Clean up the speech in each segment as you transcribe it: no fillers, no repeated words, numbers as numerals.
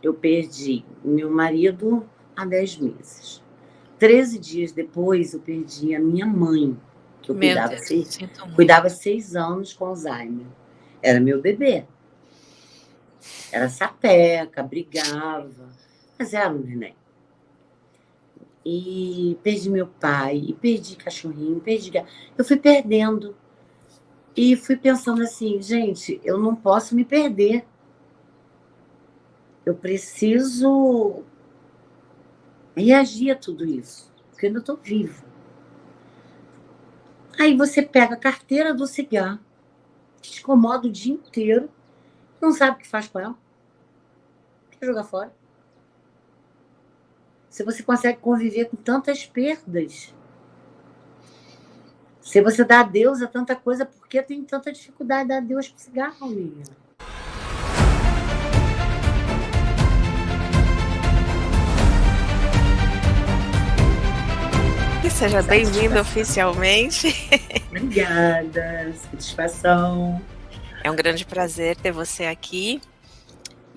eu perdi meu marido há 10 meses. 13 dias depois, eu perdi a minha mãe, que eu Meu cuidava, Deus, sinto cuidava muito. 6 anos com Alzheimer. Era meu bebê. Era sapeca, brigava, mas era um neném. E perdi meu pai, e perdi cachorrinho, perdi gato. Eu fui perdendo. E fui pensando assim, gente, eu não posso me perder. Eu preciso reagir a tudo isso, porque eu ainda estou viva. Aí você pega a carteira do cigarro, te incomoda o dia inteiro, não sabe o que faz com ela, quer jogar fora. Se você consegue conviver com tantas perdas, se você dá adeus a tanta coisa, por que tem tanta dificuldade de dar adeus pro cigarro, menina? Seja bem-vindo oficialmente. Obrigada, satisfação. É um grande prazer ter você aqui.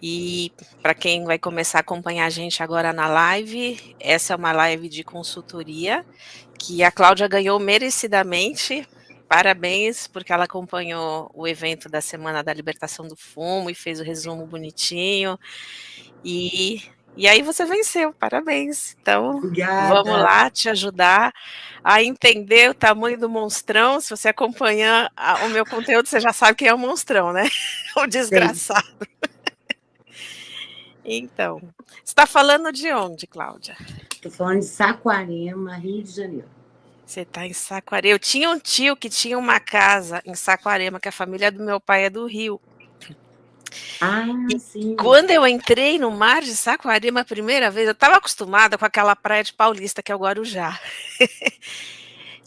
E para quem vai começar a acompanhar a gente agora na live, essa é uma live de consultoria que a Cláudia ganhou merecidamente. Parabéns, porque ela acompanhou o evento da Semana da Libertação do Fumo e fez o resumo bonitinho. E aí você venceu, parabéns. Então, vamos Obrigada. lá te ajudar a entender o tamanho do monstrão. Se você acompanhar o meu conteúdo, você já sabe quem é o monstrão, né? O Sim. desgraçado. Então, você está falando de onde, Cláudia? Estou falando de Saquarema, Rio de Janeiro. Você está em Saquarema. Eu tinha um tio que tinha uma casa em Saquarema, que a família do meu pai é do Rio. Ah, E sim. quando eu entrei no mar de Saquarema a primeira vez, eu estava acostumada com aquela praia de Paulista, que é o Guarujá.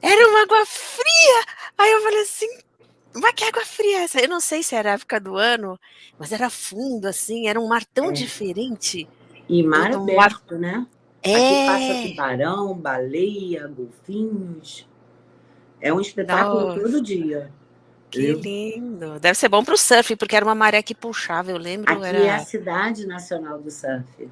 Era uma água fria! Aí eu falei assim, mas que água fria é essa? Eu não sei se era a época do ano, mas era fundo, assim, era um mar tão diferente E mar do mar. aberto, né? Aqui passa É, tubarão, baleia, golfinhos. É um espetáculo todo nossa, dia. que Entendeu? lindo. Deve ser bom para o surf, porque era uma maré que puxava, eu lembro, Aqui é a era. cidade nacional do surf.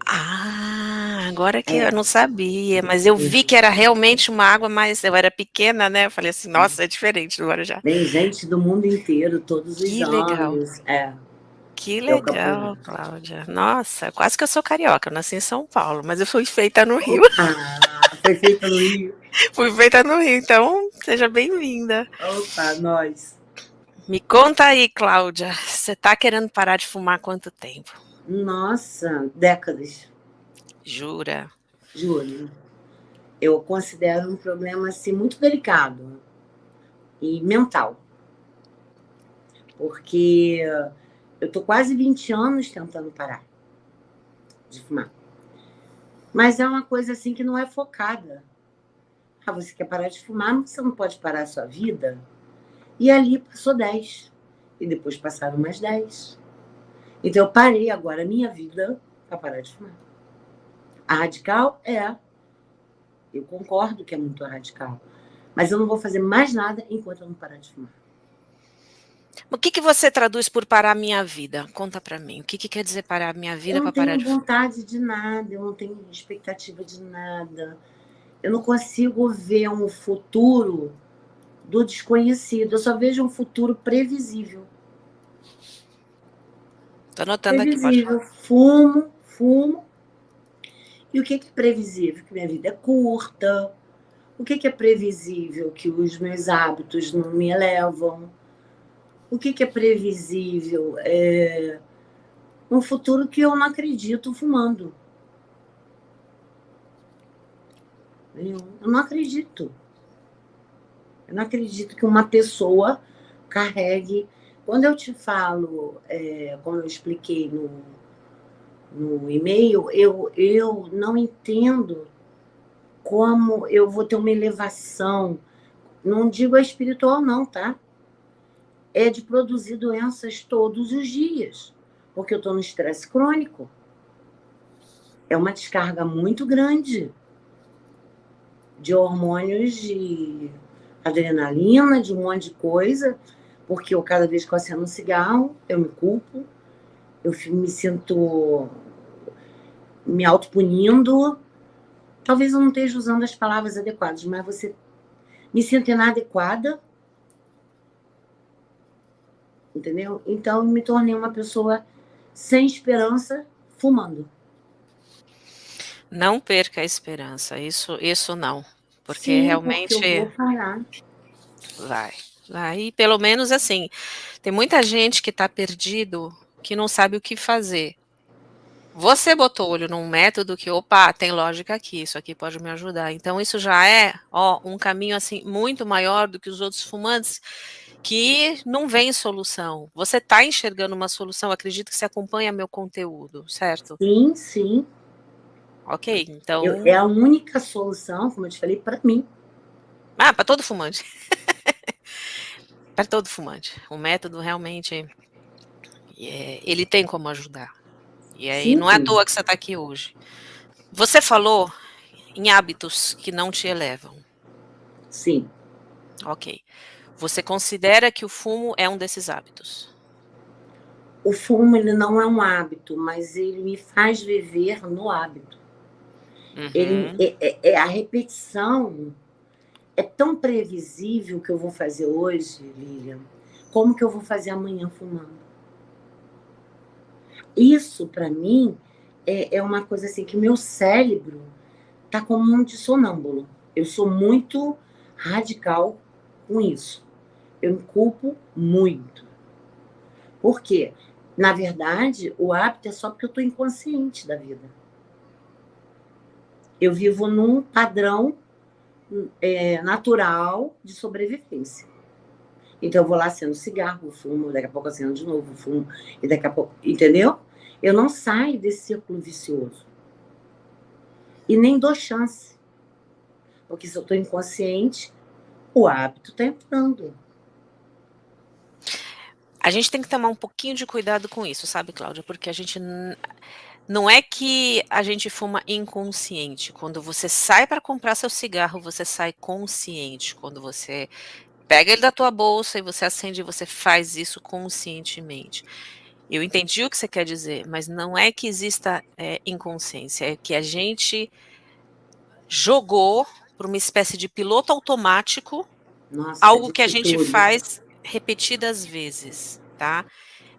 Ah, agora que eu É. não sabia, mas eu vi que era realmente uma água mais. Eu era pequena, né? Eu falei assim, nossa, é diferente do Guarujá. Vem gente do mundo inteiro, todos os Que legal. anos. É. Que É o Campo. legal, Cláudia. Nossa, quase que eu sou carioca. Eu nasci em São Paulo, mas eu fui feita no Rio. Opa! Foi feita no Rio. Fui feita no Rio, então seja bem-vinda. Opa, nós. Me conta aí, Cláudia. Você tá querendo parar de fumar há quanto tempo? Nossa, décadas. Jura? Juro. Eu considero um problema assim, muito delicado e mental. Porque eu tô quase 20 anos tentando parar de fumar. Mas é uma coisa assim que não é focada. Ah, você quer parar de fumar, mas você não pode parar a sua vida? E ali passou 10. E depois passaram mais 10. Então eu parei agora a minha vida para parar de fumar. A radical é. Eu concordo que é muito radical. Mas eu não vou fazer mais nada enquanto eu não parar de fumar. O que você traduz por parar a minha vida? Conta pra mim. O que quer dizer parar a minha Eu vida não para parar tenho de fumar? vontade de nada, eu não tenho expectativa de nada. Eu não consigo ver um futuro do desconhecido. Eu só vejo um futuro previsível. Tô anotando aqui, pode Previsível. falar. Fumo, fumo. E o que é previsível? Que minha vida é curta. O que é previsível? Que os meus hábitos não me elevam. O que é previsível? É um futuro que eu não acredito fumando. Eu não acredito. Eu não acredito que uma pessoa carregue. Quando eu te falo, como eu expliquei no e-mail, eu não entendo como eu vou ter uma elevação. Não digo a espiritual, não, tá? É de produzir doenças todos os dias, porque eu estou no estresse crônico. É uma descarga muito grande de hormônios, de adrenalina, de um monte de coisa, porque eu, cada vez que eu acendo um cigarro, eu me culpo, me sinto me autopunindo. Talvez eu não esteja usando as palavras adequadas, mas você me sinto inadequada, entendeu? Então, eu me tornei uma pessoa sem esperança, fumando. Não perca a esperança, isso não, porque Sim, porque eu realmente vou parar. vai. E pelo menos assim, tem muita gente que está perdido, que não sabe o que fazer. Você botou o olho num método que, opa, tem lógica aqui, isso aqui pode me ajudar. Então isso já é, um caminho assim muito maior do que os outros fumantes que não vem solução. Você está enxergando uma solução, acredito que você acompanha meu conteúdo, certo? Sim, sim. Ok, É então. a única solução, como eu te falei, para mim. Para todo fumante. Para todo fumante. O método realmente, ele tem como ajudar. E aí Sim, não é à toa que você está aqui hoje. Você falou em hábitos que não te elevam. sim. Ok. Você considera que o fumo é um desses hábitos? O fumo, ele não é um hábito, mas ele me faz viver no hábito. Ele, Uhum. a repetição é tão previsível que eu vou fazer hoje, Lilian, como que eu vou fazer amanhã fumando. Isso, para mim, é uma coisa assim que meu cérebro tá como um de sonâmbulo. Eu sou muito radical com isso. Eu me culpo muito. Por quê? Na verdade, o hábito é só porque eu estou inconsciente da vida. Eu vivo num padrão natural de sobrevivência. Então eu vou lá acendo cigarro, fumo, daqui a pouco acendo de novo, fumo, e daqui a pouco. Entendeu? Eu não saio desse círculo vicioso. E nem dou chance. Porque se eu estou inconsciente, o hábito está entrando. A gente tem que tomar um pouquinho de cuidado com isso, sabe, Cláudia? Porque a gente não é que a gente fuma inconsciente. Quando você sai para comprar seu cigarro, você sai consciente. Quando você pega ele da tua bolsa e você acende, você faz isso conscientemente. Eu entendi o que você quer dizer, mas não é que exista inconsciência, é que a gente jogou para uma espécie de piloto automático Nossa, você algo que a disse gente tudo. faz repetidas vezes, tá?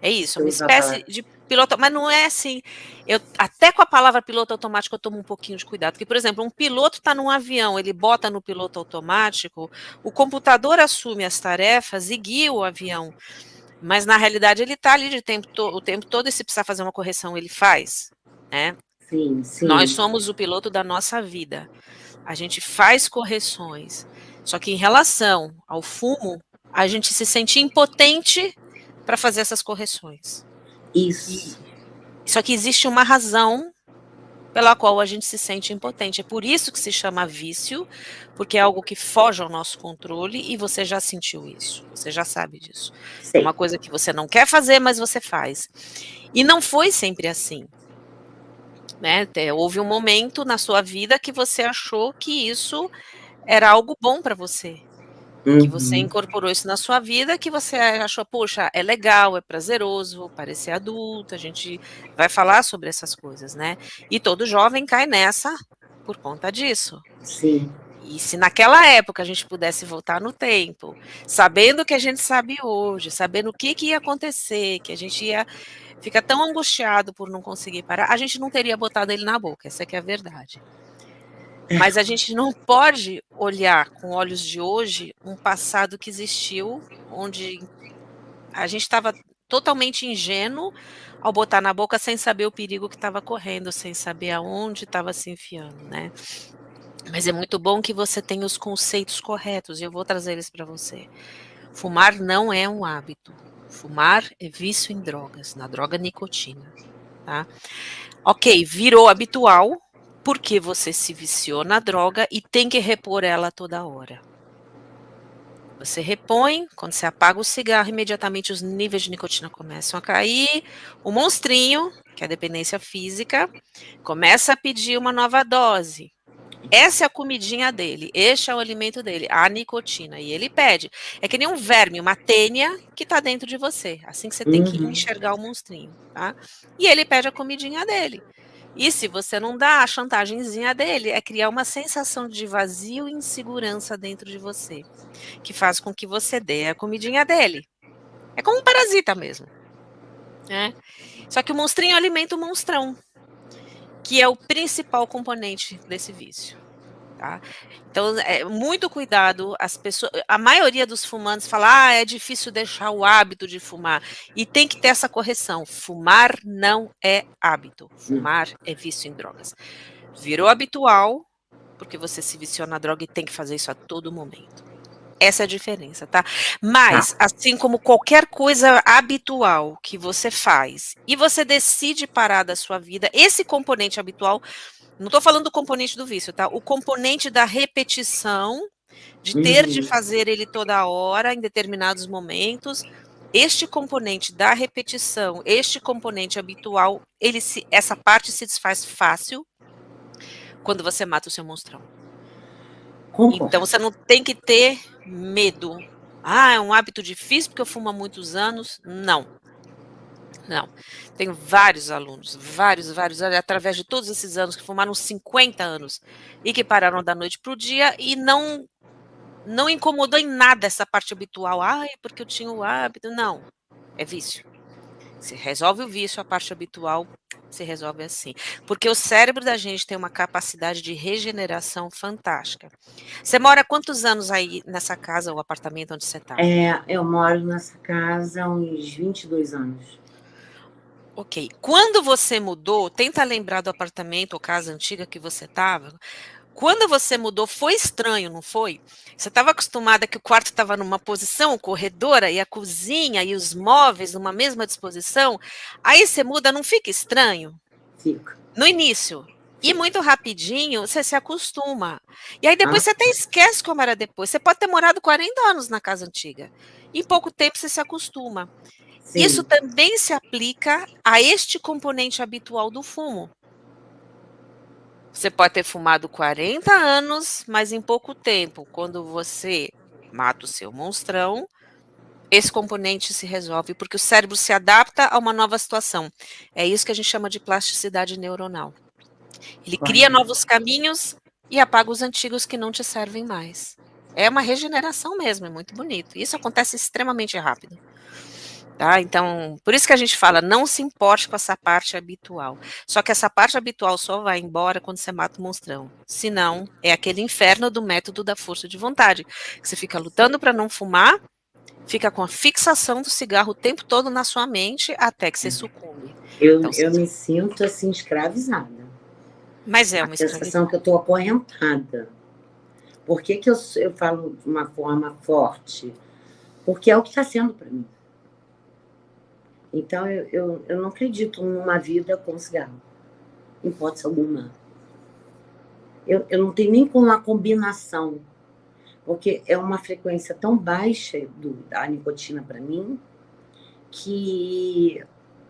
É isso, Você uma usa a espécie palavra. de piloto, mas não é assim. Eu até com a palavra piloto automático eu tomo um pouquinho de cuidado, porque, por exemplo, um piloto está num avião, ele bota no piloto automático, o computador assume as tarefas e guia o avião, mas na realidade ele está ali o tempo todo e se precisar fazer uma correção, ele faz, né? Sim, Nós sim. somos o piloto da nossa vida. A gente faz correções. Só que em relação ao fumo, a gente se sente impotente para fazer essas correções. Isso. E só que existe uma razão pela qual a gente se sente impotente. É por isso que se chama vício, porque é algo que foge ao nosso controle e você já sentiu isso, você já sabe disso. É Sei. uma coisa que você não quer fazer, mas você faz. E não foi sempre assim, né? Houve um momento na sua vida que você achou que isso era algo bom para você, que você Uhum. incorporou isso na sua vida, que você achou, poxa, é legal, é prazeroso, parecer adulto, a gente vai falar sobre essas coisas, né. E todo jovem cai nessa por conta disso. Sim. E se naquela época a gente pudesse voltar no tempo, sabendo o que a gente sabe hoje, sabendo o que que ia acontecer, que a gente ia ficar tão angustiado por não conseguir parar, a gente não teria botado ele na boca, essa que é a verdade. Mas a gente não pode olhar com olhos de hoje um passado que existiu, onde a gente estava totalmente ingênuo ao botar na boca sem saber o perigo que estava correndo, sem saber aonde estava se enfiando, né. Mas é muito bom que você tenha os conceitos corretos e eu vou trazer eles para você. Fumar não é um hábito, fumar é vício em drogas, na droga nicotina, tá. Ok, virou habitual, porque você se viciou na droga e tem que repor ela toda hora. Você repõe, quando você apaga o cigarro, imediatamente os níveis de nicotina começam a cair, o monstrinho, que é a dependência física, começa a pedir uma nova dose. essa é a comidinha dele, este é o alimento dele, a nicotina. E ele pede. É que nem um verme, uma tênia que está dentro de você. Assim que você tem que Uhum. enxergar o monstrinho, tá? E ele pede a comidinha dele. E se você não dá, a chantagemzinha dele é criar uma sensação de vazio e insegurança dentro de você, que faz com que você dê a comidinha dele. É como um parasita mesmo, né? Só que o monstrinho alimenta o monstrão, que é o principal componente desse vício. Tá? Então, muito cuidado. As pessoas, a maioria dos fumantes fala: é difícil deixar o hábito de fumar. E tem que ter essa correção. Fumar não é hábito. Não. Fumar é vício em drogas. Virou habitual, porque você se viciou na droga e tem que fazer isso a todo momento. Essa é a diferença, tá? Tá. Mas, assim como qualquer coisa habitual que você faz e você decide parar da sua vida, esse componente habitual, não estou falando do componente do vício, tá? O componente da repetição, de ter de Uhum. fazer ele toda hora, em determinados momentos, este componente da repetição, este componente habitual, essa parte se desfaz fácil quando você mata o seu monstrão. Então Concordo. você não tem que ter medo. É um hábito difícil porque eu fumo há muitos anos. Não, não. Tenho vários alunos, vários, através de todos esses anos, que fumaram 50 anos e que pararam da noite para o dia e não incomodou em nada essa parte habitual. Porque eu tinha o hábito. Não, é vício. Se resolve o vício, a parte habitual se resolve assim. Porque o cérebro da gente tem uma capacidade de regeneração fantástica. Você mora há quantos anos aí nessa casa ou apartamento onde você está? Eu moro nessa casa há uns 22 anos. Ok. Quando você mudou, tenta lembrar do apartamento ou casa antiga que você estava. Quando você mudou, foi estranho, não foi? Você estava acostumada que o quarto estava numa posição, o corredor e a cozinha e os móveis numa mesma disposição. Aí você muda, não fica estranho? Fica. No início. E Fica. muito rapidinho, você se acostuma. E aí depois Ah, você até esquece como era depois. Você pode ter morado 40 anos na casa antiga. Em pouco tempo você se acostuma. Isso sim. também se aplica a este componente habitual do fumo. Você pode ter fumado 40 anos, mas em pouco tempo, quando você mata o seu monstrão, esse componente se resolve, porque o cérebro se adapta a uma nova situação. É isso que a gente chama de plasticidade neuronal. Ele cria Correto. novos caminhos e apaga os antigos que não te servem mais. É uma regeneração mesmo, é muito bonito. Isso acontece extremamente rápido. Tá? Então, por isso que a gente fala, não se importe com essa parte habitual. Só que essa parte habitual só vai embora quando você mata o monstrão. Senão, é aquele inferno do método da força de vontade. Que você fica lutando para não fumar, fica com a fixação do cigarro o tempo todo na sua mente até que você sucumbe. Eu, Então, eu me sinto assim escravizada. mas é A uma sensação escravidão. que eu estou acorrentada. Por que, que eu falo de uma forma forte? Porque é o que está sendo para mim. Então, eu não acredito numa vida com cigarro, em hipótese alguma. Eu não tenho nem com uma combinação, porque é uma frequência tão baixa da nicotina para mim, que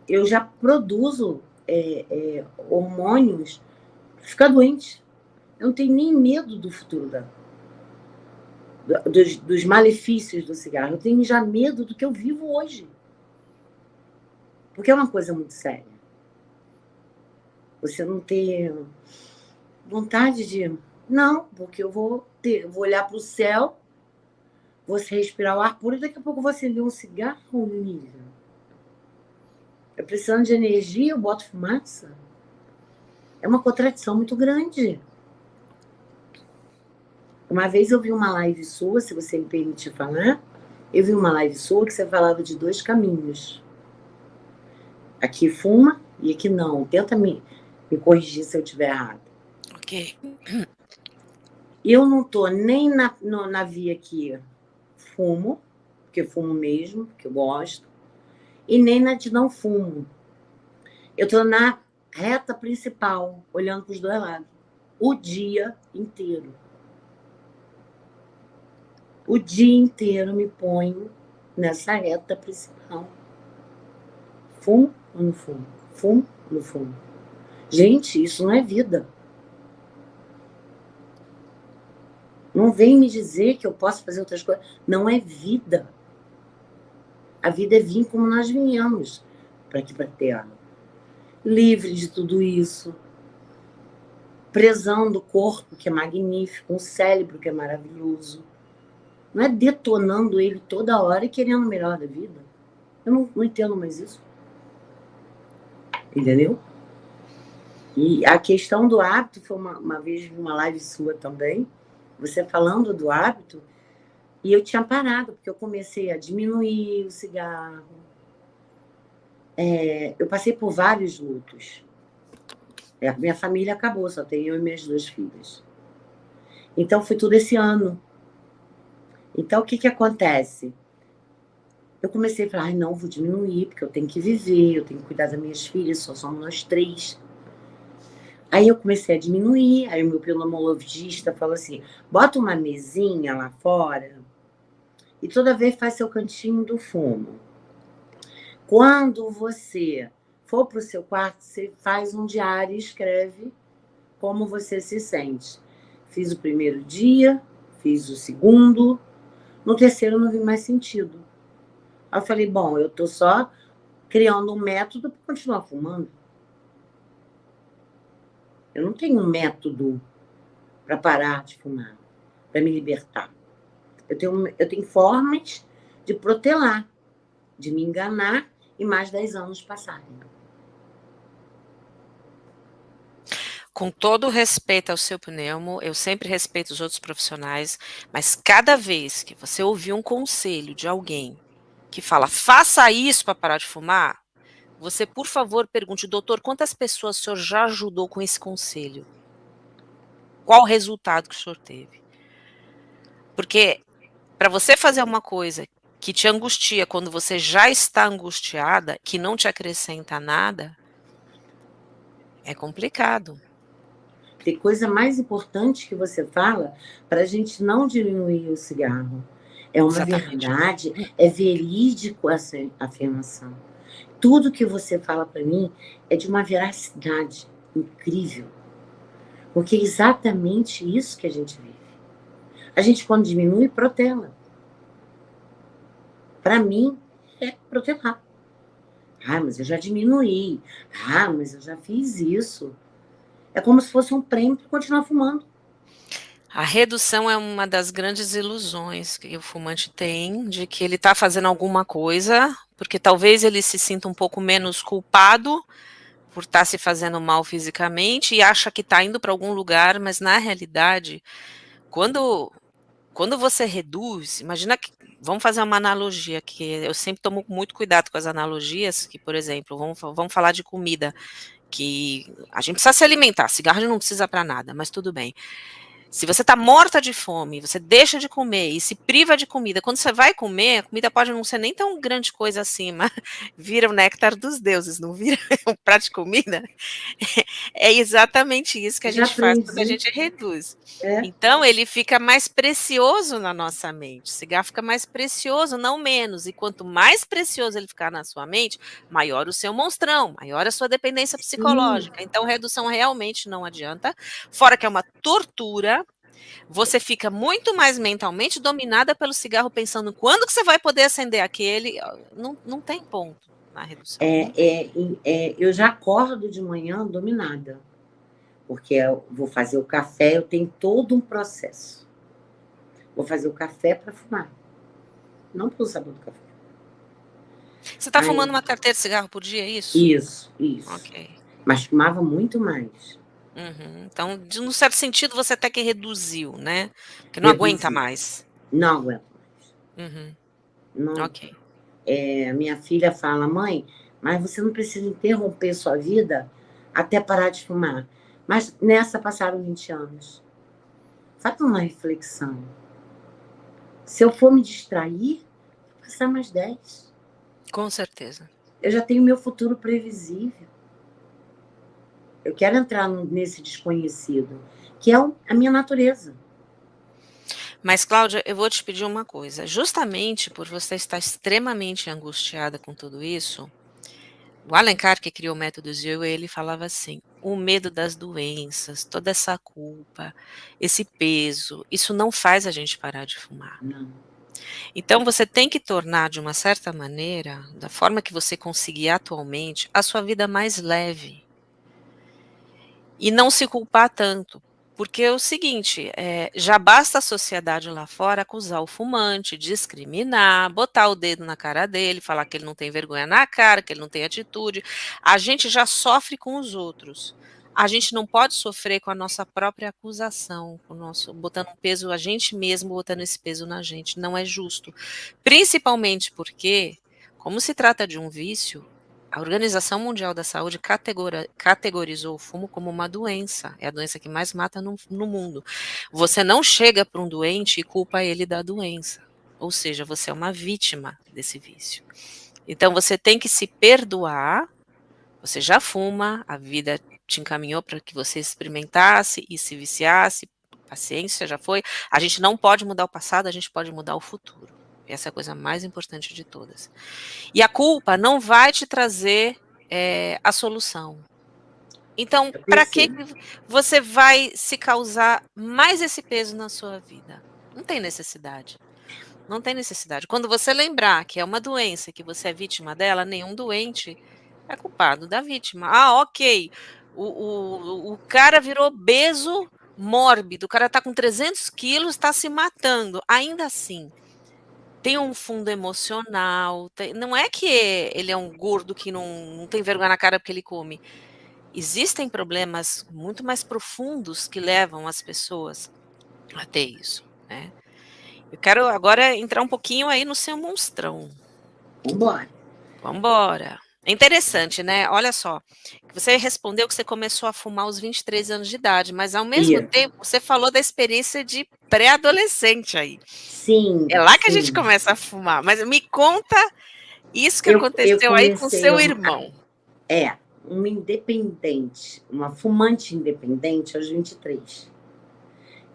eu já produzo hormônios para ficar doente. Eu não tenho nem medo do futuro, dos malefícios do cigarro. Eu tenho já medo do que eu vivo hoje. Porque é uma coisa muito séria. Você não ter vontade de. Não, porque eu vou olhar para o céu, você respirar o ar puro e daqui a pouco você vê um cigarro, Nível. Eu precisando de energia, eu boto fumaça. É uma contradição muito grande. Uma vez eu vi uma live sua, se você me permitir falar, eu vi uma live sua que você falava de 2 caminhos. Aqui fuma e aqui não. Tenta me corrigir se eu estiver errado. Ok. Eu não estou nem na via que fumo, porque fumo mesmo, porque eu gosto, e nem na de não fumo. Eu estou na reta principal, olhando para os dois lados, o dia inteiro. O dia inteiro me ponho nessa reta principal. Fumo ou não fumo? Fumo ou não fumo? Gente, isso não é vida. Não vem me dizer que eu posso fazer outras coisas. Não é vida. A vida é vir como nós viemos para aqui, para a Terra. Livre de tudo isso. Prezando o corpo, que é magnífico, um cérebro, que é maravilhoso. Não é detonando ele toda hora e querendo o melhor da vida. Eu não entendo mais isso. Entendeu? E a questão do hábito foi uma vez uma live sua também, você falando do hábito, e eu tinha parado, porque eu comecei a diminuir o cigarro. Eu passei por vários lutos. Minha família acabou, só tenho eu e minhas 2 filhas. Então, foi tudo esse ano. Então, o que acontece? Eu comecei a falar, não, vou diminuir, porque eu tenho que viver, eu tenho que cuidar das minhas filhas, só somos nós 3. Aí eu comecei a diminuir, aí o meu pneumologista falou assim, bota uma mesinha lá fora e toda vez faz seu cantinho do fumo. Quando você for para o seu quarto, você faz um diário e escreve como você se sente. Fiz o primeiro dia, fiz o segundo, no terceiro eu não vi mais sentido. Aí eu falei, bom, eu tô só criando um método para continuar fumando. Eu não tenho um método para parar de fumar, para me libertar. Eu tenho formas de protelar, de me enganar e mais 10 anos passarem. Com todo o respeito ao seu pneumo, eu sempre respeito os outros profissionais, mas cada vez que você ouvir um conselho de alguém que fala, faça isso para parar de fumar, você, por favor, pergunte, doutor, quantas pessoas o senhor já ajudou com esse conselho? Qual o resultado que o senhor teve? Porque para você fazer uma coisa que te angustia quando você já está angustiada, que não te acrescenta nada, é complicado. Tem coisa mais importante que você fala para a gente não diminuir o cigarro. É uma Exatamente. verdade, é verídico essa afirmação. Tudo que você fala para mim é de uma veracidade incrível. Porque é exatamente isso que a gente vive. A gente, quando diminui, protela. Para mim, é protelar. Ah, mas eu já diminuí. Ah, mas eu já fiz isso. É como se fosse um prêmio para continuar fumando. A redução é uma das grandes ilusões que o fumante tem, de que ele está fazendo alguma coisa, porque talvez ele se sinta um pouco menos culpado por estar se fazendo mal fisicamente e acha que está indo para algum lugar, mas na realidade, quando você reduz, imagina que, vamos fazer uma analogia, que eu sempre tomo muito cuidado com as analogias, que, por exemplo, vamos falar de comida, que a gente precisa se alimentar, cigarro não precisa para nada, mas tudo bem. Se você está morta de fome, você deixa de comer e se priva de comida, quando você vai comer, a comida pode não ser nem tão grande coisa assim, mas vira o néctar dos deuses, não vira um prato de comida? É exatamente isso que a Já gente faz quando a aprendi. gente reduz. É. Então, ele fica mais precioso na nossa mente. O cigarro fica mais precioso, não menos. E quanto mais precioso ele ficar na sua mente, maior o seu monstrão, maior a sua dependência psicológica. Então, redução realmente não adianta. Fora que é uma tortura, você fica muito mais mentalmente dominada pelo cigarro, pensando quando que você vai poder acender aquele. Não tem ponto na redução. Eu já acordo de manhã dominada. Porque eu vou fazer o café, eu tenho todo um processo. Vou fazer o café para fumar. Não pelo sabor do café. Você está Aí, fumando uma carteira de cigarro por dia, é isso? isso. Ok. Mas fumava muito mais. Uhum. Então, de um certo sentido, você até que reduziu, né? Porque não aguenta Reduzi. mais. Não aguento mais. Uhum. Não. Ok. Minha filha fala, mãe, mas você não precisa interromper sua vida até parar de fumar. Mas nessa passaram 20 anos. Faz uma reflexão. Se eu for me distrair, vai passar mais 10. Com certeza. Eu já tenho meu futuro previsível. Eu quero entrar nesse desconhecido, que é a minha natureza. Mas, Cláudia, eu vou te pedir uma coisa. Justamente por você estar extremamente angustiada com tudo isso, O Alencar, que criou o método Zero, ele falava assim: o medo das doenças, toda essa culpa, esse peso, isso não faz a gente parar de fumar. Não. Então você tem que tornar, de uma certa maneira, da forma que você conseguir atualmente, a sua vida mais leve. E não se culpar tanto. Porque é o seguinte, já basta a sociedade lá fora acusar o fumante, discriminar, botar o dedo na cara dele, falar que ele não tem vergonha na cara, que ele não tem atitude. A gente já sofre com os outros. A gente não pode sofrer com a nossa própria acusação, com o nosso, botando um peso, a gente mesmo botando esse peso na gente. Não é justo. Principalmente porque, como se trata de um vício, a Organização Mundial da Saúde categorizou o fumo como uma doença. É a doença que mais mata no mundo. Você não chega para um doente e culpa ele da doença. Ou seja, você é uma vítima desse vício. Então você tem que se perdoar. Você já fuma, a vida te encaminhou para que você experimentasse e se viciasse. Paciência, já foi. A gente não pode mudar o passado, a gente pode mudar o futuro. Essa é a coisa mais importante de todas. E a culpa não vai te trazer a solução. Então, para que você vai se causar mais esse peso na sua vida? Não tem necessidade. Não tem necessidade. Quando você lembrar que é uma doença, que você é vítima dela, nenhum doente é culpado da vítima. Ah, ok. O cara virou obeso mórbido, o cara está com 300 quilos, está se matando. Ainda assim, tem um fundo emocional, não é que ele é um gordo que não tem vergonha na cara porque ele come. Existem problemas muito mais profundos que levam as pessoas a ter isso, né? Eu quero agora entrar um pouquinho aí no seu monstrão. Vambora. Vambora. É interessante, né? Olha só, você respondeu que você começou a fumar aos 23 anos de idade, mas ao mesmo tempo você falou da experiência de pré-adolescente aí. Sim. É lá que a gente começa a fumar. Mas me conta isso que aconteceu aí com seu irmão. Uma independente, uma fumante independente aos 23.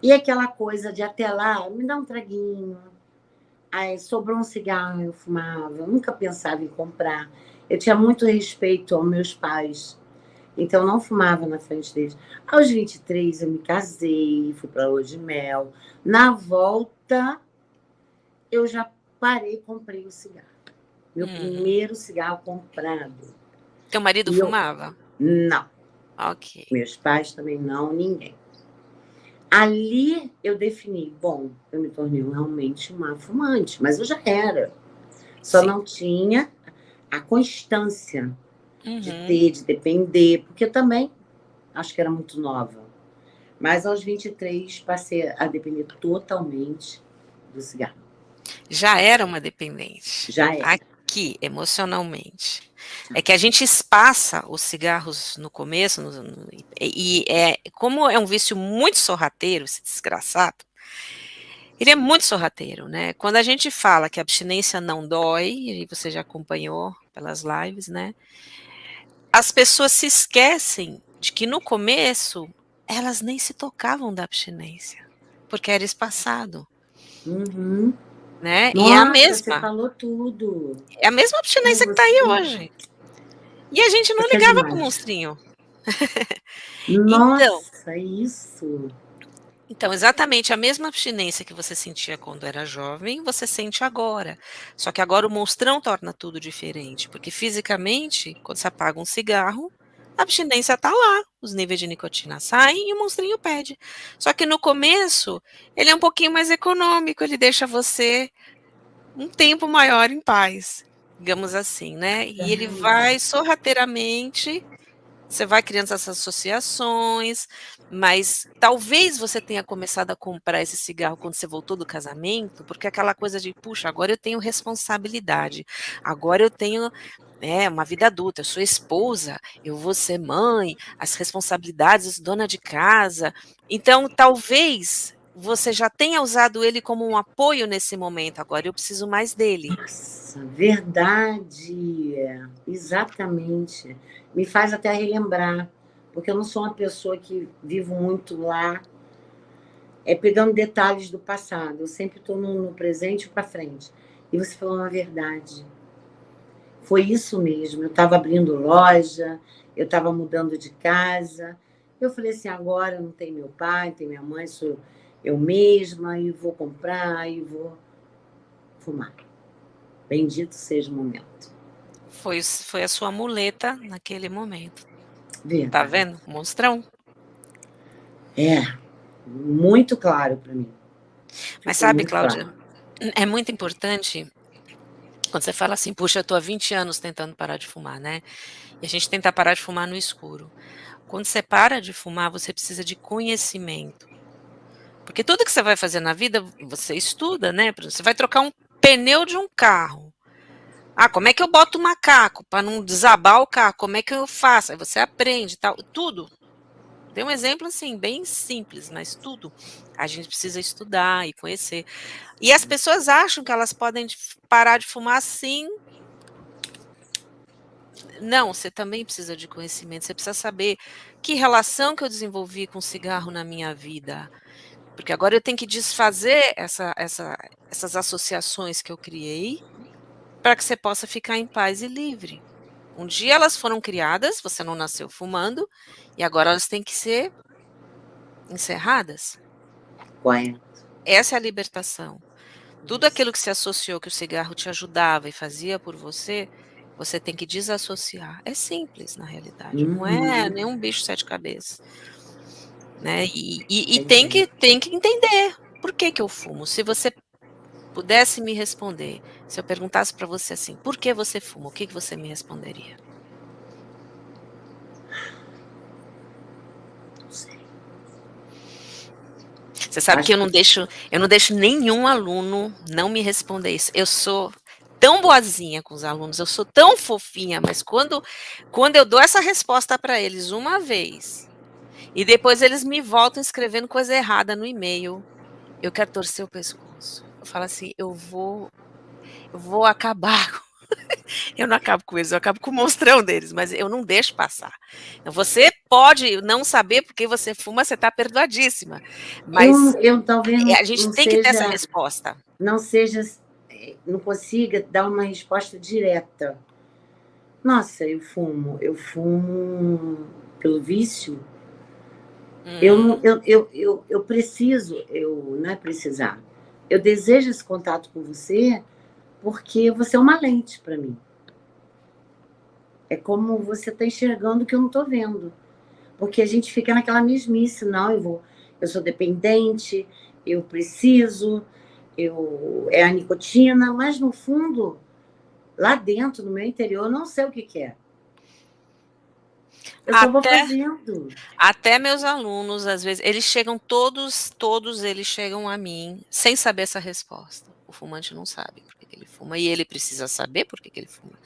E aquela coisa de até lá, me dá um traguinho. Aí sobrou um cigarro, eu fumava. Eu nunca pensava em comprar. Eu tinha muito respeito aos meus pais. Então, eu não fumava na frente deles. Aos 23, eu me casei, fui para lua de mel. Na volta, eu já parei e comprei o cigarro. Meu primeiro cigarro comprado. Teu marido fumava? Não. Ok. Meus pais também não, ninguém. Ali eu defini, bom, eu me tornei realmente uma fumante, mas eu já era. Só não tinha a constância de ter, de depender, porque eu também acho que era muito nova. Mas aos 23 passei a depender totalmente do cigarro. Já era uma dependente? Já era. Aqui, emocionalmente. É que a gente espaça os cigarros no começo, como é um vício muito sorrateiro, esse desgraçado, ele é muito sorrateiro, né? Quando a gente fala que a abstinência não dói, e você já acompanhou pelas lives, né? As pessoas se esquecem de que no começo elas nem se tocavam da abstinência, porque era espaçado. Uhum. Né? Nossa, e é a mesma. Você falou tudo. É a mesma abstinência que está aí hoje. E a gente não ligava para o monstrinho. Nossa, isso. Então, exatamente a mesma abstinência que você sentia quando era jovem, você sente agora. Só que agora o monstrão torna tudo diferente, porque fisicamente, quando você apaga um cigarro, a abstinência está lá, os níveis de nicotina saem e o monstrinho pede. Só que no começo, ele é um pouquinho mais econômico, ele deixa você um tempo maior em paz, digamos assim, né? E ele vai sorrateiramente, você vai criando essas associações, mas talvez você tenha começado a comprar esse cigarro quando você voltou do casamento, porque aquela coisa de, puxa, agora eu tenho responsabilidade, agora eu tenho uma vida adulta, eu sou esposa, eu vou ser mãe, as responsabilidades, dona de casa. Então, talvez você já tenha usado ele como um apoio nesse momento, agora eu preciso mais dele. Nossa, verdade. Exatamente. Me faz até relembrar, porque eu não sou uma pessoa que vivo muito lá, pegando detalhes do passado. Eu sempre estou no presente para frente. E você falou uma verdade. Foi isso mesmo. Eu estava abrindo loja, eu estava mudando de casa. Eu falei assim, agora não tem meu pai, tem minha mãe, sou eu mesma, e vou comprar, e vou fumar. Bendito seja o momento. Foi a sua muleta naquele momento. Tá Verdade. vendo? Monstrão. É, muito claro para mim. Mas Ficou sabe, muito Cláudia, claro. é muito importante quando você fala assim: "Puxa, eu tô há 20 anos tentando parar de fumar", né, e a gente tenta parar de fumar no escuro. Quando você para de fumar, você precisa de conhecimento. Porque tudo que você vai fazer na vida, você estuda, né, por exemplo, você vai trocar um pneu de um carro. "Ah, como é que eu boto o macaco para não desabar o carro? Como é que eu faço?" Aí você aprende tal, tudo. Dei um exemplo, assim, bem simples, mas tudo a gente precisa estudar e conhecer. E as pessoas acham que elas podem parar de fumar assim. Não, você também precisa de conhecimento, você precisa saber que relação que eu desenvolvi com o cigarro na minha vida, porque agora eu tenho que desfazer essas associações que eu criei, para que você possa ficar em paz e livre. Um dia elas foram criadas, você não nasceu fumando, e agora elas têm que ser encerradas. Correto. Essa é a libertação. Tudo aquilo que se associou, que o cigarro te ajudava e fazia por você, você tem que desassociar. É simples, na realidade, não é Uhum. nenhum bicho 7 cabeças, né. E tem Entendi. que entender por que que eu fumo. Se você pudesse me responder, se eu perguntasse para você assim: "Por que você fuma?", o que que você me responderia? Não sei. Você sabe que Acho que eu não deixo nenhum aluno não me responder isso. Eu sou tão boazinha com os alunos, eu sou tão fofinha, mas quando eu dou essa resposta para eles uma vez, e depois eles me voltam escrevendo coisa errada no e-mail, eu quero torcer o pescoço. Eu falo assim: "Eu vou acabar com". Eu não acabo com eles, eu acabo com o monstrão deles, mas eu não deixo passar. Então você pode não saber porque você fuma, você está perdoadíssima, mas eu talvez a gente não tem que ter essa seja, resposta. não seja, não consiga dar uma resposta direta. Nossa, eu fumo pelo vício. Eu não, Hum, eu preciso, eu não é precisar. Eu desejo esse contato com você porque você é uma lente para mim. É como você está enxergando o que eu não estou vendo. Porque a gente fica naquela mesmice, não, eu sou dependente, eu preciso, é a nicotina, mas no fundo, lá dentro, no meu interior, eu não sei o que que é. Eu só vou até fazendo. até meus alunos, às vezes, eles chegam todos eles chegam a mim sem saber essa resposta. O fumante não sabe por que que ele fuma e ele precisa saber por que que ele fuma.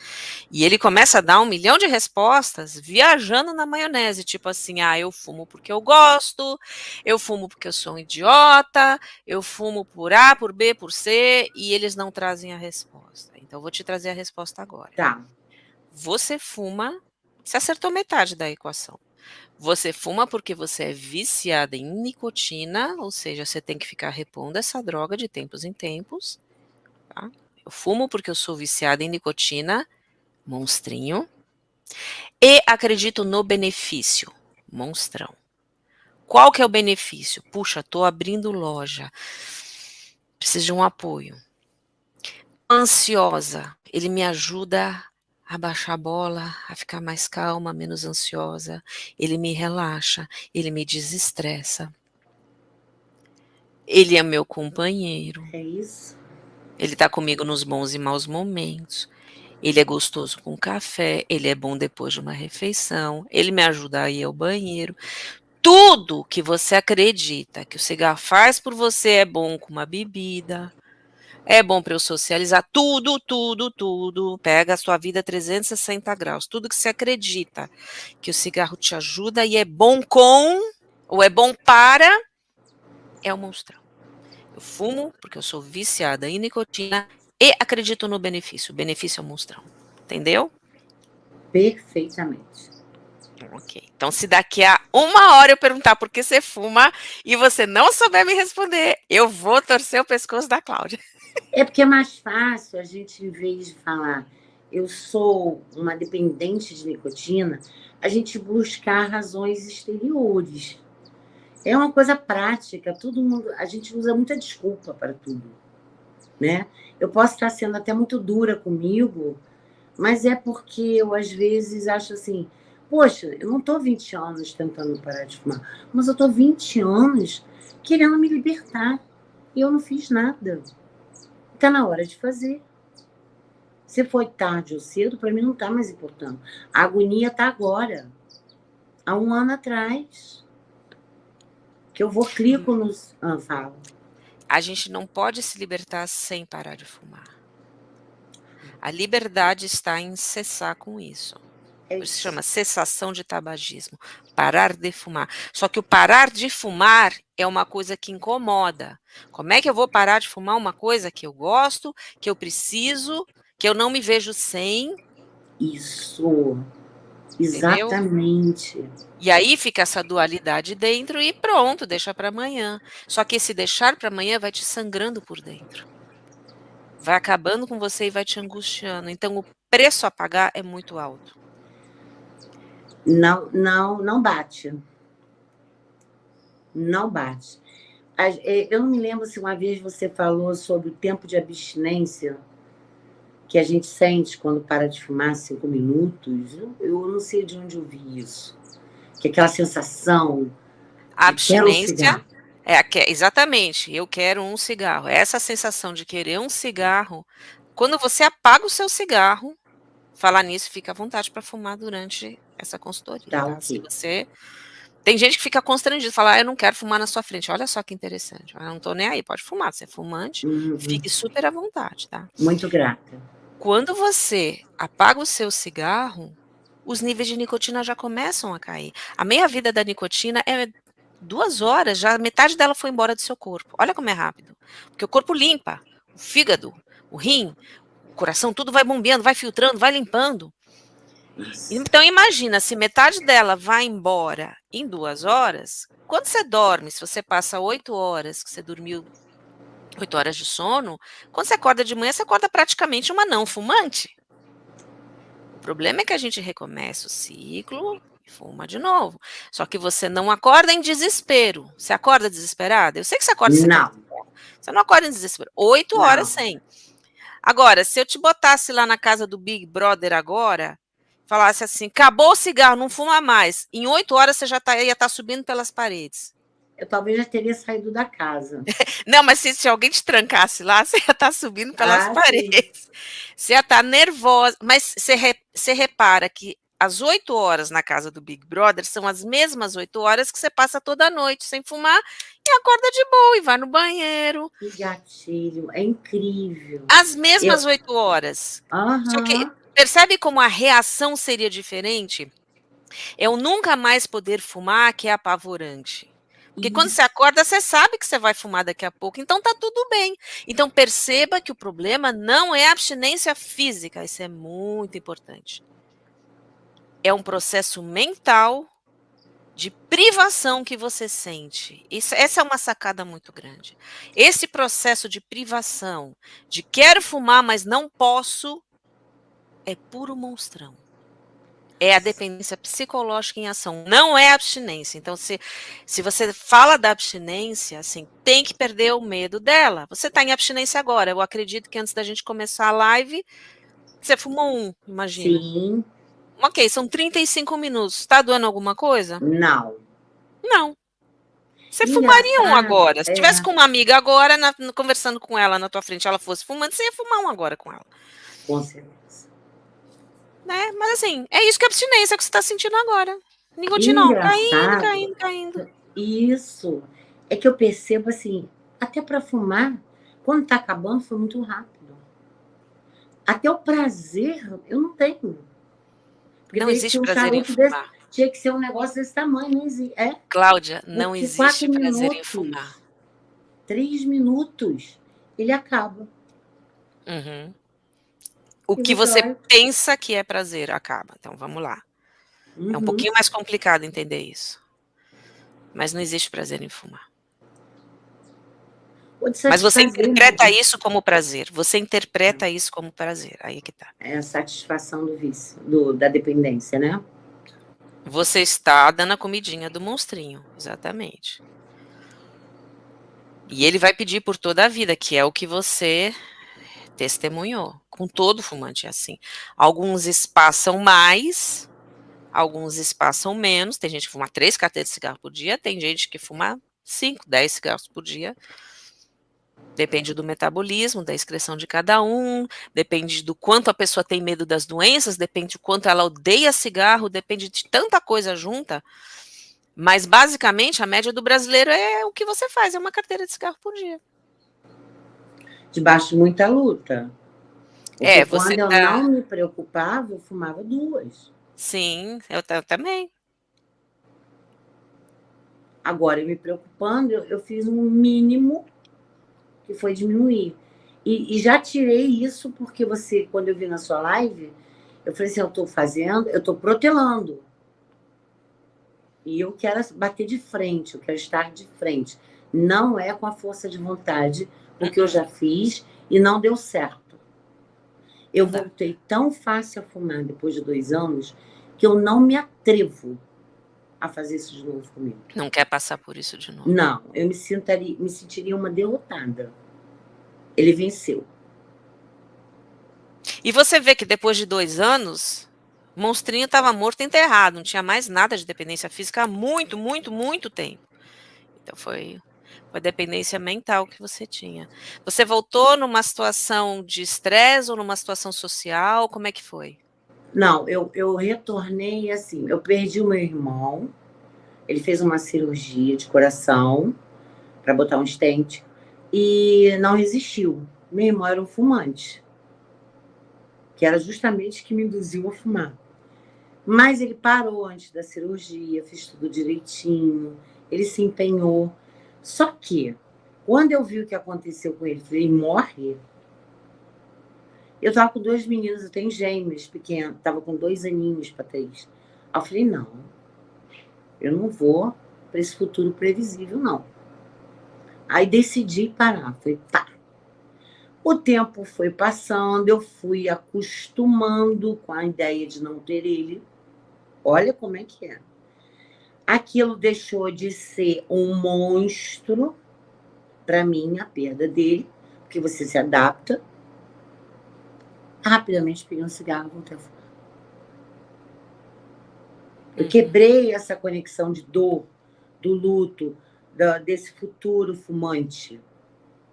E ele começa a dar 1 milhão de respostas viajando na maionese, tipo assim: "Ah, eu fumo porque eu gosto, eu fumo porque eu sou um idiota, eu fumo por A, por B, por C", e eles não trazem a resposta. Então eu vou te trazer a resposta agora. Tá, Você fuma, você acertou metade da equação. Você fuma porque você é viciada em nicotina, ou seja, você tem que ficar repondo essa droga de tempos em tempos, tá. Eu fumo porque eu sou viciada em nicotina, monstrinho. E acredito no benefício, monstrão. Qual que é o benefício? Puxa, tô abrindo loja, preciso de um apoio. Ansiosa, ele me ajuda a baixar a bola, a ficar mais calma, menos ansiosa, ele me relaxa, ele me desestressa. Ele é meu companheiro, é isso. ele tá comigo nos bons e maus momentos, ele é gostoso com café, ele é bom depois de uma refeição, ele me ajuda a ir ao banheiro. Tudo que você acredita que o cigarro faz por você é bom com uma bebida, é bom para eu socializar, tudo, tudo, tudo, pega a sua vida 360 graus, tudo que você acredita que o cigarro te ajuda e é bom com, ou é bom para, é o monstrão. Eu fumo porque eu sou viciada em nicotina e acredito no benefício, o benefício é o monstrão, entendeu? Perfeitamente. Ok. Então, se daqui a 1 hora eu perguntar por que você fuma e você não souber me responder, eu vou torcer o pescoço da Cláudia. É porque é mais fácil a gente, em vez de falar eu sou uma dependente de nicotina, a gente buscar razões exteriores. É uma coisa prática, todo mundo, a gente usa muita desculpa para tudo, né? Eu posso estar sendo até muito dura comigo, mas é porque eu, às vezes, acho assim, poxa, eu não estou 20 anos tentando parar de fumar, mas eu estou 20 anos querendo me libertar e eu não fiz nada. Está na hora de fazer. Se foi tarde ou cedo, para mim não está mais importando. A agonia está agora. Há um ano atrás. Que eu vou, clico nos... falo. A gente não pode se libertar sem parar de fumar. A liberdade está em cessar com isso. É Por isso se isso. chama cessação de tabagismo. Parar de fumar. Só que o parar de fumar é uma coisa que incomoda. Como é que eu vou parar de fumar uma coisa que eu gosto, que eu preciso, que eu não me vejo sem? Isso. Entendeu? Exatamente. E aí fica essa dualidade dentro e pronto, deixa para amanhã. Só que esse deixar para amanhã vai te sangrando por dentro. Vai acabando com você e vai te angustiando. Então o preço a pagar é muito alto. Não bate. Não bate. Eu não me lembro se uma vez você falou sobre o tempo de abstinência que a gente sente quando para de fumar 5 minutos. Eu não sei de onde eu vi isso. Que é aquela sensação A de quero um abstinência cigarro. exatamente, eu quero um cigarro. Essa sensação de querer um cigarro, quando você apaga o seu cigarro, falar nisso, fica à vontade para fumar durante essa consultoria, Tá tá? Se ok. você tem gente que fica constrangido, fala: eu não quero fumar na sua frente. Olha só que interessante, eu não tô nem aí, pode fumar, você é fumante, fique super à vontade, tá? Muito grata. Quando você apaga o seu cigarro, os níveis de nicotina já começam a cair. A meia-vida da nicotina é 2 horas, já metade dela foi embora do seu corpo. Olha como é rápido. Porque o corpo limpa, o fígado, o rim, o coração, tudo vai bombeando, vai filtrando, vai limpando. Isso. Então imagina, se metade dela vai embora em 2 horas, quando você dorme, se você passa 8 horas, que você dormiu 8 horas de sono, quando você acorda de manhã, você acorda praticamente uma não fumante. O problema é que a gente recomeça o ciclo e fuma de novo. Só que você não acorda em desespero. Você acorda desesperada? Eu sei que você acorda e você quer Não, cigarro. Você não acorda em desespero. 8 horas não. sem. Agora, se eu te botasse lá na casa do Big Brother agora, falasse assim, acabou o cigarro, não fuma mais. Em 8 horas você já ia estar subindo pelas paredes. Eu talvez já teria saído da casa. Não, mas se alguém te trancasse lá, você ia estar subindo pelas Ah, sim. paredes. Você ia estar nervosa. Mas você repara que as 8 horas na casa do Big Brother são as mesmas 8 horas que você passa toda a noite sem fumar e acorda de boa e vai no banheiro. Que gatilho. É incrível. As Eu... mesmas 8 horas. Só que Aham. percebe como a reação seria diferente? É o nunca mais poder fumar que é apavorante. Porque quando você Isso. acorda, você sabe que você vai fumar daqui a pouco, então tá tudo bem. Então perceba que o problema não é a abstinência física, isso é muito importante. É um processo mental de privação que você sente. Essa é uma sacada muito grande. Esse processo de privação, de quero fumar, mas não posso, é puro monstrão. É a dependência psicológica em ação, não é abstinência. Então, se você fala da abstinência, assim, tem que perder o medo dela. Você está em abstinência agora. Eu acredito que antes da gente começar a live, você fumou um, imagina. Sim. Ok, são 35 minutos. Está doendo alguma coisa? Não. Não. Você fumaria um Engraçado. agora. Se tivesse com uma amiga agora, conversando com ela na tua frente, ela fosse fumando, você ia fumar um agora com ela. Com certeza. Né? Mas assim, é isso que é abstinência que você está sentindo agora. Nicotina, ó, caindo, Engraçado. caindo, caindo. Isso. É que eu percebo assim, até para fumar, quando tá acabando, foi muito rápido. Até o prazer eu não tenho. Porque Não teria que ser existe um prazer em charuto desse, fumar. tinha que ser um negócio desse tamanho, não existe. É, Cláudia, não porque existe 4 prazer em fumar. minutos, 3 minutos, ele acaba. Uhum. O E que você você olha. pensa que é prazer acaba. Então vamos lá. É um Uhum. pouquinho mais complicado entender isso. Mas não existe prazer em fumar. ou de Mas você satisfazer interpreta mesmo. isso como prazer. Você interpreta isso como prazer. Aí é que tá. É a satisfação do vício, da dependência, né? Você está dando a comidinha do monstrinho, exatamente. E ele vai pedir por toda a vida, que é o que você testemunhou. Com todo fumante é assim. Alguns espaçam mais, alguns espaçam menos. Tem gente que fuma 3 carteiras de cigarro por dia, tem gente que fuma 5, 10 cigarros por dia. Depende do metabolismo, da excreção de cada um, depende do quanto a pessoa tem medo das doenças, depende do quanto ela odeia cigarro, depende de tanta coisa junta. Mas, basicamente, a média do brasileiro é o que você faz, é uma carteira de cigarro por dia. Debaixo de muita luta. Porque Você quando eu tá... não me preocupava, eu fumava 2. Sim, eu também. Agora, eu me preocupando, eu fiz um mínimo que foi diminuir. E já tirei isso porque você, quando eu vi na sua live, eu falei assim, eu estou fazendo, eu estou protelando. E eu quero bater de frente, eu quero estar de frente. Não é com a força de vontade, porque eu já fiz e não deu certo. Eu voltei tão fácil a fumar depois de 2 anos que eu não me atrevo a fazer isso de novo comigo. Não quer passar por isso de novo. Não, eu me sentiria uma derrotada. Ele venceu. E você vê que depois de 2 anos, o monstrinho estava morto e enterrado, não tinha mais nada de dependência física há muito, muito, muito tempo. Então foi dependência mental que você tinha. Você voltou numa situação de estresse ou numa situação social? Como é que foi? Não, eu retornei assim, eu perdi o meu irmão, ele fez uma cirurgia de coração para botar um stent e não resistiu. Meu irmão era um fumante, que era justamente que me induziu a fumar. Mas ele parou antes da cirurgia, fez tudo direitinho, ele se empenhou. Só que, quando eu vi o que aconteceu com ele, ele morre. Eu tava com 2 meninos, eu tenho gêmeos pequenos, tava com 2 aninhos para 3. Aí eu falei, não, eu não vou para esse futuro previsível, não. Aí decidi parar, foi pá. O tempo foi passando, eu fui acostumando com a ideia de não ter ele. Olha como é que é. Aquilo deixou de ser um monstro para mim, a perda dele, porque você se adapta. Rapidamente peguei um cigarro e voltei a fumar. Eu quebrei essa conexão de dor, do luto, desse futuro fumante.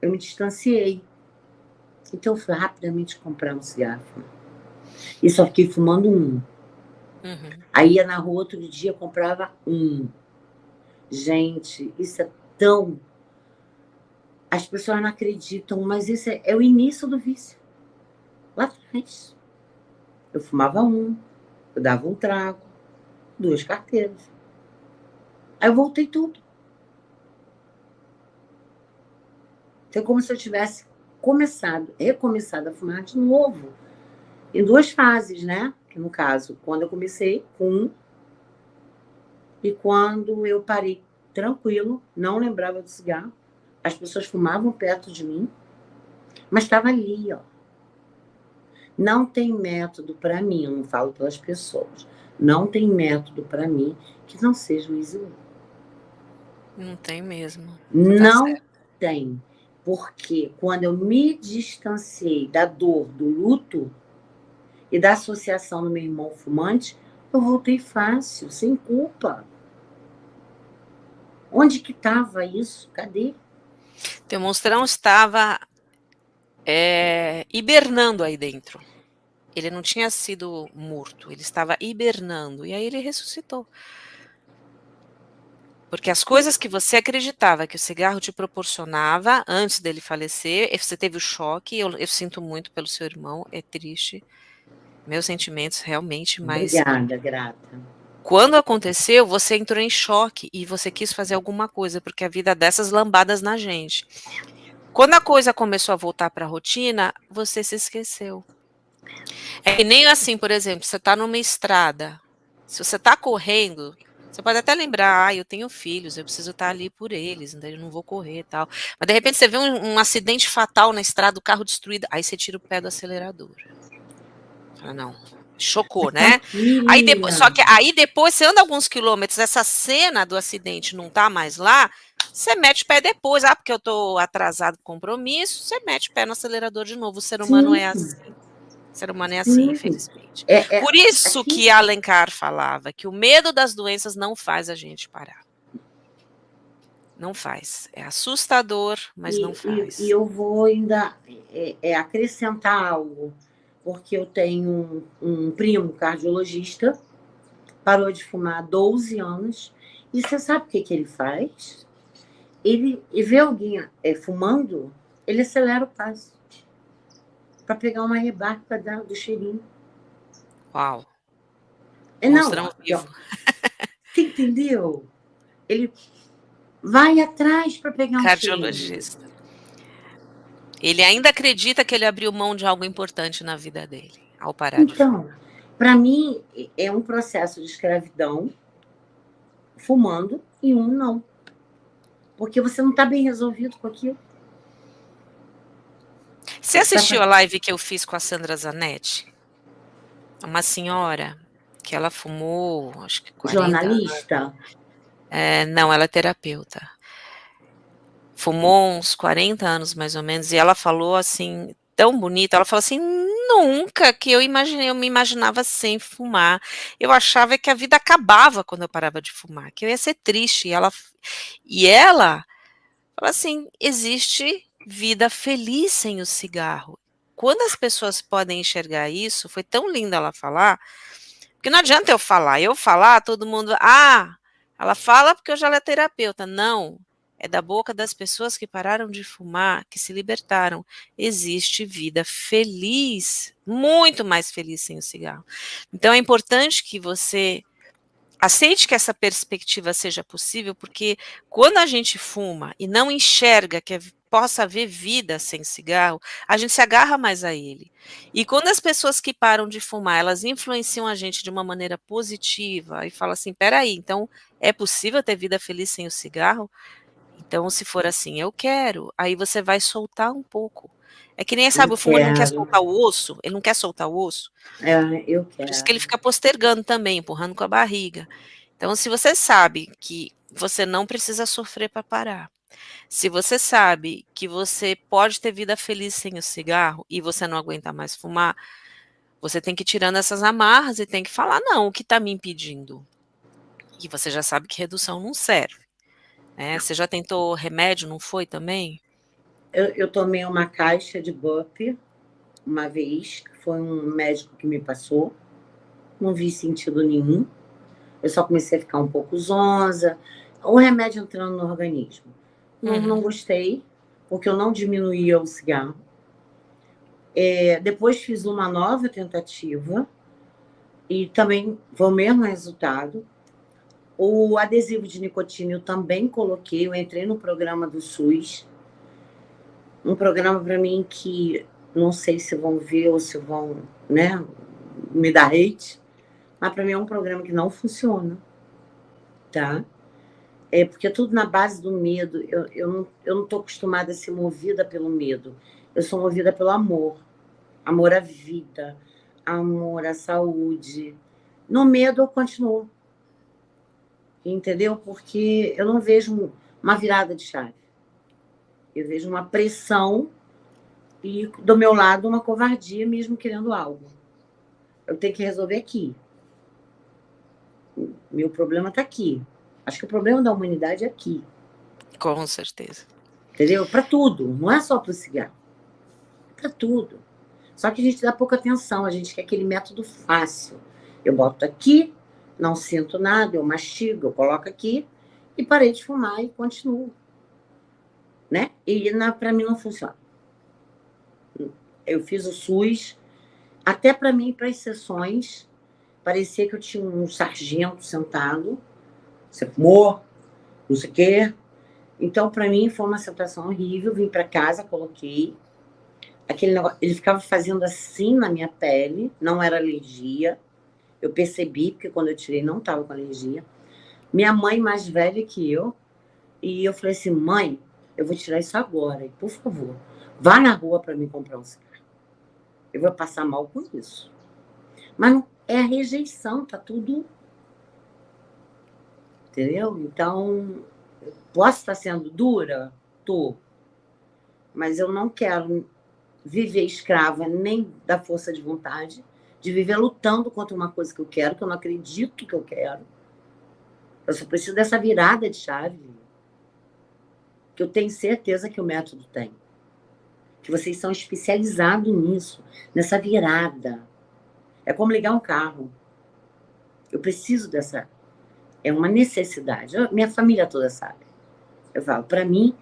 Eu me distanciei. Então, eu fui rapidamente comprar um cigarro. E só fiquei fumando um. Aí ia na rua outro dia, comprava um. Gente, isso é tão... As pessoas não acreditam, mas isso é o início do vício. Lá atrás. Eu fumava um, eu dava um trago, 2 carteiras. Aí eu voltei tudo. Então, é como se eu tivesse recomeçado a fumar de novo. Em 2 fases, né? Que no caso, quando eu comecei com um e quando eu parei tranquilo, não lembrava do cigarro. As pessoas fumavam perto de mim, mas estava ali, ó. Não tem método para mim, eu não falo pelas pessoas. Não tem método para mim que não seja o Easy Way. Não tem mesmo. Não tem. Porque quando eu me distanciei da dor, do luto e da associação do meu irmão fumante, eu voltei fácil, sem culpa. Onde que estava isso? Cadê? Teu monstrão estava hibernando aí dentro. Ele não tinha sido morto, ele estava hibernando. E aí ele ressuscitou. Porque as coisas que você acreditava que o cigarro te proporcionava antes dele falecer, você teve o choque. Eu sinto muito pelo seu irmão, é triste. Meus sentimentos realmente, mas Obrigada, grata. quando aconteceu, você entrou em choque e você quis fazer alguma coisa, porque a vida dá essas lambadas na gente. Quando a coisa começou a voltar para a rotina, você se esqueceu. É que nem assim, por exemplo, você está numa estrada. Se você está correndo, Você pode até lembrar, eu tenho filhos, eu preciso estar ali por eles, eu não vou correr e tal. Mas de repente você vê um acidente fatal na estrada, o carro destruído, aí você tira o pé do acelerador. Fala, não, chocou, né? Só que aí depois você anda alguns quilômetros, essa cena do acidente não tá mais lá, você mete o pé depois, porque eu tô atrasado com compromisso, você mete o pé no acelerador de novo. O ser humano é assim. O ser humano é assim, infelizmente. Por isso que Alencar falava que o medo das doenças não faz a gente parar. Não faz. É assustador, mas não faz. E eu vou ainda acrescentar algo, porque eu tenho um primo cardiologista, parou de fumar há 12 anos, e você sabe o que ele faz? Ele vê alguém fumando, ele acelera o passo para pegar uma rebarba do cheirinho. Uau! Não, você entendeu? Ele vai atrás para pegar um cardiologista. Cheirinho. Ele ainda acredita que ele abriu mão de algo importante na vida dele, ao parar de fumar. Então, para mim, é um processo de escravidão, fumando, e não. Porque você não está bem resolvido com aquilo. Você assistiu a live que eu fiz com a Sandra Zanetti? Uma senhora que ela fumou, acho que 40 jornalista? Anos. Não, ela é terapeuta. Fumou uns 40 anos, mais ou menos, e ela falou assim, tão bonita, ela falou assim, nunca que eu me imaginava sem fumar. Eu achava que a vida acabava quando eu parava de fumar, que eu ia ser triste. E ela fala assim, existe vida feliz sem o cigarro. Quando as pessoas podem enxergar isso, foi tão lindo ela falar, porque não adianta eu falar, todo mundo, ela fala porque eu já é terapeuta. Não, é da boca das pessoas que pararam de fumar, que se libertaram. Existe vida feliz, muito mais feliz sem o cigarro. Então é importante que você aceite que essa perspectiva seja possível, porque quando a gente fuma e não enxerga que possa haver vida sem cigarro, a gente se agarra mais a ele. E quando as pessoas que param de fumar, elas influenciam a gente de uma maneira positiva e falam assim, peraí, então é possível ter vida feliz sem o cigarro? Então, se for assim, eu quero, aí você vai soltar um pouco. É que nem, sabe, o fumante não quer soltar o osso, ele não quer soltar o osso. Eu quero. Por isso que ele fica postergando também, empurrando com a barriga. Então, se você sabe que você não precisa sofrer para parar, se você sabe que você pode ter vida feliz sem o cigarro e você não aguenta mais fumar, você tem que ir tirando essas amarras e tem que falar, não, o que está me impedindo? E você já sabe que redução não serve. Você já tentou remédio, não foi também? Eu tomei uma caixa de Bup uma vez, foi um médico que me passou, não vi sentido nenhum, eu só comecei a ficar um pouco zonza, o remédio entrando no organismo. Não gostei, porque eu não diminuía o cigarro. Depois fiz uma nova tentativa e também foi o mesmo resultado. O adesivo de nicotina eu também coloquei, eu entrei no programa do SUS, um programa para mim que não sei se vão ver ou se vão, né, me dar hate, mas para mim é um programa que não funciona, tá? Porque é tudo na base do medo. Eu não estou acostumada a ser movida pelo medo. Eu sou movida pelo amor. Amor à vida, amor à saúde. No medo eu continuo. Entendeu? Porque eu não vejo uma virada de chave. Eu vejo uma pressão e, do meu lado, uma covardia mesmo querendo algo. Eu tenho que resolver aqui. Meu problema está aqui. Acho que o problema da humanidade é aqui. Com certeza. Entendeu? Para tudo. Não é só para o cigarro. Para tudo. Só que a gente dá pouca atenção. A gente quer aquele método fácil. Eu boto aqui, não sinto nada, eu mastigo, eu coloco aqui e parei de fumar e continuo. Né? E para mim não funciona. Eu fiz o SUS, até para mim, para as sessões, parecia que eu tinha um sargento sentado, você fumou, não sei o quê. Então, para mim, foi uma sensação horrível. Vim para casa, coloquei. Aquele negócio, ele ficava fazendo assim na minha pele, não era alergia. Eu percebi, porque quando eu tirei não estava com alergia. Minha mãe mais velha que eu, e eu falei assim, mãe, eu vou tirar isso agora, e por favor, vá na rua para me comprar um cigarro. Eu vou passar mal com isso. Mas não, é a rejeição, tá tudo... Entendeu? Então, posso estar sendo dura? Tô. Mas eu não quero viver escrava nem da força de vontade, de viver lutando contra uma coisa que eu quero, que eu não acredito que eu quero. Eu só preciso dessa virada de chave, que eu tenho certeza que o método tem. Que vocês são especializados nisso, nessa virada. É como ligar um carro. Eu preciso dessa... É uma necessidade. Minha família toda sabe. Eu falo, para mim,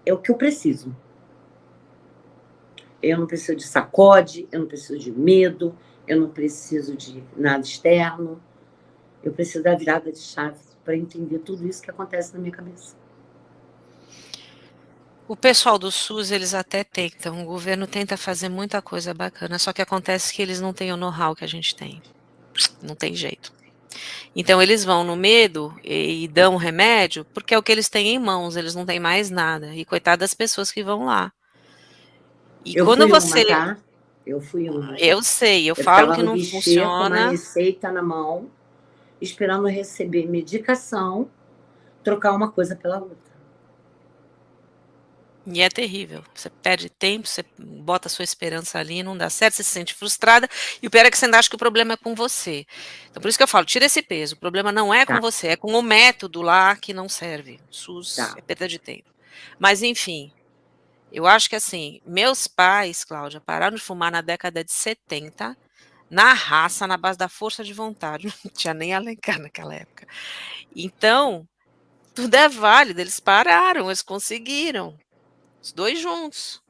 é o que eu preciso. Eu não preciso de sacode, eu não preciso de medo, eu não preciso de nada externo. Eu preciso da virada de chave para entender tudo isso que acontece na minha cabeça. O pessoal do SUS, eles até tentam, o governo tenta fazer muita coisa bacana, só que acontece que eles não têm o know-how que a gente tem. Não tem jeito. Então, eles vão no medo e dão remédio, porque é o que eles têm em mãos, eles não têm mais nada. E coitado das pessoas que vão lá. E Eu quando fui uma, você... tá? Eu fui uma. Eu sei, eu Eu falo ficava que no não guichê com uma funciona. receita na mão, esperando receber medicação, trocar uma coisa pela outra. E é terrível. Você perde tempo, você bota a sua esperança ali, não dá certo, você se sente frustrada, e o pior é que você ainda acha que o problema é com você. Então, por isso que eu falo, tira esse peso. O problema não é com Tá, você, é com o método lá que não serve. O SUS tá. é perda de tempo. Mas, enfim, eu acho que assim, meus pais, Cláudia, pararam de fumar na década de 70, na raça, na base da força de vontade. Não tinha nem Alencar naquela época. Então, tudo é válido, eles pararam, eles conseguiram. Os dois juntos.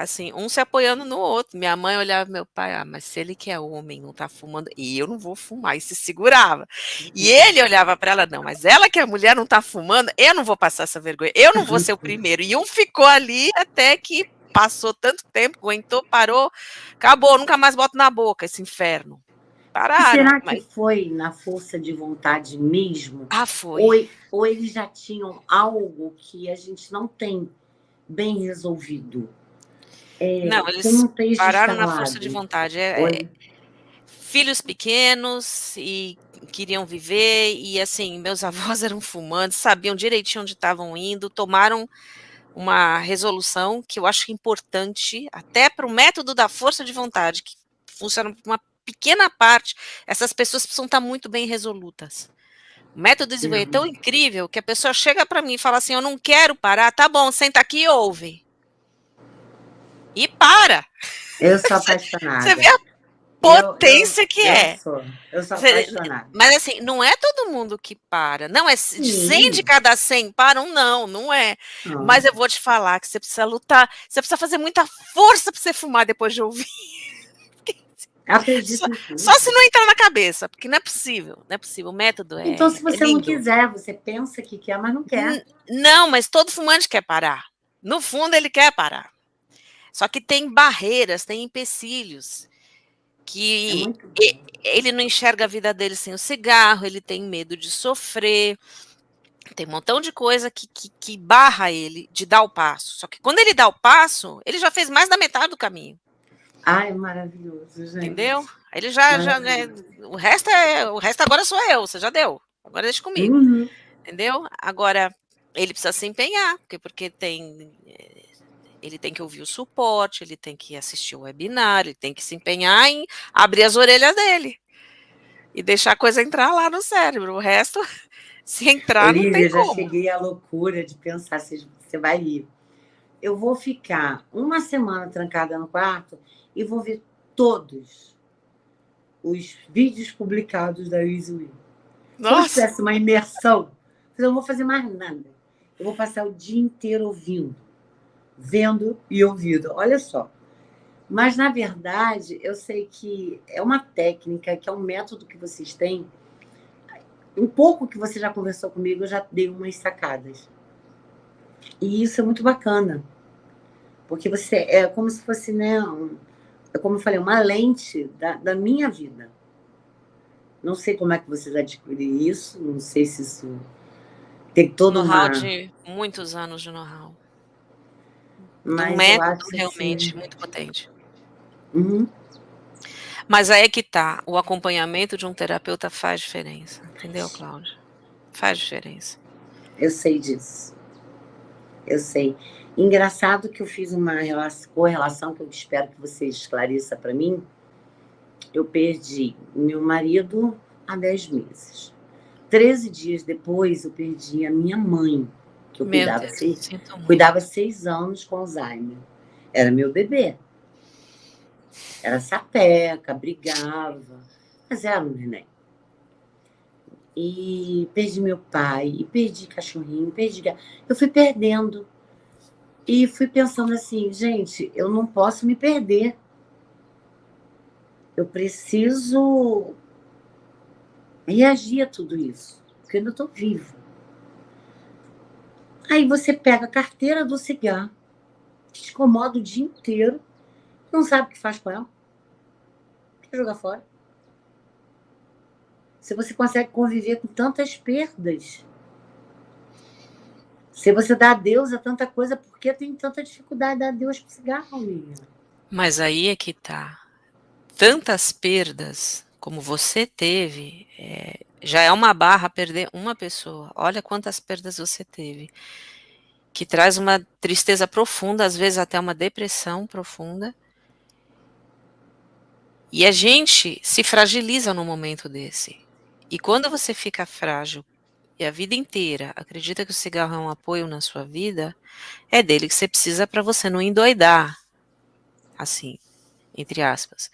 Assim, um se apoiando no outro. Minha mãe olhava meu pai, mas se ele que é homem, não tá fumando, e eu não vou fumar, e se segurava. E ele olhava para ela, não, mas ela que é mulher não tá fumando, eu não vou passar essa vergonha, eu não vou ser o primeiro. E um ficou ali até que passou tanto tempo, aguentou, parou, acabou, nunca mais boto na boca esse inferno. E Pararam, será que mas foi na força de vontade mesmo? foi. Ou eles já tinham algo que a gente não tem bem resolvido? Não, Que eles não esteja pararam na força de instalado? vontade. Ou- Filhos pequenos e queriam viver, e assim, meus avós eram fumantes, sabiam direitinho onde estavam indo, tomaram uma resolução que eu acho importante, até para o método da força de vontade, que funciona para uma pequena parte, essas pessoas precisam estar muito bem resolutas. O método desenvolvido é tão incrível que a pessoa chega para mim e fala assim, eu não quero parar, tá bom, senta aqui e ouve. E para! Eu sou Você apaixonada. vê a potência que é. Eu sou apaixonada. Mas assim, não é todo mundo que para. Não é de 100 de Sim, cada 100 param, não, não é. não. Mas eu vou te falar que você precisa lutar, você precisa fazer muita força para você fumar depois de ouvir. Só, Acredito em só tudo. se não entrar na cabeça, porque não é possível, não é possível. O método Então, se é você não lindo. quiser, você pensa que quer, mas não quer. Não, mas todo fumante quer parar. No fundo, ele quer parar. Só que tem barreiras, tem empecilhos É que muito bom. ele não enxerga a vida dele sem o cigarro, ele tem medo de sofrer, tem um montão de coisa que barra ele de dar o passo. Só que quando ele dá o passo, ele já fez mais da metade do caminho, Ai, maravilhoso, entendeu? gente. Aí ele já né, Maravilhoso. o resto agora sou eu, você já deu. Agora deixa comigo, Uhum. entendeu? Agora ele precisa se empenhar, porque tem ele tem que ouvir o suporte, ele tem que assistir o webinar, ele tem que se empenhar em abrir as orelhas dele e deixar a coisa entrar lá no cérebro. O resto, se entrar, não Olivia, tem eu já como. cheguei à loucura de pensar se você vai ir. Eu vou ficar uma semana trancada no quarto e vou ver todos os vídeos publicados da Easy Will. Como se Nossa, tivesse uma imersão. Eu não vou fazer mais nada. Eu vou passar o dia inteiro ouvindo, vendo e ouvindo. Olha só. Mas, na verdade, eu sei que é uma técnica, que é um método que vocês têm. Um pouco que você já conversou comigo, eu já dei umas sacadas. E isso é muito bacana. Porque você é como se fosse, né, como eu falei, uma lente da minha vida. Não sei como é que vocês adquiriram isso, não sei se isso tem toda Know-how uma... de muitos anos de know-how. De um Mas eu método acho realmente assim... muito potente. Uhum. Mas aí é que tá, o acompanhamento de um terapeuta faz diferença, entendeu, Cláudia? Faz diferença. Eu sei disso. Eu sei. Engraçado que eu fiz uma correlação que eu espero que você esclareça para mim. Eu perdi meu marido há 10 meses. 13 dias depois, eu perdi a minha mãe, que eu Meu Deus, sinto muito. cuidava 6 anos com Alzheimer. Era meu bebê. Era sapeca, brigava, mas era um neném. E perdi meu pai, e perdi cachorrinho, perdi gato. Eu fui perdendo. E fui pensando assim, gente, eu não posso me perder. Eu preciso reagir a tudo isso, porque eu ainda estou viva. Aí você pega a carteira do cigarro, te incomoda o dia inteiro, não sabe o que faz com ela, quer jogar fora. Se você consegue conviver com tantas perdas, se você dá adeus a tanta coisa, por que tem tanta dificuldade de dar adeus pro cigarro, menina? Mas aí é que tá. Tantas perdas como você teve, já é uma barra perder uma pessoa. Olha quantas perdas você teve. Que traz uma tristeza profunda, às vezes até uma depressão profunda. E a gente se fragiliza num momento desse. E quando você fica frágil e a vida inteira acredita que o cigarro é um apoio na sua vida, é dele que você precisa para você não endoidar, assim, entre aspas.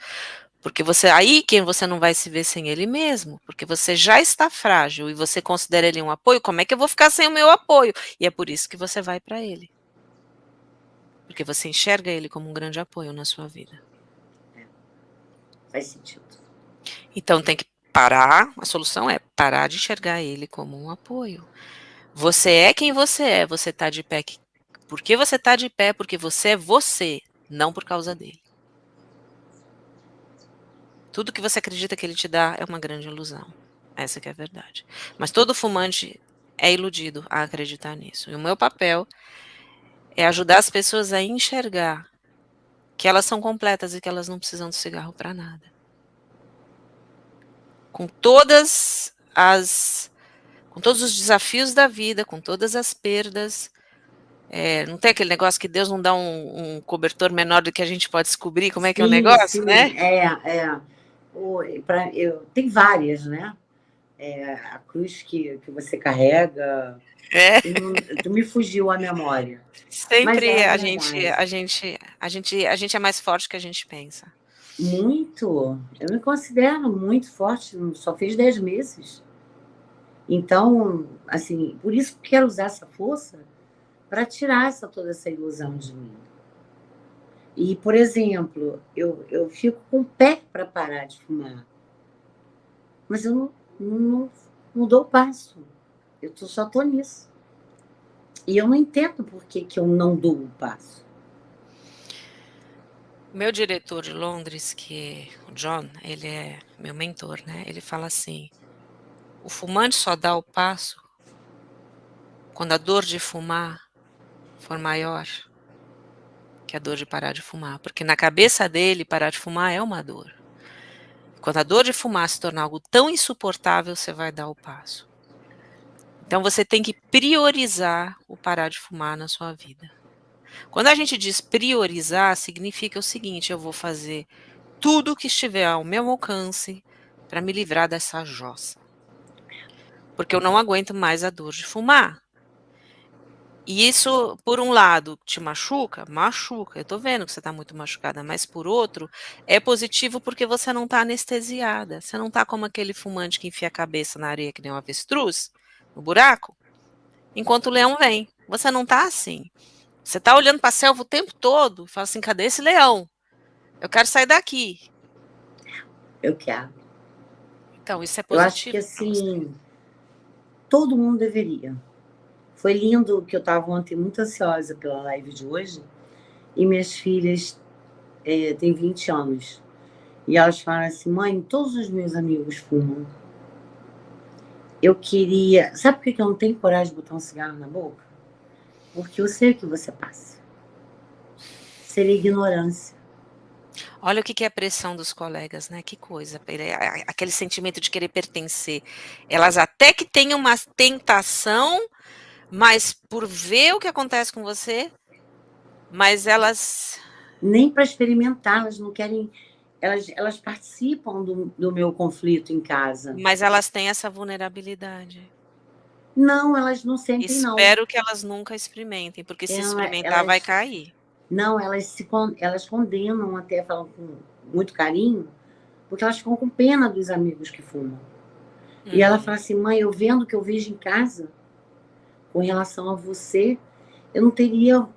Porque aí quem você não vai se ver sem ele mesmo, porque você já está frágil e você considera ele um apoio, como é que eu vou ficar sem o meu apoio? E é por isso que você vai para ele. Porque você enxerga ele como um grande apoio na sua vida. Faz sentido. Então tem que parar, a solução é parar de enxergar ele como um apoio. Você é quem você está de pé. Por que você está de pé? Porque você é você, não por causa dele. Tudo que você acredita que ele te dá é uma grande ilusão. Essa que é a verdade. Mas todo fumante é iludido a acreditar nisso. E o meu papel é ajudar as pessoas a enxergar que elas são completas e que elas não precisam de cigarro para nada. Com todos os desafios da vida, com todas as perdas, não tem aquele negócio que Deus não dá um cobertor menor do que a gente pode descobrir, como é que é o Sim, negócio, né? sim, tem várias, né? A cruz que você carrega, É, tu me fugiu a memória. Mas sempre é a gente, verdade. a gente, a gente, a gente é mais forte que a gente pensa. Muito. Eu me considero muito forte, só fiz 10 meses. Então, assim, por isso que quero usar essa força para tirar toda essa ilusão de mim. E, por exemplo, eu fico com o pé para parar de fumar, mas eu não dou o passo. Só estou nisso. E eu não entendo por que eu não dou o passo. Meu diretor de Londres, que é o John, ele é meu mentor, né? Ele fala assim: o fumante só dá o passo quando a dor de fumar for maior que a dor de parar de fumar, porque na cabeça dele parar de fumar é uma dor. Quando a dor de fumar se tornar algo tão insuportável, você vai dar o passo. Então você tem que priorizar o parar de fumar na sua vida. Quando a gente diz priorizar, significa o seguinte: eu vou fazer tudo o que estiver ao meu alcance para me livrar dessa jossa. Porque eu não aguento mais a dor de fumar. E isso, por um lado, te machuca? Machuca. Eu estou vendo que você está muito machucada, mas por outro, é positivo porque você não está anestesiada. Você não está como aquele fumante que enfia a cabeça na areia que nem um avestruz, no buraco, enquanto o leão vem. Você não está assim. Você está olhando para a selva o tempo todo e fala assim: cadê esse leão? Eu quero sair daqui. Eu quero. Então, isso é Eu acho que, positivo para você. assim, todo mundo deveria. Foi lindo que eu estava ontem muito ansiosa pela live de hoje. E minhas filhas têm 20 anos. E elas falaram assim, mãe, todos os meus amigos fumam. Eu queria... Sabe por que eu não tenho coragem de botar um cigarro na boca? Porque eu sei o que você passa. Seria ignorância. Olha o que é a pressão dos colegas, né? Que coisa. Aquele sentimento de querer pertencer. Elas até que têm uma tentação, mas por ver o que acontece com você, mas elas... Nem para experimentar, elas não querem... Elas participam do meu conflito em casa. Mas elas têm essa vulnerabilidade. Não, elas não sentem, não. Espero que elas nunca experimentem, porque se experimentar vai cair. Não, elas condenam até, falam com muito carinho, porque elas ficam com pena dos amigos que fumam. E ela fala assim, mãe, eu vendo o que eu vejo em casa, com relação a você, eu não teria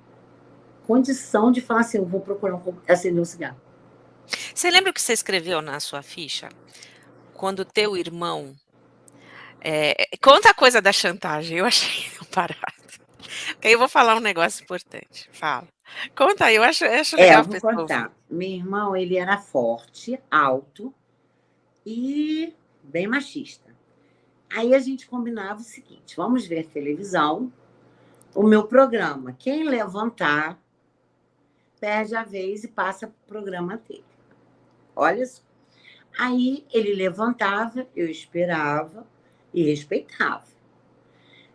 condição de falar assim, eu vou procurar acender um cigarro. Você lembra o que você escreveu na sua ficha? Quando teu irmão... conta a coisa da chantagem, eu achei parado. Porque aí eu vou falar um negócio importante. Fala. Conta aí, eu acho legal. Eu vou contar. Meu irmão, ele era forte, alto e bem machista. Aí a gente combinava o seguinte, vamos ver televisão, o meu programa, quem levantar, perde a vez e passa para o programa dele. Olha só. Aí ele levantava, eu esperava e respeitava.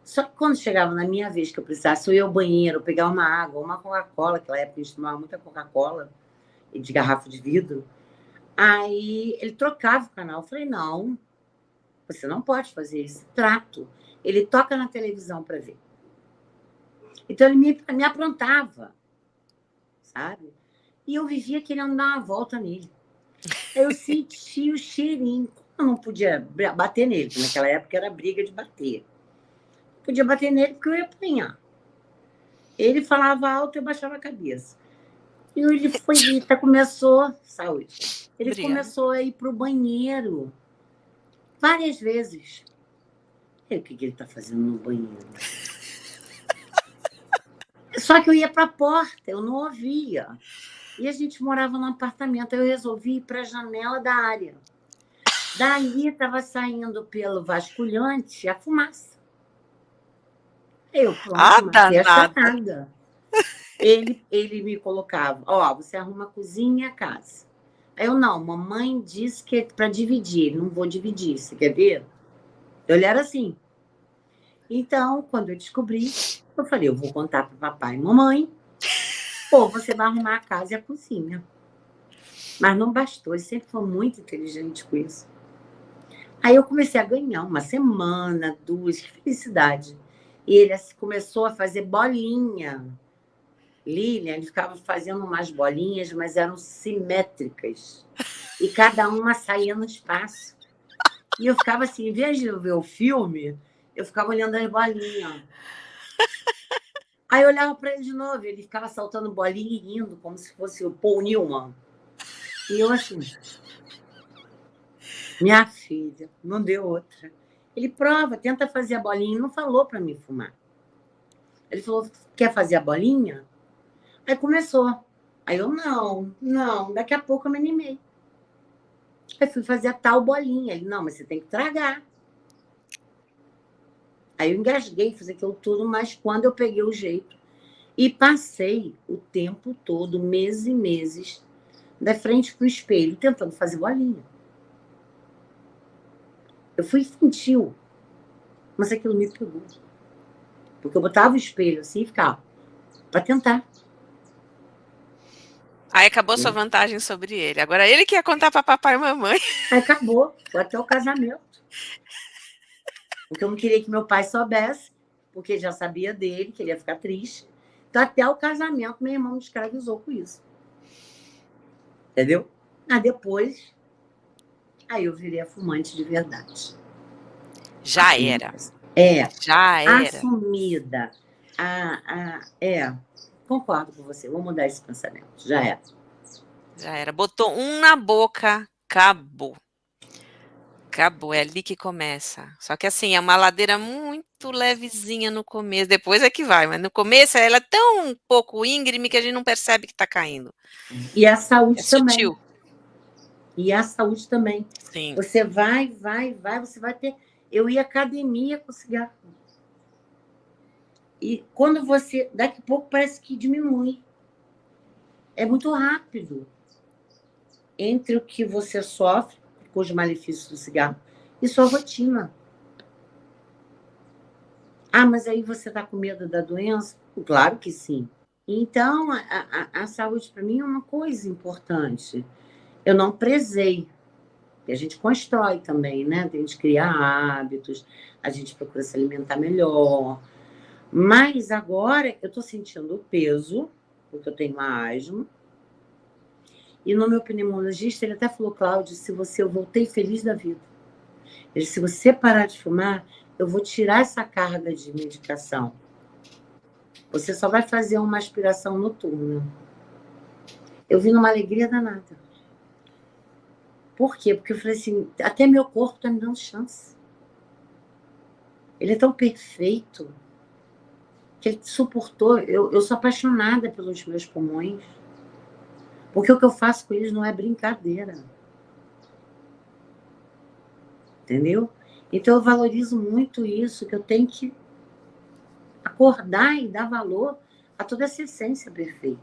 Só que quando chegava na minha vez que eu precisasse ir ao banheiro, pegar uma água, uma Coca-Cola, naquela época a gente tomava muita Coca-Cola de garrafa de vidro, aí ele trocava o canal. Eu falei, não, você não pode fazer esse trato. Ele toca na televisão para ver. Então ele me aprontava, sabe? E eu vivia querendo dar uma volta nele. Eu senti o cheirinho. Eu não podia bater nele, porque naquela época era briga de bater. Podia bater nele porque eu ia apanhar. Ele falava alto e eu baixava a cabeça. E ele começou... Saúde. Ele começou a ir para o banheiro. Várias vezes. O que ele está fazendo no banheiro? Só que eu ia para a porta, eu não ouvia. E a gente morava num apartamento. Eu resolvi ir para a janela da área. Dali estava saindo pelo vasculhante a fumaça. Eu, pronto, matei a charada. Ele me colocava, você arruma a cozinha e a casa. Aí eu, não, mamãe disse que é para dividir, não vou dividir, você quer ver? Ele era assim. Então, quando eu descobri, eu falei, eu vou contar para papai e mamãe, ou você vai arrumar a casa e a cozinha. Mas não bastou, ele sempre foi muito inteligente com isso. Aí eu comecei a ganhar uma semana, 2, que felicidade. E ele começou a fazer bolinha. Lilian, ele ficava fazendo umas bolinhas, mas eram simétricas. E cada uma saía no espaço. E eu ficava assim, em vez de eu ver o filme, eu ficava olhando as bolinhas. Aí eu olhava para ele de novo, ele ficava saltando bolinha e rindo, como se fosse o Paul Newman. E eu assim, minha filha, não deu outra. Ele prova, tenta fazer a bolinha, e não falou para mim fumar. Ele falou, quer fazer a bolinha? Aí começou. Aí eu, não, daqui a pouco eu me animei. Aí fui fazer a tal bolinha. Ele, não, mas você tem que tragar. Aí eu engasguei, fiz aquilo tudo, mas quando eu peguei o jeito e passei o tempo todo, meses e meses, da frente pro espelho, tentando fazer bolinha. Eu fui infantil, mas aquilo me pegou. Porque eu botava o espelho assim e ficava, para tentar. Aí acabou sua vantagem sobre ele. Agora ele que ia contar para papai e mamãe. Aí acabou, foi até o casamento. Porque eu não queria que meu pai soubesse, porque já sabia dele, que ele ia ficar triste. Então, até o casamento, meu irmão me escravizou com isso. Entendeu? Aí depois, aí eu virei a fumante de verdade. Já era. Já era. Assumida. Concordo com você, vou mudar esse pensamento. Já era. Já era. Botou um na boca, acabou. Acabou, é ali que começa. Só que assim, é uma ladeira muito levezinha no começo, depois é que vai, mas no começo ela é tão pouco íngreme que a gente não percebe que está caindo. E a saúde também. Sutil. E a saúde também. Sim. Você vai, você vai ter... Eu ia à academia com cigarro. E quando você... Daqui a pouco parece que diminui. É muito rápido. Entre o que você sofre com os malefícios do cigarro e sua rotina. Ah, mas aí você está com medo da doença? Claro que sim. Então, a saúde para mim é uma coisa importante. Eu não prezei. E a gente constrói também, né? A gente cria hábitos, a gente procura se alimentar melhor. Mas agora eu estou sentindo o peso, porque eu tenho uma asma. E no meu pneumologista, ele até falou, Cláudia, eu voltei feliz da vida. Ele disse, se você parar de fumar, eu vou tirar essa carga de medicação. Você só vai fazer uma aspiração noturna. Eu vim numa alegria danada. Por quê? Porque eu falei assim, até meu corpo está me dando chance. Ele é tão perfeito que ele suportou. Eu sou apaixonada pelos meus pulmões. Porque o que eu faço com eles não é brincadeira. Entendeu? Então eu valorizo muito isso, que eu tenho que acordar e dar valor a toda essa essência perfeita.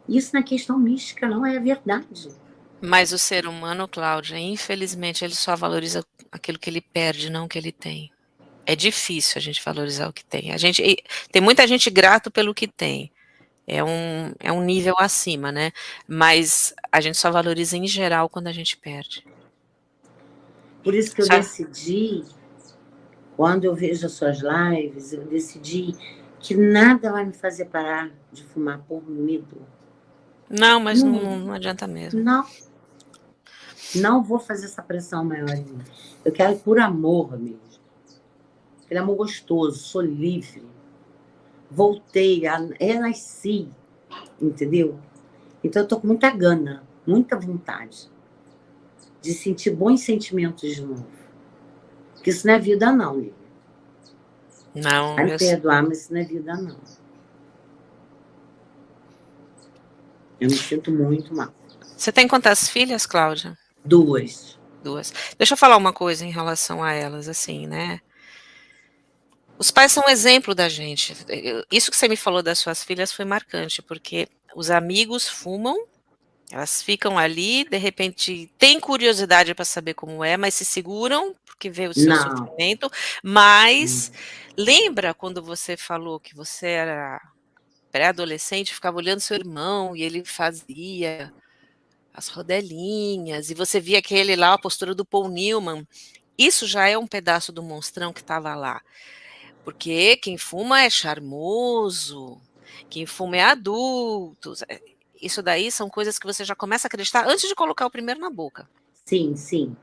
Isso na questão mística não é verdade. Mas o ser humano, Cláudia, infelizmente, ele só valoriza aquilo que ele perde, não o que ele tem. É difícil a gente valorizar o que tem. Tem muita gente grato pelo que tem. É um nível acima, né? Mas a gente só valoriza em geral quando a gente perde. Por isso que eu decidi, quando eu vejo as suas lives, eu decidi que nada vai me fazer parar de fumar por medo. Não, mas não adianta mesmo. Não vou fazer essa pressão maior em mim. Eu quero ir por amor mesmo. Aquele amor gostoso, sou livre. Voltei, renasci, entendeu? Então eu tô com muita gana, muita vontade de sentir bons sentimentos de novo. Porque isso não é vida não, Lívia. Não, vai me perdoar, mas isso não é vida não. Eu me sinto muito mal. Você tem quantas filhas, Cláudia? 2. Deixa eu falar uma coisa em relação a elas, assim, né? Os pais são um exemplo da gente. Isso que você me falou das suas filhas foi marcante, porque os amigos fumam, elas ficam ali, de repente têm curiosidade para saber como é, mas se seguram porque vê o seu sofrimento. Mas lembra quando você falou que você era pré-adolescente, ficava olhando seu irmão e ele fazia as rodelinhas, e você via aquele lá, a postura do Paul Newman. Isso já é um pedaço do monstrão que estava lá. Porque quem fuma é charmoso, quem fuma é adulto. Isso daí são coisas que você já começa a acreditar antes de colocar o primeiro na boca. Sim, sim.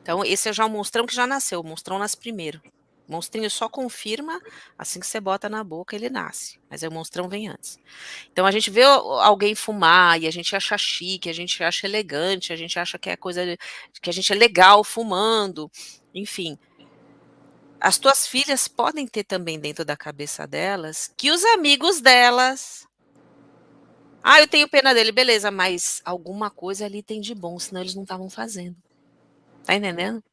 Então, esse é já um monstrão que já nasceu, o monstrão nasce primeiro. O monstrinho só confirma, assim que você bota na boca, ele nasce. Mas aí o monstrão vem antes. Então, a gente vê alguém fumar e a gente acha chique, a gente acha elegante, a gente acha que é coisa, que a gente é legal fumando, enfim. As tuas filhas podem ter também dentro da cabeça delas que os amigos delas... Ah, eu tenho pena dele, beleza, mas alguma coisa ali tem de bom, senão eles não estavam fazendo. Tá entendendo?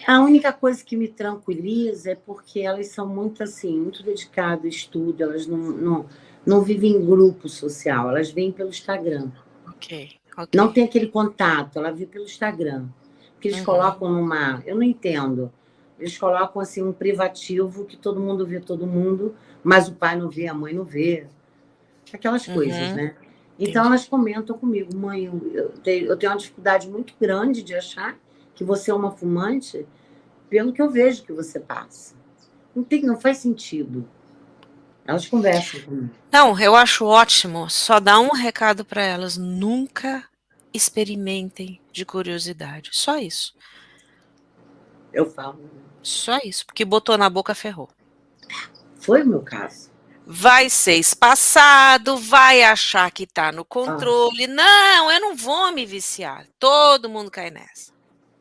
A única coisa que me tranquiliza é porque elas são muito assim, muito dedicadas ao estudo, elas não vivem em grupo social, elas vêm pelo Instagram. Ok. Não tem aquele contato, ela vê pelo Instagram. Porque eles colocam numa... Eu não entendo. Eles colocam assim um privativo que todo mundo vê todo mundo, mas o pai não vê, a mãe não vê. Aquelas coisas, né? Então elas comentam comigo, mãe, eu tenho uma dificuldade muito grande de achar que você é uma fumante pelo que eu vejo que você passa. Não faz sentido. Elas conversam comigo. Não, eu acho ótimo. Só dá um recado para elas: nunca experimentem de curiosidade. Só isso. Eu falo. Só isso, porque botou na boca, ferrou. Foi o meu caso. Vai ser espaçado, vai achar que tá no controle. Não, eu não vou me viciar. Todo mundo cai nessa.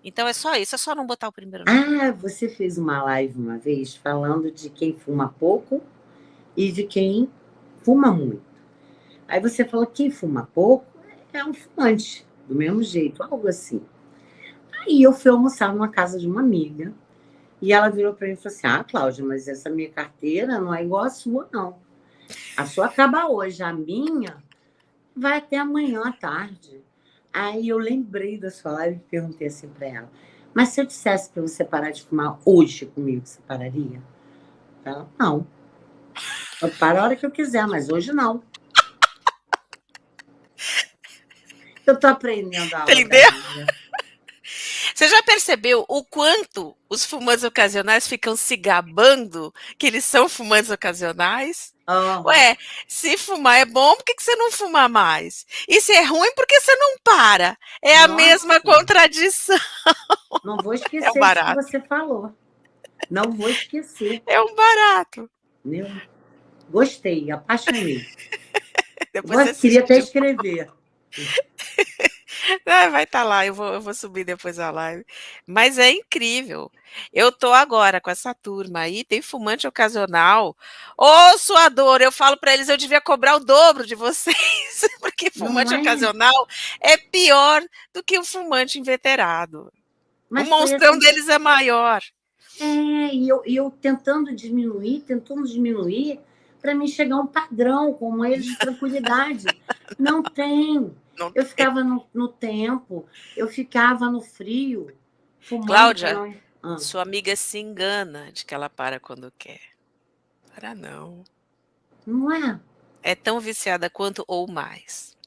Então é só isso, é só não botar o primeiro nome. Ah, você fez uma live uma vez falando de quem fuma pouco e de quem fuma muito. Aí você falou que quem fuma pouco é um fumante. do mesmo jeito, algo assim. Aí eu fui almoçar numa casa de uma amiga, e ela virou para mim e falou assim: ah, Cláudia, mas essa minha carteira não é igual à sua, não. A sua acaba hoje, a minha vai até amanhã à tarde. Aí eu lembrei da sua live e perguntei assim para ela: mas se eu dissesse para você parar de fumar hoje comigo, você pararia? Ela: não. Eu paro a hora que eu quiser, mas hoje não. Eu tô aprendendo a aula da Entendeu? vida. Você já percebeu o quanto os fumantes ocasionais ficam se gabando que eles são fumantes ocasionais? Aham. Ué, se fumar é bom, por que que você não fuma mais? E se é ruim, por que você não para? É a mesma Nossa, contradição. não vou É um esquecer isso que barato. você falou. Não vou esquecer. É um barato. Entendeu? Gostei, apaixonei. Depois você Queria assiste até de escrever. Ah, vai estar lá, eu vou subir depois a live. Mas é incrível. Eu tô agora com essa turma aí, tem fumante ocasional. Ô, suador, eu falo para eles, eu devia cobrar o dobro de vocês, porque Não fumante é? ocasional é pior do que o fumante inveterado. O Mas foi monstrão assim. deles é maior. E eu tentando diminuir, para mim chegar a um padrão como eles de tranquilidade. Não tem. Não Eu tem. ficava no tempo, eu ficava no frio, fumando para Cláudia, não. Ah, sua amiga se engana de que ela para quando quer. Para não. não é? É tão viciada quanto ou mais.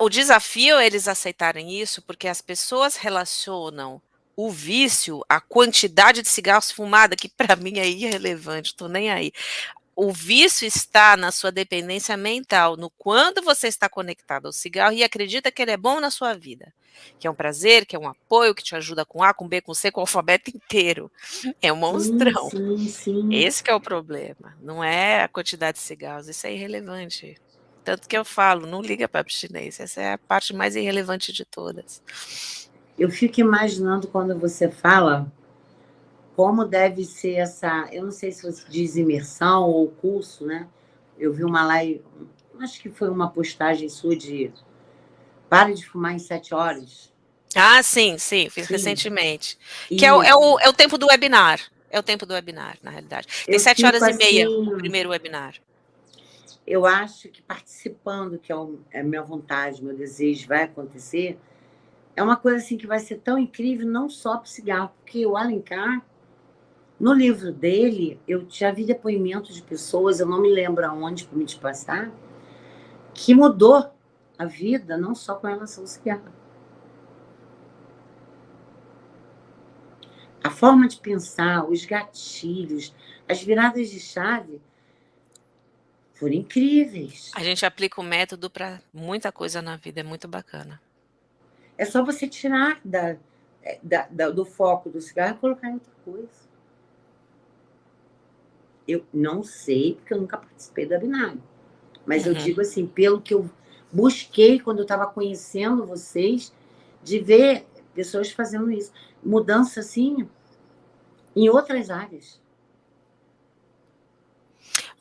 O desafio é eles aceitarem isso, porque as pessoas relacionam o vício à quantidade de cigarros fumada, que para mim é irrelevante, estou nem aí. O vício está na sua dependência mental, no quando você está conectado ao cigarro e acredita que ele é bom na sua vida, que é um prazer, que é um apoio, que te ajuda com A, com B, com C, com o alfabeto inteiro. É um Sim, monstrão. sim, sim. Esse que é o problema, não é a quantidade de cigarros, isso é irrelevante. Tanto que eu falo, não liga para abstinência, essa é a parte mais irrelevante de todas. Eu fico imaginando quando você fala como deve ser essa. Eu não sei se você diz imersão ou curso, né? Eu vi uma live, acho que foi uma postagem sua de pare de fumar em 7 horas. Ah, sim, sim, fiz Sim, recentemente. Que é o, é isso. o, é o tempo do webinar. É o tempo do webinar, na realidade. Tem Eu 7 fico horas e meia assim, o primeiro webinar. eu acho que participando, que é a minha vontade, meu desejo, vai acontecer, é uma coisa assim que vai ser tão incrível, não só para o cigarro, porque o Alencar, no livro dele, eu já vi depoimentos de pessoas, eu não me lembro aonde para me te passar, que mudou a vida, não só com relação ao cigarro. A forma de pensar, os gatilhos, as viradas de chave foram incríveis. A gente aplica o método para muita coisa na vida, é muito bacana. É só você tirar do foco do cigarro e colocar em outra coisa. Eu não sei, porque eu nunca participei do webinar. Mas eu Uhum. digo assim, pelo que eu busquei quando eu estava conhecendo vocês, de ver pessoas fazendo isso. Mudança, assim, em outras áreas.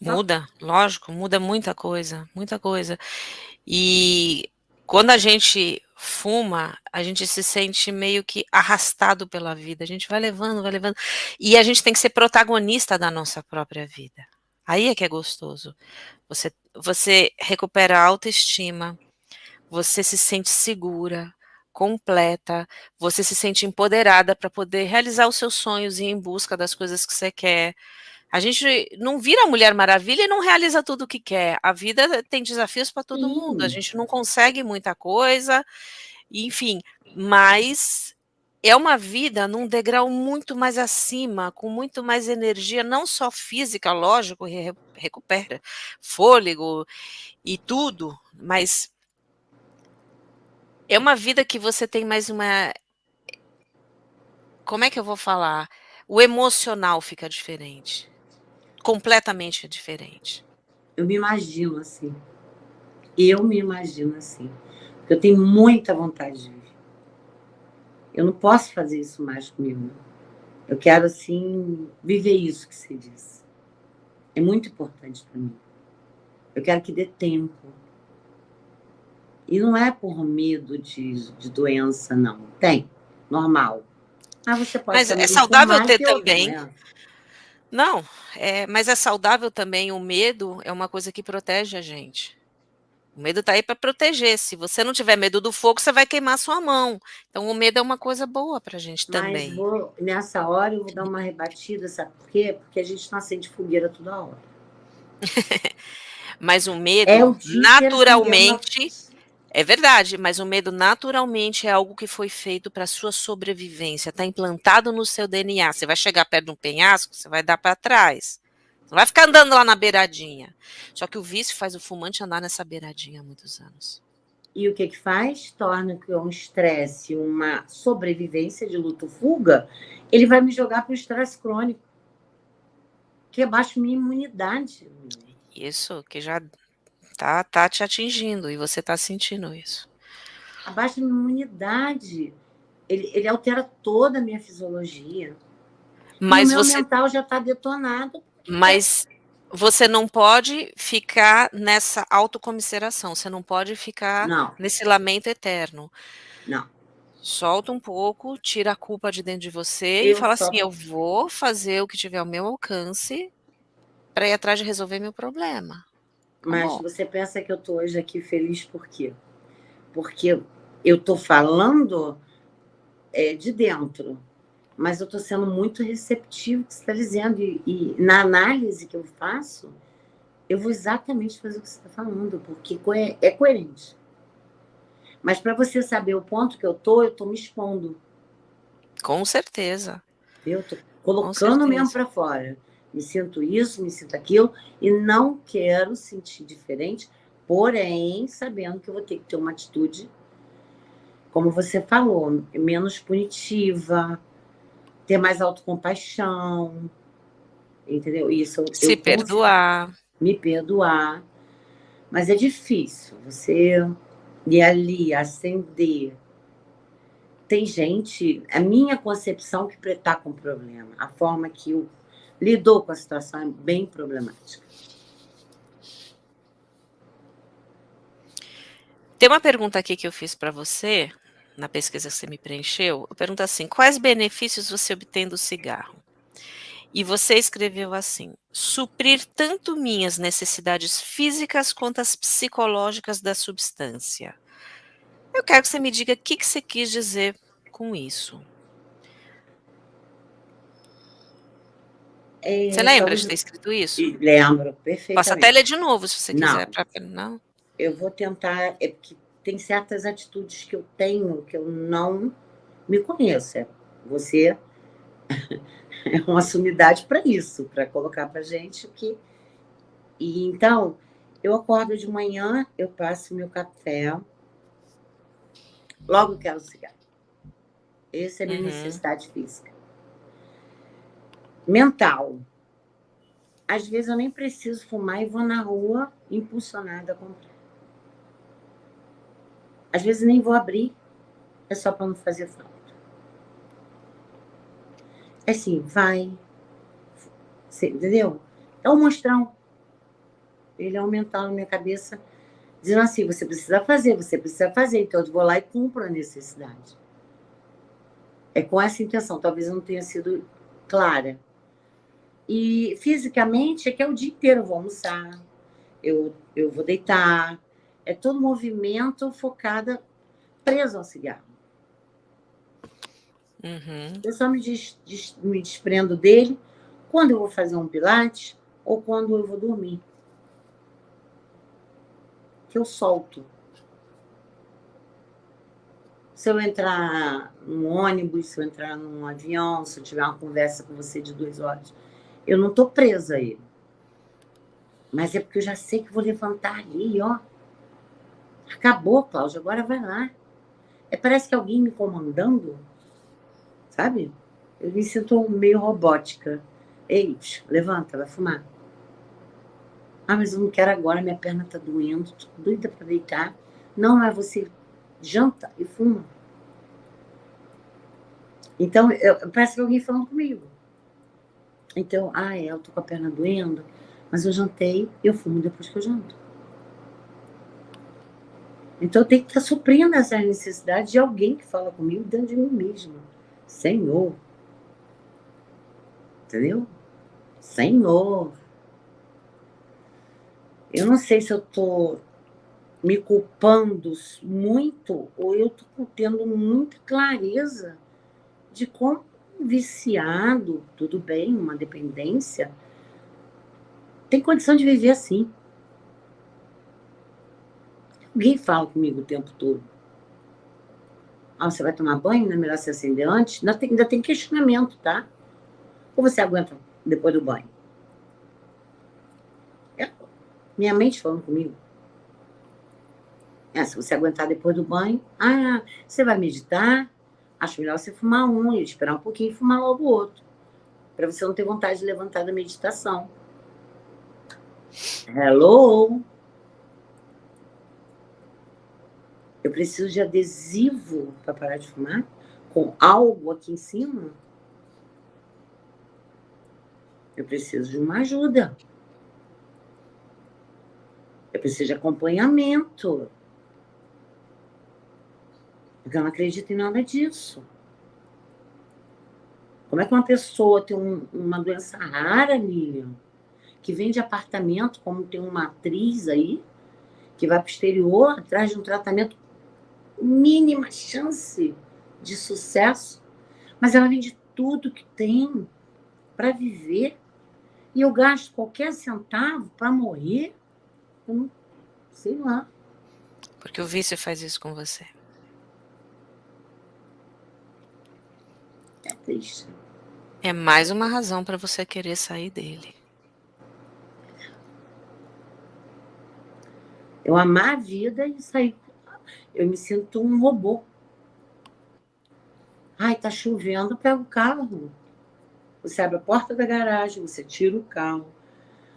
Só. Muda, lógico, muda muita coisa, muita coisa. E quando a gente fuma, a gente se sente meio que arrastado pela vida. A gente vai levando, vai levando. E a gente tem que ser protagonista da nossa própria vida. Aí é que é gostoso. Você recupera a autoestima, você se sente segura, completa, você se sente empoderada para poder realizar os seus sonhos e ir em busca das coisas que você quer. A gente não vira Mulher Maravilha e não realiza tudo o que quer. A vida tem desafios para todo mundo. A Sim, gente não consegue muita coisa, enfim, mas é uma vida num degrau muito mais acima, com muito mais energia, não só física, lógico, recupera fôlego e tudo, mas é uma vida que você tem mais uma. Como é que eu vou falar? O emocional fica diferente. Completamente diferente. eu me imagino assim. Eu me imagino assim. Porque eu tenho muita vontade de viver. Eu não posso fazer isso mais comigo. Eu quero, assim, viver isso que você disse. É muito importante para mim. Eu quero que dê tempo. E não é por medo de doença, não. Tem, normal. Ah, você pode Mas é também não saudável fumar e ter ter outra também. doença. Não, mas é saudável também. O medo é uma coisa que protege a gente. O medo está aí para proteger. Se você não tiver medo do fogo, você vai queimar sua mão. Então, o medo é uma coisa boa para a gente Mas também. nessa hora eu vou dar uma rebatida, sabe por quê? Porque a gente não acende fogueira toda hora. Mas o É medo, o dia inteiro acendendo uma. naturalmente, é verdade, mas o medo naturalmente é algo que foi feito para sua sobrevivência, está implantado no seu DNA. Você vai chegar perto de um penhasco, você vai dar para trás. Não vai ficar andando lá na beiradinha. Só que o vício faz o fumante andar nessa beiradinha há muitos anos. E o que que faz? Torna que um estresse, uma sobrevivência de luto-fuga, ele vai me jogar para o estresse crônico, que abaixa minha imunidade. Isso que já tá te atingindo e você está sentindo isso. Abaixa minha imunidade. Ele altera toda a minha fisiologia. E o Mas meu você, mental já está detonado. mas você não pode ficar nessa autocomiseração, você não pode ficar Não, nesse lamento eterno. não. Solta um pouco, tira a culpa de dentro de você e Eu fala assim: só. eu vou fazer o que tiver ao meu alcance para ir atrás de resolver meu problema. Mas Acabou. você pensa que eu estou hoje aqui feliz por quê? Porque eu estou falando de dentro, mas eu estou sendo muito receptivo ao que você está dizendo. E na análise que eu faço, eu vou exatamente fazer o que você está falando, porque é coerente. Mas para você saber o ponto que eu estou me expondo. Com certeza, Eu estou com colocando mesmo certeza. para fora. Me sinto isso, me sinto aquilo, e não quero sentir diferente, porém, sabendo que eu vou ter que ter uma atitude, como você falou, menos punitiva, ter mais autocompaixão, entendeu? Isso Se eu consigo perdoar. me perdoar, mas é difícil você ir ali, acender. Tem gente, a minha concepção que está com problema, a forma que eu lidou com a situação é bem problemática. Tem uma pergunta aqui que eu fiz para você, na pesquisa que você me preencheu. Eu pergunto assim: quais benefícios você obtém do cigarro? E você escreveu assim: suprir tanto minhas necessidades físicas quanto as psicológicas da substância. Eu quero que você me diga o que você quis dizer com isso. Você lembra de Talvez ter escrito isso? lembro Posso até ler perfeitamente. de novo se você quiser. Não, Não? eu vou tentar, é porque tem certas atitudes que eu tenho que eu não me conheço. Você é uma sumidade para isso, para colocar para gente o que. E então, eu acordo de manhã, eu passo meu café, logo quero cigarro. Essa é a minha Uhum. necessidade física. Mental. Às vezes eu nem preciso fumar e vou na rua impulsionada a comprar. Às vezes nem vou abrir, é só para não fazer falta. É assim, vai. Você, entendeu? É um monstrão. Ele é um mental na minha cabeça, dizendo assim: você precisa fazer, você precisa fazer. Então eu vou lá e cumpro a necessidade. É com essa intenção. Talvez eu não tenha sido clara. E fisicamente é que é o dia inteiro. Eu vou almoçar, eu vou deitar. É todo movimento focado, preso ao cigarro. Uhum. Eu só me desprendo dele quando eu vou fazer um pilates ou quando eu vou dormir. Que eu solto. Se eu entrar num ônibus, se eu entrar num avião, se eu tiver uma conversa com você de 2 horas, eu não estou presa a ele. Mas é porque eu já sei que vou levantar ali, ó. Acabou, Cláudia, agora vai lá. Parece que alguém me comandando, sabe? Eu me sinto meio robótica. Ei, levanta, vai fumar. Ah, mas eu não quero agora, minha perna tá doendo, tô doida para deitar. Não, mas você janta e fuma. Então, parece que alguém falando comigo. Então, eu tô com a perna doendo, mas eu jantei, eu fumo depois que eu janto. Então eu tenho que estar suprindo essa necessidade de alguém que fala comigo dentro de mim mesma. Senhor. Entendeu? Senhor. Eu não sei se eu estou me culpando muito ou eu estou tendo muita clareza de como um viciado, tudo bem, uma dependência, tem condição de viver assim. Alguém fala comigo o tempo todo. Ah, você vai tomar banho? Não é melhor você acender antes? Ainda tem questionamento, tá? Ou você aguenta depois do banho? É minha mente falando comigo. Se você aguentar depois do banho, você vai meditar, acho melhor você fumar um e esperar um pouquinho e fumar logo o outro. Para você não ter vontade de levantar da meditação. Hello? Eu preciso de adesivo para parar de fumar? Com algo aqui em cima? Eu preciso de uma ajuda. Eu preciso de acompanhamento. Porque eu não acredito em nada disso. Como é que uma pessoa tem uma doença rara, Lilian, que vende apartamento, como tem uma atriz aí, que vai para o exterior atrás de um tratamento, mínima chance de sucesso, mas ela vende tudo que tem para viver e eu gasto qualquer centavo para morrer? Eu não sei lá. Porque o vício faz isso com você. É triste. É mais uma razão para você querer sair dele. Eu amar a vida e sair. Eu me sinto um robô. Ai, tá chovendo, pega o carro. Você abre a porta da garagem, você tira o carro.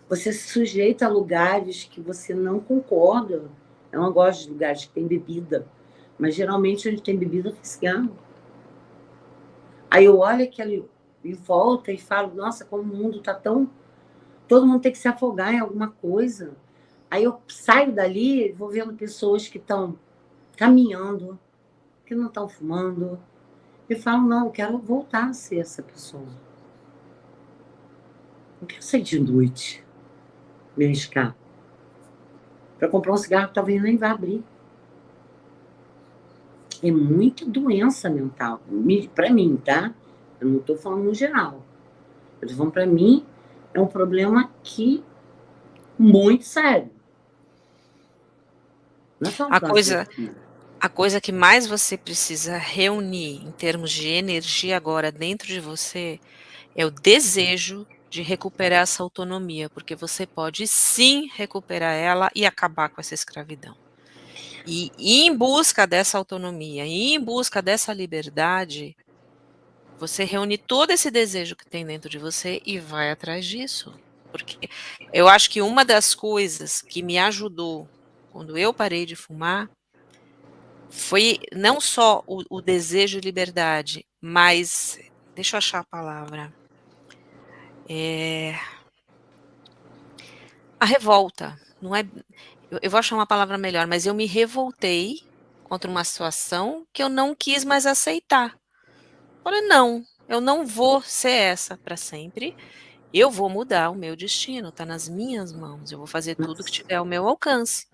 Você se sujeita a lugares que você não concorda. Eu não gosto de lugares que tem bebida. Mas geralmente onde tem bebida tem cigarro. Aí eu olho aquele em volta e falo, nossa, como o mundo tá tão... Todo mundo tem que se afogar em alguma coisa. Aí eu saio dali e vou vendo pessoas que estão caminhando, que não estão fumando. E falo, não, eu quero voltar a ser essa pessoa. Não quero sair de noite, me arriscar. Para comprar um cigarro que talvez nem vá abrir. É muita doença mental. Para mim, tá? Eu não estou falando no geral. Eu estou falando para mim, é um problema que muito sério. Não é só um câncer. A coisa que mais você precisa reunir em termos de energia agora dentro de você é o desejo de recuperar essa autonomia, porque você pode sim recuperar ela e acabar com essa escravidão. E em busca dessa autonomia, e em busca dessa liberdade, você reúne todo esse desejo que tem dentro de você e vai atrás disso. Porque eu acho que uma das coisas que me ajudou quando eu parei de fumar foi não só o desejo de liberdade, mas deixa eu achar a palavra. A revolta, não é, eu vou achar uma palavra melhor, mas eu me revoltei contra uma situação que eu não quis mais aceitar. Falei, não, eu não vou ser essa para sempre, eu vou mudar o meu destino, está nas minhas mãos, eu vou fazer tudo que tiver ao meu alcance.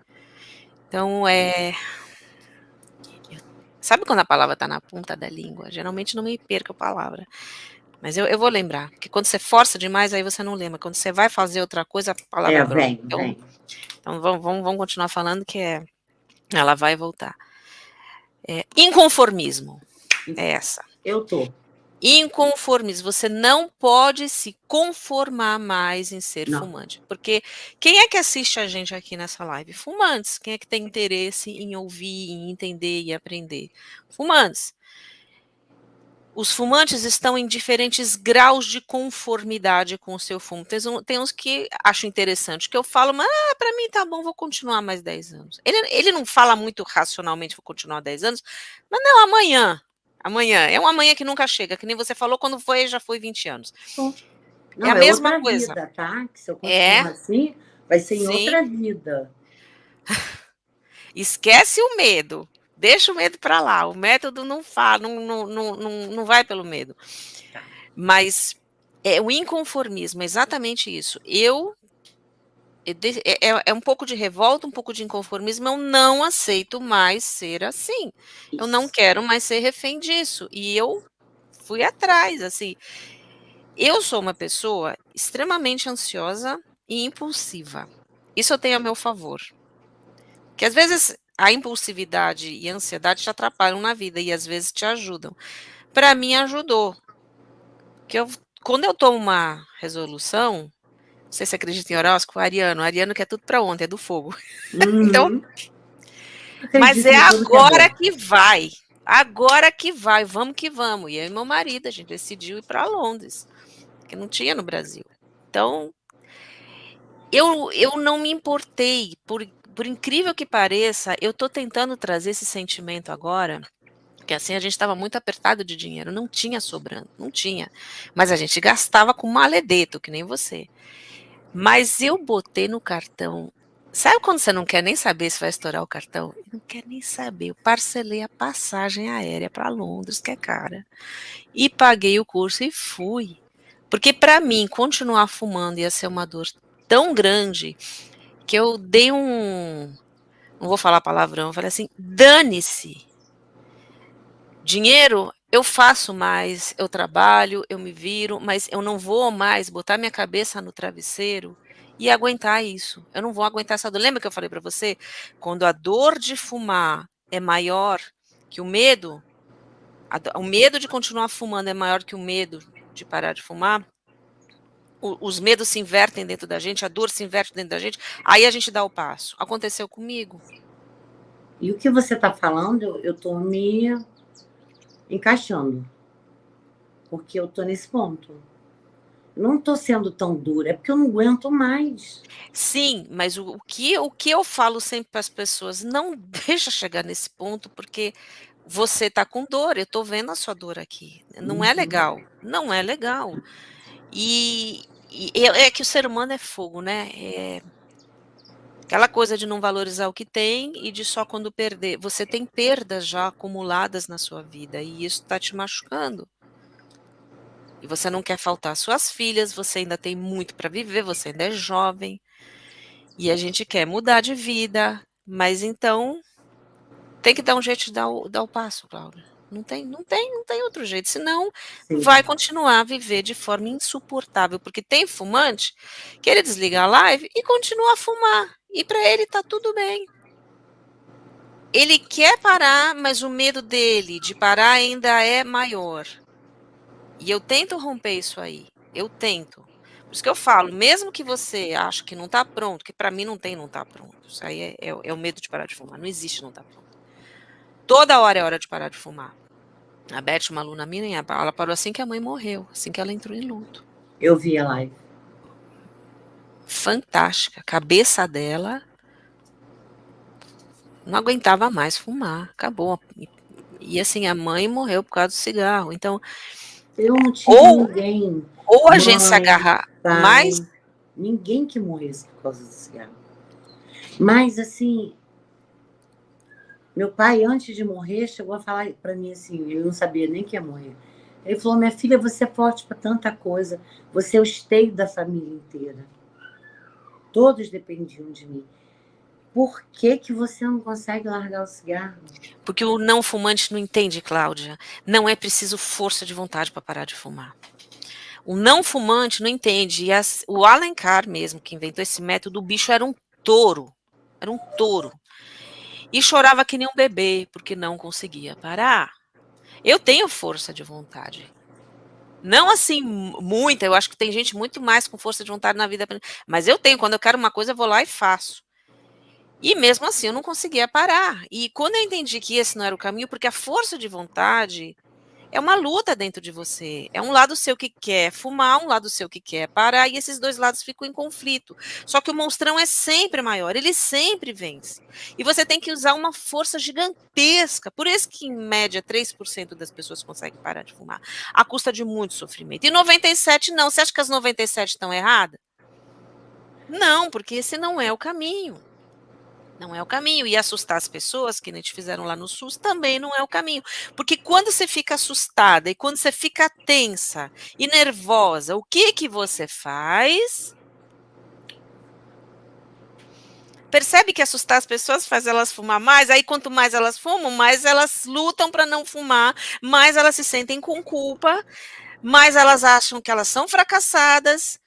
Então, sabe quando a palavra está na ponta da língua? Geralmente não me perca a palavra. Mas eu vou lembrar, porque quando você força demais, aí você não lembra. Quando você vai fazer outra coisa, a palavra brota. Vem. Então vamos continuar falando que ela vai voltar. Inconformismo. É essa. Eu tô. Inconformismo. Você não pode se conformar mais em ser fumante. Porque quem é que assiste a gente aqui nessa live? Fumantes. Quem é que tem interesse em ouvir, em entender e aprender? Fumantes. Os fumantes estão em diferentes graus de conformidade com o seu fumo. Tem uns que acho interessante, que eu falo, mas para mim tá bom, vou continuar mais 10 anos. Ele não fala muito racionalmente, vou continuar 10 anos, mas não, amanhã. Amanhã. É um amanhã que nunca chega, que nem você falou, quando foi, já foi 20 anos. Não, é a mesma outra coisa. Vida, tá? Que se eu continuar assim, vai ser em outra vida. Esquece o medo. Deixa o medo para lá. O método não fala, não vai pelo medo. Mas o inconformismo, é exatamente isso. É um pouco de revolta, um pouco de inconformismo. Eu não aceito mais ser assim. Eu não quero mais ser refém disso. E eu fui atrás, assim. Eu sou uma pessoa extremamente ansiosa e impulsiva. Isso eu tenho a meu favor. Que às vezes a impulsividade e a ansiedade te atrapalham na vida e às vezes te ajudam. Para mim ajudou. Quando eu tomo uma resolução, não sei se você acredita em horóscopo, Ariano quer tudo para ontem, é do fogo. Então, Uhum. mas Acredito é em tudo que é agora bom. que vai. Agora que vai, vamos que vamos. E eu e meu marido, a gente decidiu ir para Londres, que não tinha no Brasil. Então, eu não me importei, por incrível que pareça, eu estou tentando trazer esse sentimento agora, porque assim a gente estava muito apertado de dinheiro, não tinha sobrando, não tinha. Mas a gente gastava com maledeto, que nem você. Mas eu botei no cartão. Sabe quando você não quer nem saber se vai estourar o cartão? Eu não quero nem saber. Eu parcelei a passagem aérea para Londres, que é cara, e paguei o curso e fui. Porque para mim, continuar fumando ia ser uma dor tão grande que eu dei não vou falar palavrão, eu falei assim: dane-se. Dinheiro eu faço mais, eu trabalho, eu me viro, mas eu não vou mais botar minha cabeça no travesseiro e aguentar isso. Eu não vou aguentar essa dor. Lembra que eu falei para você? Quando a dor de fumar é maior que o medo, o medo de continuar fumando é maior que o medo de parar de fumar, os medos se invertem dentro da gente, a dor se inverte dentro da gente, aí a gente dá o passo. Aconteceu comigo. E o que você está falando, eu estou me encaixando. Porque eu estou nesse ponto. Não estou sendo tão dura, é porque eu não aguento mais. Sim, mas o que eu falo sempre para as pessoas, não deixa chegar nesse ponto, porque você está com dor, eu estou vendo a sua dor aqui. Não é Uhum. legal, não é legal. E é que o ser humano é fogo, né? É aquela coisa de não valorizar o que tem e de só quando perder. Você tem perdas já acumuladas na sua vida e isso está te machucando. E você não quer faltar às suas filhas, você ainda tem muito para viver, você ainda é jovem. E a gente quer mudar de vida, mas então tem que dar um jeito de dar o passo, Cláudia. Não tem outro jeito, senão Sim. vai continuar a viver de forma insuportável, porque tem fumante que ele desliga a live e continua a fumar, e para ele tá tudo bem. Ele quer parar, mas o medo dele de parar ainda é maior. E eu tento romper isso aí, eu tento. Por isso que eu falo, mesmo que você ache que não está pronto, que para mim não tem não está pronto, isso aí é o medo de parar de fumar, não existe não está pronto. Toda hora é hora de parar de fumar. A Beth, uma aluna minha, ela parou assim que a mãe morreu, assim que ela entrou em luto. Eu vi a live. Fantástica, a cabeça dela não aguentava mais fumar, acabou. E assim, a mãe morreu por causa do cigarro. Então, Eu não tive ou, ninguém, ou a gente se mãe, agarrar mais. pai, ninguém que morresse por causa do cigarro. Mas, assim, meu pai, antes de morrer, chegou a falar para mim assim, eu não sabia nem que ia morrer. Ele falou: minha filha, você é forte para tanta coisa, você é o esteio da família inteira. Todos dependiam de mim. Por que que você não consegue largar o cigarro? Porque o não fumante não entende, Cláudia. Não é preciso força de vontade para parar de fumar. O não fumante não entende. O Alencar mesmo, que inventou esse método, o bicho era um touro. Era um touro. E chorava que nem um bebê, porque não conseguia parar. Eu tenho força de vontade. Não assim muita, eu acho que tem gente muito mais com força de vontade na vida, mas eu tenho, quando eu quero uma coisa, eu vou lá e faço. E mesmo assim eu não conseguia parar. E quando eu entendi que esse não era o caminho, porque a força de vontade é uma luta dentro de você. É um lado seu que quer fumar, um lado seu que quer parar, e esses dois lados ficam em conflito. Só que o monstrão é sempre maior, ele sempre vence. E você tem que usar uma força gigantesca. Por isso que, em média, 3% das pessoas conseguem parar de fumar, à custa de muito sofrimento. E 97 não. Você acha que as 97 estão erradas? Não, porque esse não é o caminho. Não é o caminho. E assustar as pessoas, que nem te fizeram lá no SUS, também não é o caminho. Porque quando você fica assustada e quando você fica tensa e nervosa, o que que você faz? Percebe que assustar as pessoas faz elas fumar mais? Aí quanto mais elas fumam, mais elas lutam para não fumar, mais elas se sentem com culpa, mais elas acham que elas são fracassadas.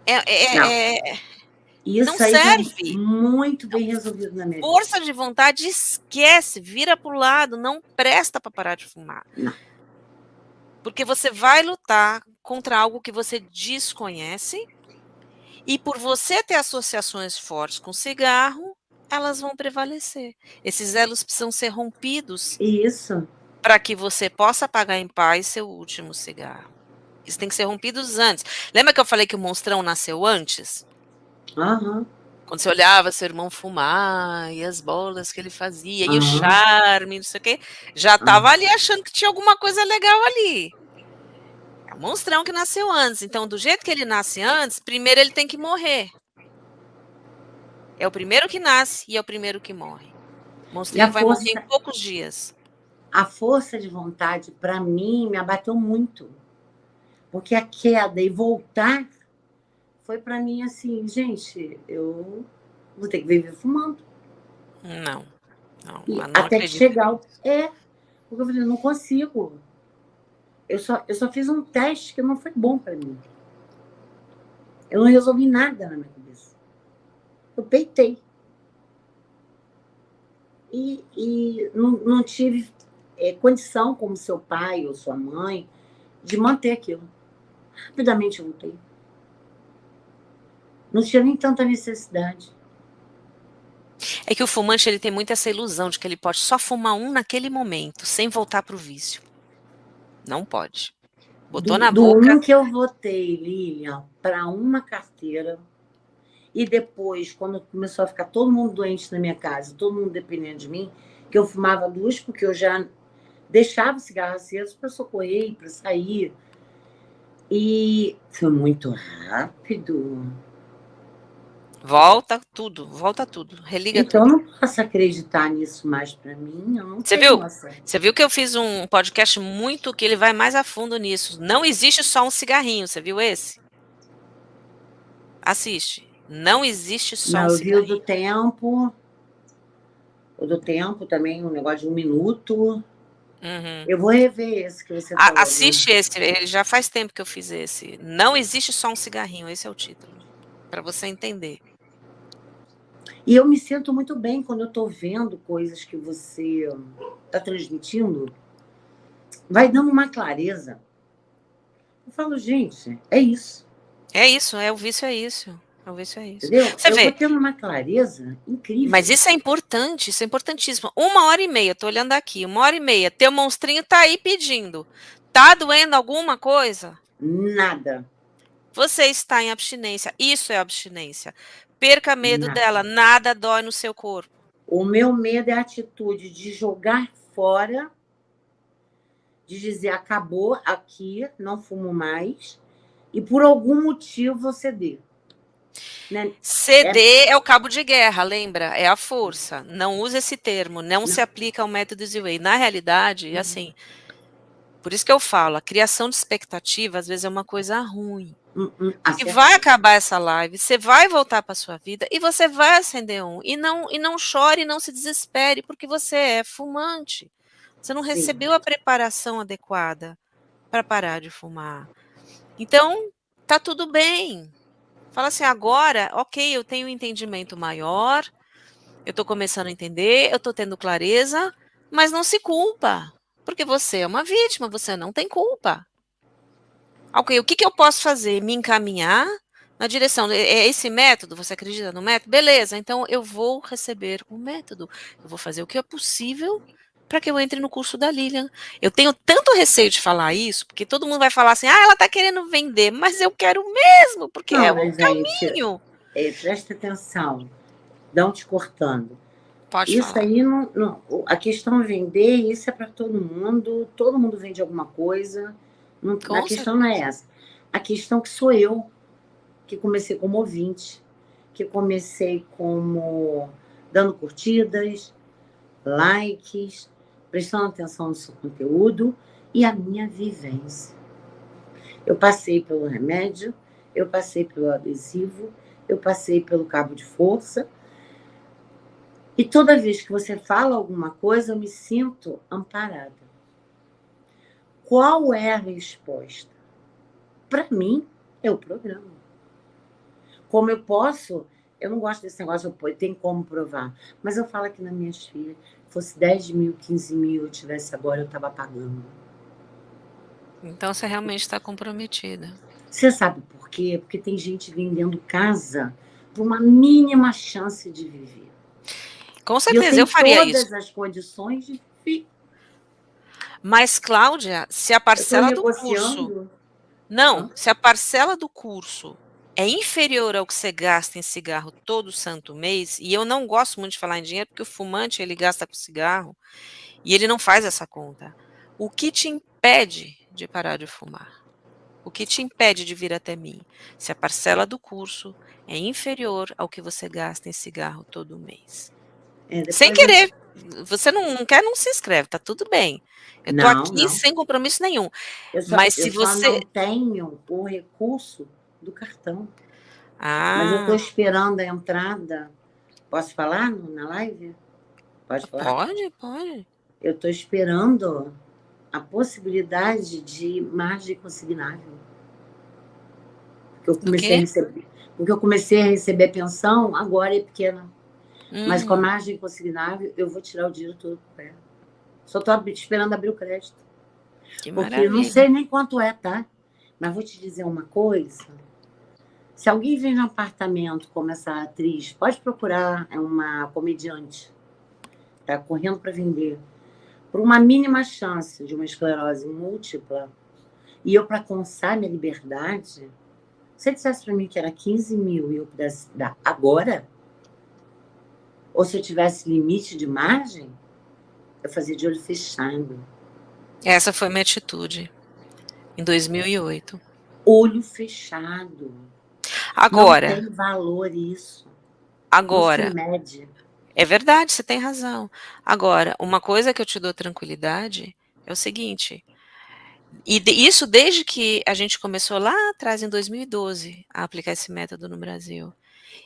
Não, Não isso aí está serve. muito bem resolvido na minha vida. Força de vontade, esquece, vira para o lado, não presta para parar de fumar. Não. Porque você vai lutar contra algo que você desconhece, e por você ter associações fortes com cigarro, elas vão prevalecer. Esses elos precisam ser rompidos Isso. para que você possa apagar em paz seu último cigarro. Isso tem que ser rompidos antes. Lembra que eu falei que o monstrão nasceu antes? Aham. Quando você olhava seu irmão fumar, e as bolas que ele fazia, e o Aham. charme, não sei o quê, já estava ali achando que tinha alguma coisa legal ali. É o monstrão que nasceu antes. Então, do jeito que ele nasce antes, primeiro ele tem que morrer. É o primeiro que nasce e é o primeiro que morre. O E monstrinho vai morrer em poucos dias. a força de vontade, para mim, me abateu muito. Porque a queda e voltar foi para mim assim, gente, eu vou ter que viver fumando. Não, não, E não até que acredito chegar. nisso. Porque eu falei, não consigo. Eu só fiz um teste que não foi bom para mim. Eu não resolvi nada na minha cabeça. Eu peitei. E não tive condição, como seu pai ou sua mãe, de manter aquilo. Rapidamente eu voltei. Não tinha nem tanta necessidade. É que o fumante ele tem muito essa ilusão de que ele pode só fumar um naquele momento, sem voltar para o vício. Não pode. Botou na Do boca. um que eu votei, Lilian, para uma carteira, e depois, quando começou a ficar todo mundo doente na minha casa, todo mundo dependendo de mim, que eu fumava duas, porque eu já deixava o cigarro aceso para socorrer, para sair. E foi muito rápido. Volta tudo, religa Então, eu tudo. não posso acreditar nisso mais para mim, eu não Você tenho viu? essa. Você viu que eu fiz um podcast muito que ele vai mais a fundo nisso. Não existe só um cigarrinho, você viu esse? Assiste. Não existe só um Não, eu vi cigarrinho. o do tempo também, um negócio de 1 minuto. Uhum. Eu vou rever esse que você falou. Assiste esse, ele já faz tempo que eu fiz esse. Não existe só um cigarrinho, esse é o título. Para você entender. E eu me sinto muito bem quando eu estou vendo coisas que você está transmitindo. Vai dando uma clareza. Eu falo, gente, é isso. É isso, o vício é isso. O vício é isso. Entendeu? Você Eu vou vê, tendo uma clareza incrível. mas isso é importante, isso é importantíssimo. 1h30, tô olhando aqui, 1h30, teu monstrinho tá aí pedindo. Tá doendo alguma coisa? Nada. Você está em abstinência. Isso é abstinência. Perca medo Nada. dela, nada dói no seu corpo. O meu medo é a atitude de jogar fora, de dizer acabou aqui, não fumo mais, e por algum motivo vou ceder. Né? Ceder é o cabo de guerra, lembra? É a força. Não use esse termo, não se aplica ao método Ziwei. Na realidade, assim, por isso que eu falo, a criação de expectativa às vezes é uma coisa ruim. Porque vai acabar essa live, você vai voltar para sua vida e você vai acender um. E não chore, não se desespere, porque você é fumante. Você não recebeu a preparação adequada para parar de fumar. Então, tá tudo bem. Fala assim, agora, ok, eu tenho um entendimento maior, eu estou começando a entender, eu estou tendo clareza, mas não se culpa, porque você é uma vítima, você não tem culpa. Ok, o que eu posso fazer? Me encaminhar na direção. É esse método? Você acredita no método? Beleza, então eu vou receber o método. Eu vou fazer o que é possível para que eu entre no curso da Lilian. Eu tenho tanto receio de falar isso, porque todo mundo vai falar assim, ela está querendo vender, mas eu quero mesmo, porque não, é o caminho. Presta atenção, não te cortando. Pode isso falar. Aí não, a questão é vender, isso é para todo mundo vende alguma coisa. A questão não é essa. A questão que sou eu, que comecei como ouvinte, que comecei como dando curtidas, likes, prestando atenção no seu conteúdo e a minha vivência. Eu passei pelo remédio, eu passei pelo adesivo, eu passei pelo cabo de força. E toda vez que você fala alguma coisa, eu me sinto amparada. Qual é a resposta? Para mim, é o programa. Como eu posso, eu não gosto desse negócio, tem como provar. Mas eu falo aqui nas minhas filhas, fosse 10 mil, 15 mil, eu tivesse agora, eu estava pagando. Então você realmente está comprometida. Você sabe por quê? Porque tem gente vendendo casa por uma mínima chance de viver. Com E eu certeza, tenho eu faria isso. todas as condições de viver. Mas, Cláudia, se a Eu estou parcela do curso... negociando. Não, se a parcela do curso é inferior ao que você gasta em cigarro todo santo mês, e eu não gosto muito de falar em dinheiro, porque o fumante, ele gasta com cigarro, e ele não faz essa conta. O que te impede de parar de fumar? O que te impede de vir até mim? Se a parcela do curso é inferior ao que você gasta em cigarro todo mês. Sem querer. Você não quer, não se inscreve, tá tudo bem. Eu tô aqui sem compromisso nenhum. Mas se você... Eu só não tenho o recurso do cartão. Mas eu estou esperando a entrada. Posso falar na live? Pode falar? Pode. Eu estou esperando a possibilidade de margem consignável. Porque eu comecei a receber pensão, agora é pequena. Mas com a margem consignável, eu vou tirar o dinheiro todo para ela. Só estou esperando abrir o crédito. Que porque maravilha. Eu não sei nem quanto é, tá? Mas vou te dizer uma coisa. Se alguém vem num apartamento como essa atriz, pode procurar, é uma comediante. Está correndo para vender. Por uma mínima chance de uma esclerose múltipla, e eu, para alcançar minha liberdade, se você dissesse para mim que era 15 mil e eu pudesse dar agora, ou se eu tivesse limite de margem, eu fazia de olho fechado. Essa foi minha atitude, em 2008. Olho fechado. Agora. Não tem valor isso. Agora. Não se mede. É verdade, você tem razão. Agora, uma coisa que eu te dou tranquilidade é o seguinte, isso desde que a gente começou lá atrás, em 2012, a aplicar esse método no Brasil.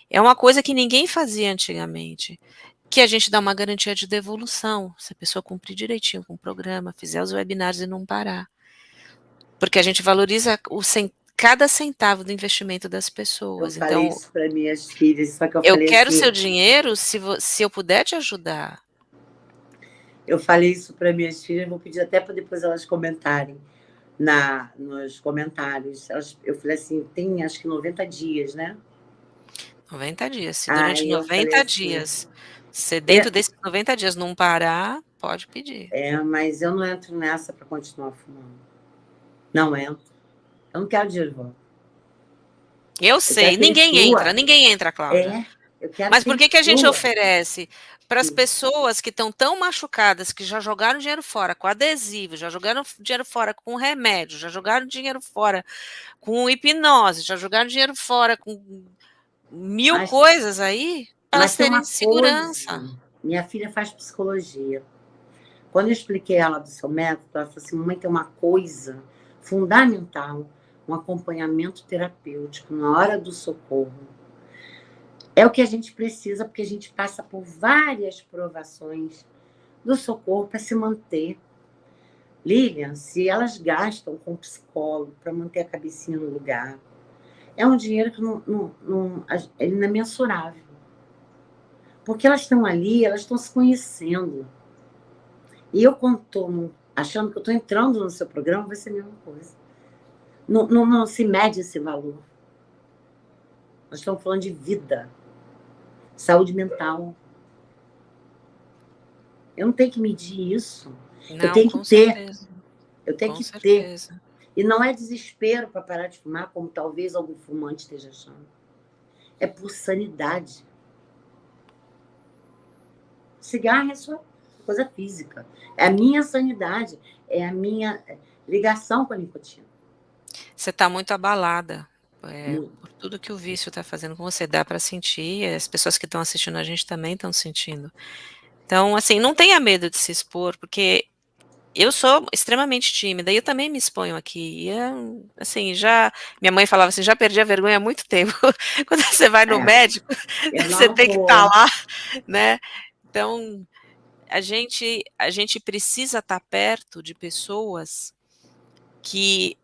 É uma coisa que ninguém fazia antigamente, que a gente dá uma garantia de devolução, se a pessoa cumprir direitinho com o programa, fizer os webinários e não parar. Porque a gente valoriza cada centavo do investimento das pessoas. Eu falei isso para minhas filhas, só que eu quero seu dinheiro se eu puder te ajudar. Eu falei isso para minhas filhas, vou pedir até para depois elas comentarem nos comentários. Eu falei assim, tem acho que 90 dias, né? 90 dias. Se durante 90 dias, se dentro desses 90 dias não parar, pode pedir. Mas eu não entro nessa para continuar fumando. Não entro. Eu não quero dinheiro de volta. Eu sei, ninguém entra, Cláudia. Mas por que a gente oferece para as pessoas que estão tão machucadas, que já jogaram dinheiro fora com adesivo, já jogaram dinheiro fora com remédio, já jogaram dinheiro fora com hipnose, já jogaram dinheiro fora com mil coisas aí, para elas terem segurança. Minha filha faz psicologia. Quando eu expliquei ela do seu método, ela falou assim, mamãe, tem uma coisa fundamental, um acompanhamento terapêutico na hora do socorro. É o que a gente precisa, porque a gente passa por várias provações do socorro para se manter. Lilian, se elas gastam com psicólogo para manter a cabecinha no lugar, é um dinheiro que é imensurável. Porque elas estão ali, elas estão se conhecendo. E eu, quando estou achando que eu estou entrando no seu programa, vai ser a mesma coisa. Não se mede esse valor. Nós estamos falando de vida. Saúde mental. Eu não tenho que medir isso. Não, eu tenho que ter. Certeza. Eu tenho com que certeza. ter. E não é desespero para parar de fumar, como talvez algum fumante esteja achando. É por sanidade. Cigarro é só coisa física. É a minha sanidade. É a minha ligação com a nicotina. Você está muito abalada por tudo que o vício está fazendo com você, dá para sentir, as pessoas que estão assistindo a gente também estão sentindo. Então, assim, não tenha medo de se expor, porque eu sou extremamente tímida e eu também me exponho aqui. E, assim, minha mãe falava assim, já perdi a vergonha há muito tempo. Quando você vai no médico, eu você não tem que estar vou. lá, né? Então, a gente precisa estar perto de pessoas que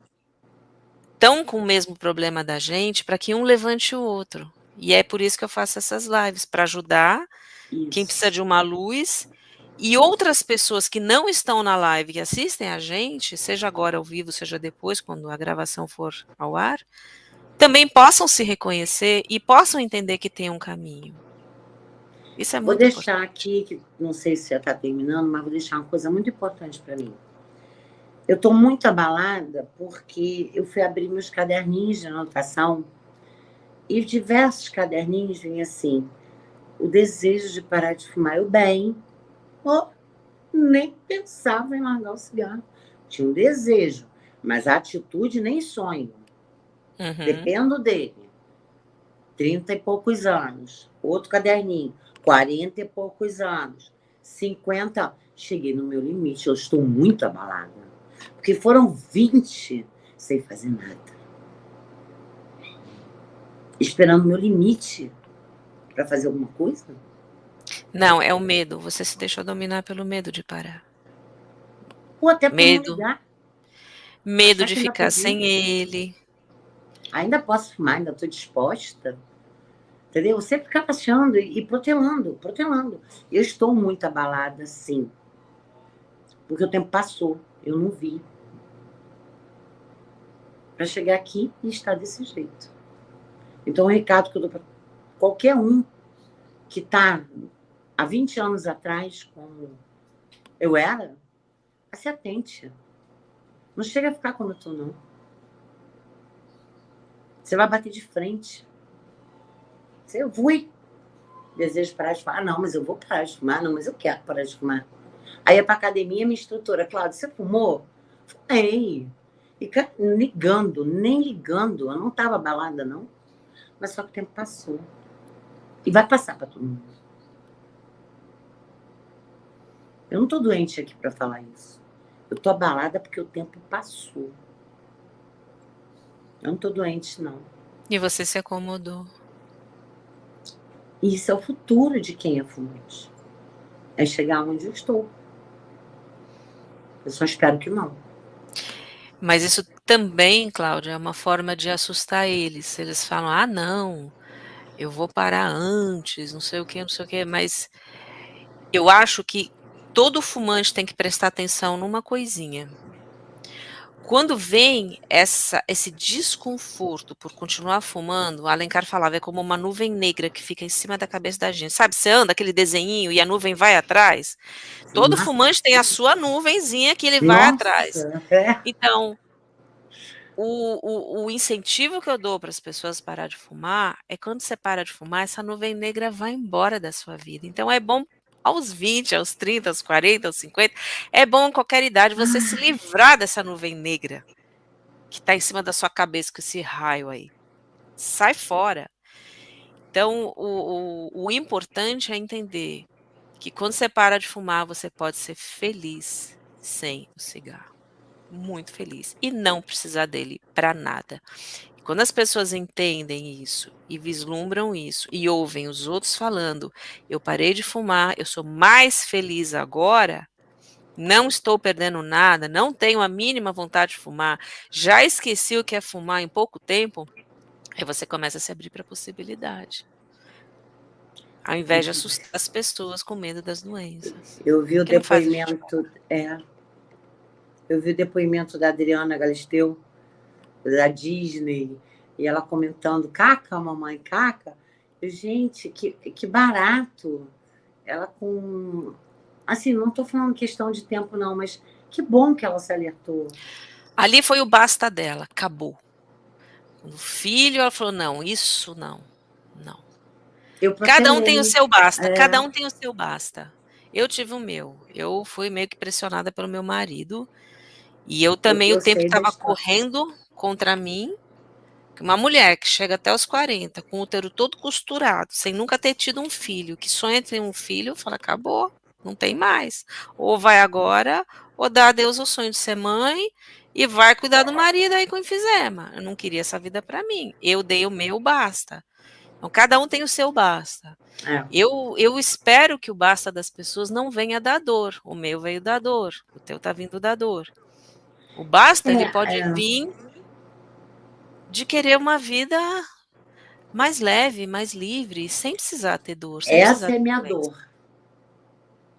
estão com o mesmo problema da gente para que um levante o outro. E é por isso que eu faço essas lives, para ajudar quem Isso. precisa de uma luz e outras pessoas que não estão na live, que assistem a gente, seja agora ao vivo, seja depois, quando a gravação for ao ar, também possam se reconhecer e possam entender que tem um caminho. Isso é Vou muito importante. deixar aqui, que não sei se já está terminando, mas vou deixar uma coisa muito importante para mim. Eu estou muito abalada porque eu fui abrir meus caderninhos de anotação e diversos caderninhos vêm assim: o desejo de parar de fumar. Eu bem, nem pensava em largar o cigarro. Tinha um desejo, mas a atitude nem sonho. Dependo dele. 30 e poucos anos. Outro caderninho, 40 e poucos anos. 50. Cheguei no meu limite, eu estou muito abalada. Porque foram 20 sem fazer nada. Esperando o meu limite para fazer alguma coisa. Não, é o medo. Você se deixou dominar pelo medo de parar. Ou até por não Medo. ligar. Medo Achar de que ainda ficar podia. sem ele. Ainda posso fumar, ainda estou disposta. Entendeu? Você ficar achando e protelando. Eu estou muito abalada, sim. Porque o tempo passou, eu não vi. Para chegar aqui e estar desse jeito. Então, o recado que eu dou para qualquer um que está há 20 anos atrás, como eu era, se atente. Não chega a ficar como eu estou, não. Você vai bater de frente. Eu fui. Desejo parar de fumar. Ah, não, mas eu vou parar de fumar. Não, mas eu quero parar de fumar. Aí ia pra academia, minha instrutora, Cláudia, você fumou? Fumei. E ligando, nem ligando. Eu não estava abalada, não. Mas só que o tempo passou. E vai passar para todo mundo. Eu não estou doente aqui para falar isso. Eu estou abalada porque o tempo passou. Eu não estou doente, não. E você se acomodou. E isso é o futuro de quem é fumante. É chegar onde eu estou. Eu só espero que não. Mas isso também, Cláudia, é uma forma de assustar eles. Eles falam, ah, não, eu vou parar antes, não sei o que, não sei o que. Mas eu acho que todo fumante tem que prestar atenção numa coisinha. Quando vem esse desconforto por continuar fumando, o Alencar falava, é como uma nuvem negra que fica em cima da cabeça da gente. Sabe, você anda aquele desenhinho e a nuvem vai atrás? Todo fumante tem a sua nuvenzinha que ele vai atrás. Então, o incentivo que eu dou para as pessoas parar de fumar é quando você para de fumar, essa nuvem negra vai embora da sua vida. Então, é bom aos 20, aos 30, aos 40, aos 50, é bom em qualquer idade você se livrar dessa nuvem negra que está em cima da sua cabeça com esse raio aí. Sai fora. Então, o importante é entender que quando você para de fumar, você pode ser feliz sem o cigarro. Muito feliz. E não precisar dele para nada. E quando as pessoas entendem isso e vislumbram isso e ouvem os outros falando, eu parei de fumar, eu sou mais feliz agora, não estou perdendo nada, não tenho a mínima vontade de fumar, já esqueci o que é fumar em pouco tempo, aí você começa a se abrir para a possibilidade. Ao invés de assustar as pessoas com medo das doenças. Eu vi o Que não faz a gente depoimento. Eu vi o depoimento da Adriana Galisteu, da Disney, e ela comentando, caca, mamãe, caca. Gente, que barato. Ela com... Assim, não estou falando questão de tempo, não, mas que bom que ela se alertou. Ali foi o basta dela, acabou. O filho, ela falou, não, isso não, não. Cada um tem o seu basta, cada um tem o seu basta. Eu tive o meu, eu fui meio que pressionada pelo meu marido, e eu também, o tempo estava correndo contra mim, Uma mulher que chega até os 40, com o útero todo costurado, sem nunca ter tido um filho, que sonha em ter um filho, fala: acabou, não tem mais. Ou vai agora, ou dá adeus ao sonho de ser mãe e vai cuidar do marido aí com enfisema. Eu não queria essa vida para mim. Eu dei o meu basta. Então, cada um tem o seu basta. É. Eu espero que o basta das pessoas não venha da dor. O meu veio da dor, o teu tá vindo da dor. O basta, ele pode vir de querer uma vida mais leve, mais livre, sem precisar ter dor, sem Essa precisar é ter minha doença. dor.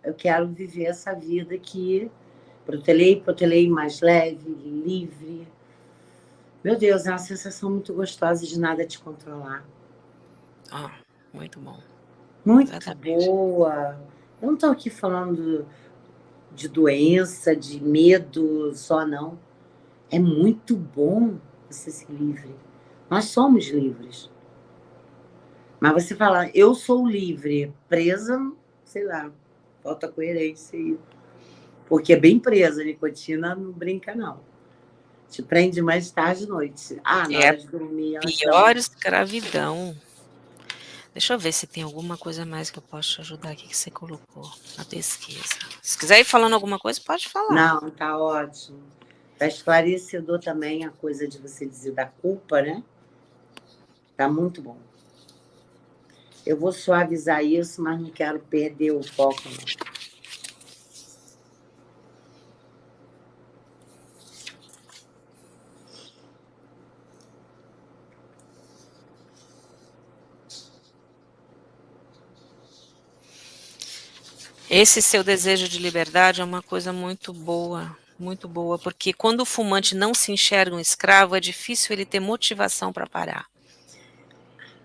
Eu quero viver essa vida que protelei mais leve, livre. Meu Deus, é uma sensação muito gostosa de nada te controlar. Ah, muito bom. Muito Exatamente. boa. Eu não estou aqui falando de doença, de medo só, não. É muito bom você ser livre. Nós somos livres. Mas você falar, eu sou livre, presa, sei lá, falta coerência aí. Porque é bem presa, a nicotina não brinca, não. Te prende mais tarde à noite. Ah, na É a hora de dormir, ela chama. pior escravidão. Deixa eu ver se tem alguma coisa mais que eu posso te ajudar aqui que você colocou na pesquisa. Se quiser ir falando alguma coisa, pode falar. Não, tá ótimo. Tá esclarecedor também a coisa de você dizer da culpa, né? Tá muito bom. Eu vou suavizar isso, mas não quero perder o foco, não. Esse seu desejo de liberdade é uma coisa muito boa, porque quando o fumante não se enxerga um escravo, é difícil ele ter motivação para parar.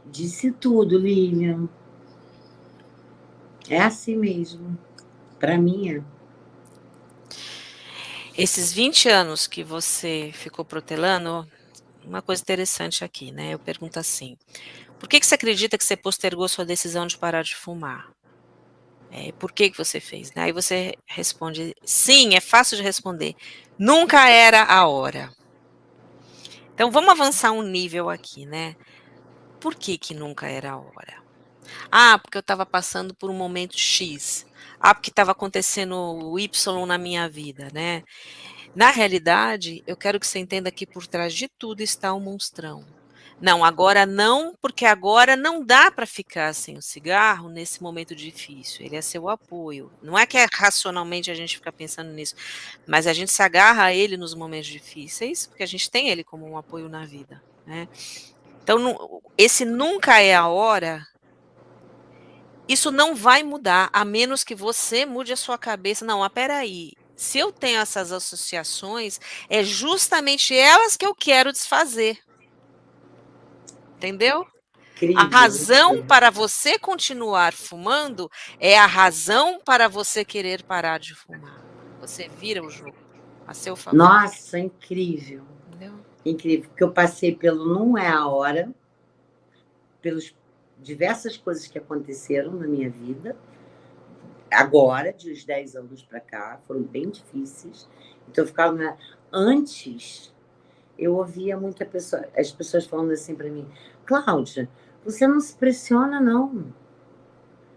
Disse tudo, Lilian. É assim mesmo. Para mim é. Esses 20 anos que você ficou protelando, uma coisa interessante aqui, né? Eu pergunto assim: por que você acredita que você postergou sua decisão de parar de fumar? Por que você fez? Aí você responde: sim, é fácil de responder. Nunca era a hora. Então vamos avançar um nível aqui, né? Por que nunca era a hora? Ah, porque eu estava passando por um momento X. Ah, porque estava acontecendo o Y na minha vida, né? Na realidade, eu quero que você entenda que por trás de tudo está um monstrão. Não, agora não, porque agora não dá para ficar sem o cigarro nesse momento difícil. Ele é seu apoio. Não é que racionalmente a gente fica pensando nisso, mas a gente se agarra a ele nos momentos difíceis, porque a gente tem ele como um apoio na vida, né? Então, esse nunca é a hora. Isso não vai mudar, a menos que você mude a sua cabeça. Não, espera aí. Se eu tenho essas associações, é justamente elas que eu quero desfazer. Entendeu? A Incrível. razão para você continuar fumando é a razão para você querer parar de fumar. Você vira o jogo a seu favor. Nossa, incrível. Entendeu? Incrível. Porque eu passei pelo não é a hora, pelas diversas coisas que aconteceram na minha vida. Agora, de uns 10 anos para cá, foram bem difíceis. Então, eu ficava. Antes, eu ouvia as pessoas falando assim para mim: Cláudia, você não se pressiona, não.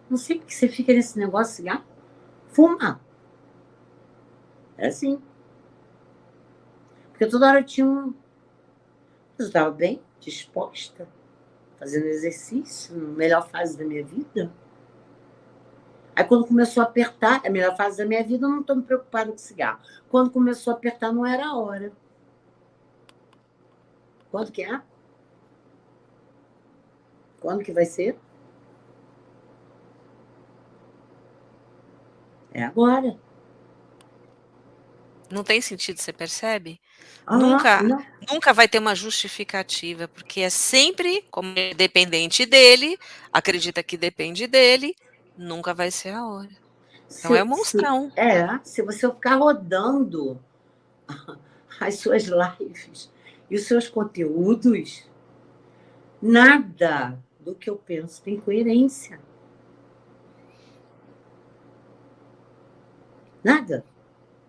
Não sei porque você fica nesse negócio de cigarro. Fuma. É assim. Porque toda hora eu tinha um. Eu estava bem disposta, fazendo exercício, na melhor fase da minha vida. Aí, quando começou a apertar, a melhor fase da minha vida, eu não estou me preocupada com cigarro. Quando começou a apertar, não era a hora. Quando que é? Quando que vai ser? É agora. Não tem sentido, você percebe? Ah, Nunca, não. nunca vai ter uma justificativa, porque é sempre, como é dependente dele, acredita que depende dele, nunca vai ser a hora. Então é o monstrão. Se você ficar rodando as suas lives e os seus conteúdos, nada do que eu penso tem coerência. Nada.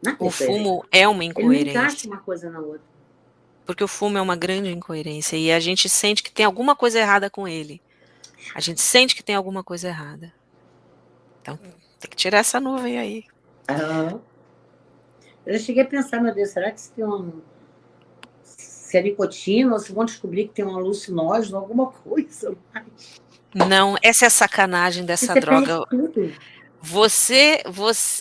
Nada O é coerente. fumo é uma Ele não encaixa incoerência, uma coisa na outra. porque o fumo é uma grande incoerência e a gente sente que tem alguma coisa errada com ele. A gente sente que tem alguma coisa errada. Então, tem que tirar essa nuvem aí. Eu cheguei a pensar, meu Deus, será que se é nicotina ou se vão descobrir que tem um alucinógeno, alguma coisa mais? Não, essa é a sacanagem dessa droga. Tudo.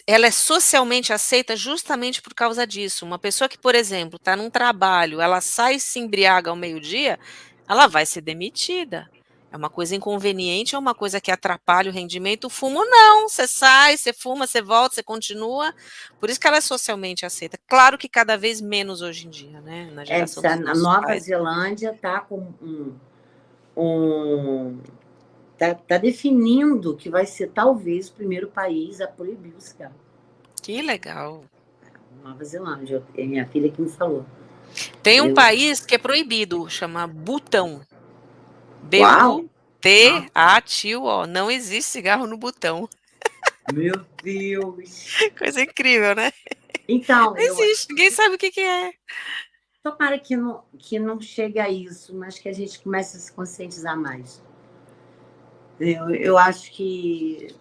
Ela é socialmente aceita justamente por causa disso. Uma pessoa que, por exemplo, está num trabalho, ela sai e se embriaga ao meio-dia, ela vai ser demitida. É uma coisa inconveniente, é uma coisa que atrapalha o rendimento. O fumo não, você sai, você fuma, você volta, você continua. Por isso que ela é socialmente aceita. Claro que cada vez menos hoje em dia, né? Na geração dos A nossos Nova pais. Zelândia está com tá definindo que vai ser talvez o primeiro país a proibir o cigarro. Que legal. Nova Zelândia, é minha filha que me falou. Tem um país que é proibido, chama Butão. B-U-T-A-T-U-O. Não existe cigarro no Butão. Meu Deus! Coisa incrível, né? Então, não existe, ninguém sabe o que é. Tomara que não chegue a isso, mas que a gente comece a se conscientizar mais. Eu acho que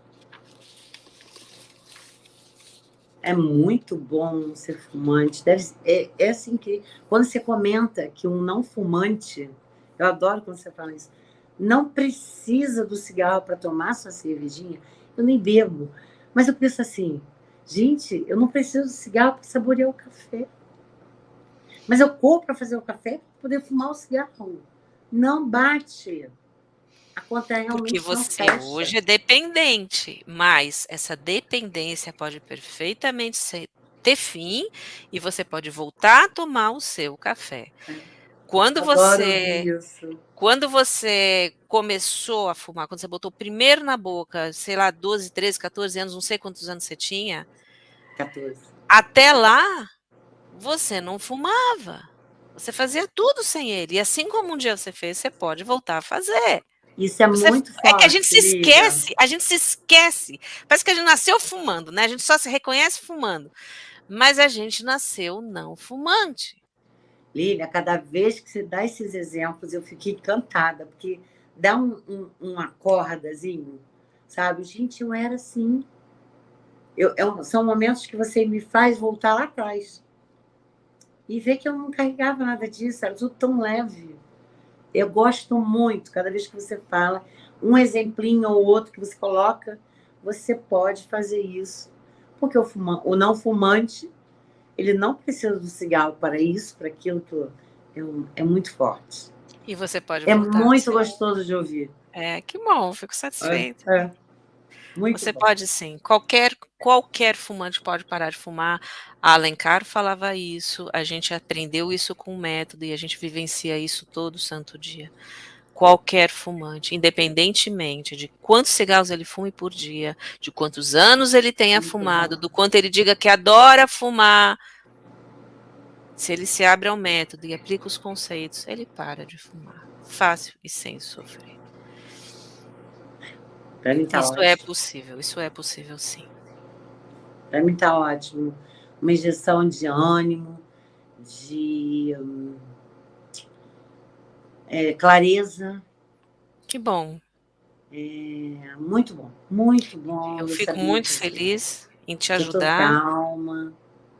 é muito bom ser fumante. É assim que quando você comenta que um não fumante, eu adoro quando você fala isso, não precisa do cigarro para tomar sua cervejinha. Eu nem bebo, mas eu penso assim, gente, eu não preciso do cigarro para saborear o café. Mas eu corro para fazer o café para poder fumar o cigarro. Não bate. A conta realmente Porque você não fecha. hoje é dependente, mas essa dependência pode perfeitamente ter fim e você pode voltar a tomar o seu café. Quando você começou a fumar, quando você botou primeiro na boca, sei lá, 12, 13, 14 anos, não sei quantos anos você tinha. 14. Até lá, você não fumava. Você fazia tudo sem ele. E assim como um dia você fez, você pode voltar a fazer. Isso é muito forte. É que a gente se esquece. Parece que a gente nasceu fumando, né? A gente só se reconhece fumando. Mas a gente nasceu não fumante. Lília, cada vez que você dá esses exemplos, eu fiquei encantada, porque dá uma cordazinho, sabe? Gente, eu era assim. São momentos que você me faz voltar lá atrás. E ver que eu não carregava nada disso, era tudo tão leve. Eu gosto muito, cada vez que você fala, um exemplinho ou outro que você coloca, você pode fazer isso. Porque o não fumante, ele não precisa do cigarro para isso, para aquilo que é muito forte. E você pode voltar. É muito gostoso de ouvir. Que bom, fico satisfeita. Muito você bom. Pode sim, qualquer fumante pode parar de fumar. A Alencar falava isso, a gente aprendeu isso com o método e a gente vivencia isso todo santo dia. Qualquer fumante, independentemente de quantos cigarros ele fume por dia, de quantos anos ele tenha fumado, do quanto ele diga que adora fumar, se ele se abre ao método e aplica os conceitos, ele para de fumar, fácil e sem sofrer. Para mim tá ótimo. Isso é possível sim. Para mim tá ótimo. Uma injeção de ânimo, de clareza. Que bom. Muito bom, muito bom. Eu fico muito feliz em te ajudar. Calma.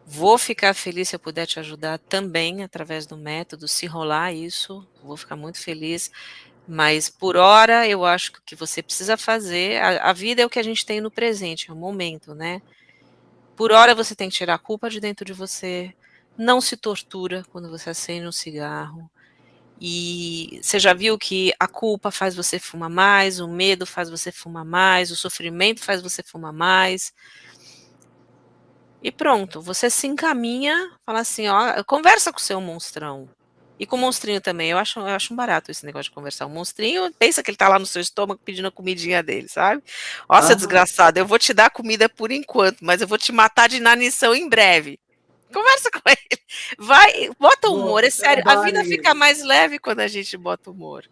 Vou ficar feliz se eu puder te ajudar também através do método, se rolar isso, vou ficar muito feliz. Mas, por hora, eu acho que o que você precisa fazer, a vida é o que a gente tem no presente, é o momento, né? Por hora, você tem que tirar a culpa de dentro de você, não se tortura quando você acende um cigarro. E você já viu que a culpa faz você fumar mais, o medo faz você fumar mais, o sofrimento faz você fumar mais. E pronto, você se encaminha, fala assim, ó, conversa com o seu monstrão. E com o monstrinho também, eu acho um barato esse negócio de conversar. O monstrinho pensa que ele tá lá no seu estômago pedindo a comidinha dele, sabe? Ó, seu desgraçado, eu vou te dar comida por enquanto, mas eu vou te matar de inanição em breve. Conversa com ele. Vai, bota humor, é sério. A vida fica mais leve quando a gente bota humor.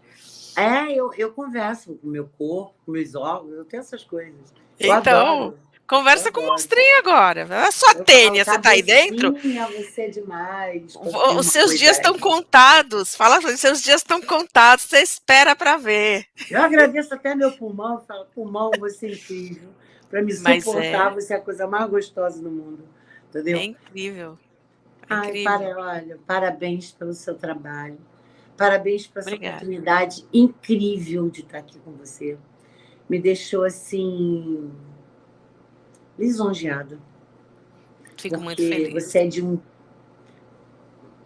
Eu converso com o meu corpo, com meus órgãos, eu tenho essas coisas. Então, Conversa com o monstrinho agora. A sua Eu falo, Tênia, você tá aí dentro? cabecinha, você é demais. Quando tem Os uma seus coisa dias estão extra. contados. Fala, os seus dias estão contados. Você espera para ver. Eu agradeço até meu pulmão. Eu falo, pulmão, você é incrível. Para me Mas suportar, você é a coisa mais gostosa do mundo. é Entendeu? incrível. É Ai, incrível. olha, parabéns pelo seu trabalho. Parabéns por essa Obrigada. oportunidade incrível de estar aqui com você. Me deixou assim lisonjeada, Fico muito porque feliz. você é de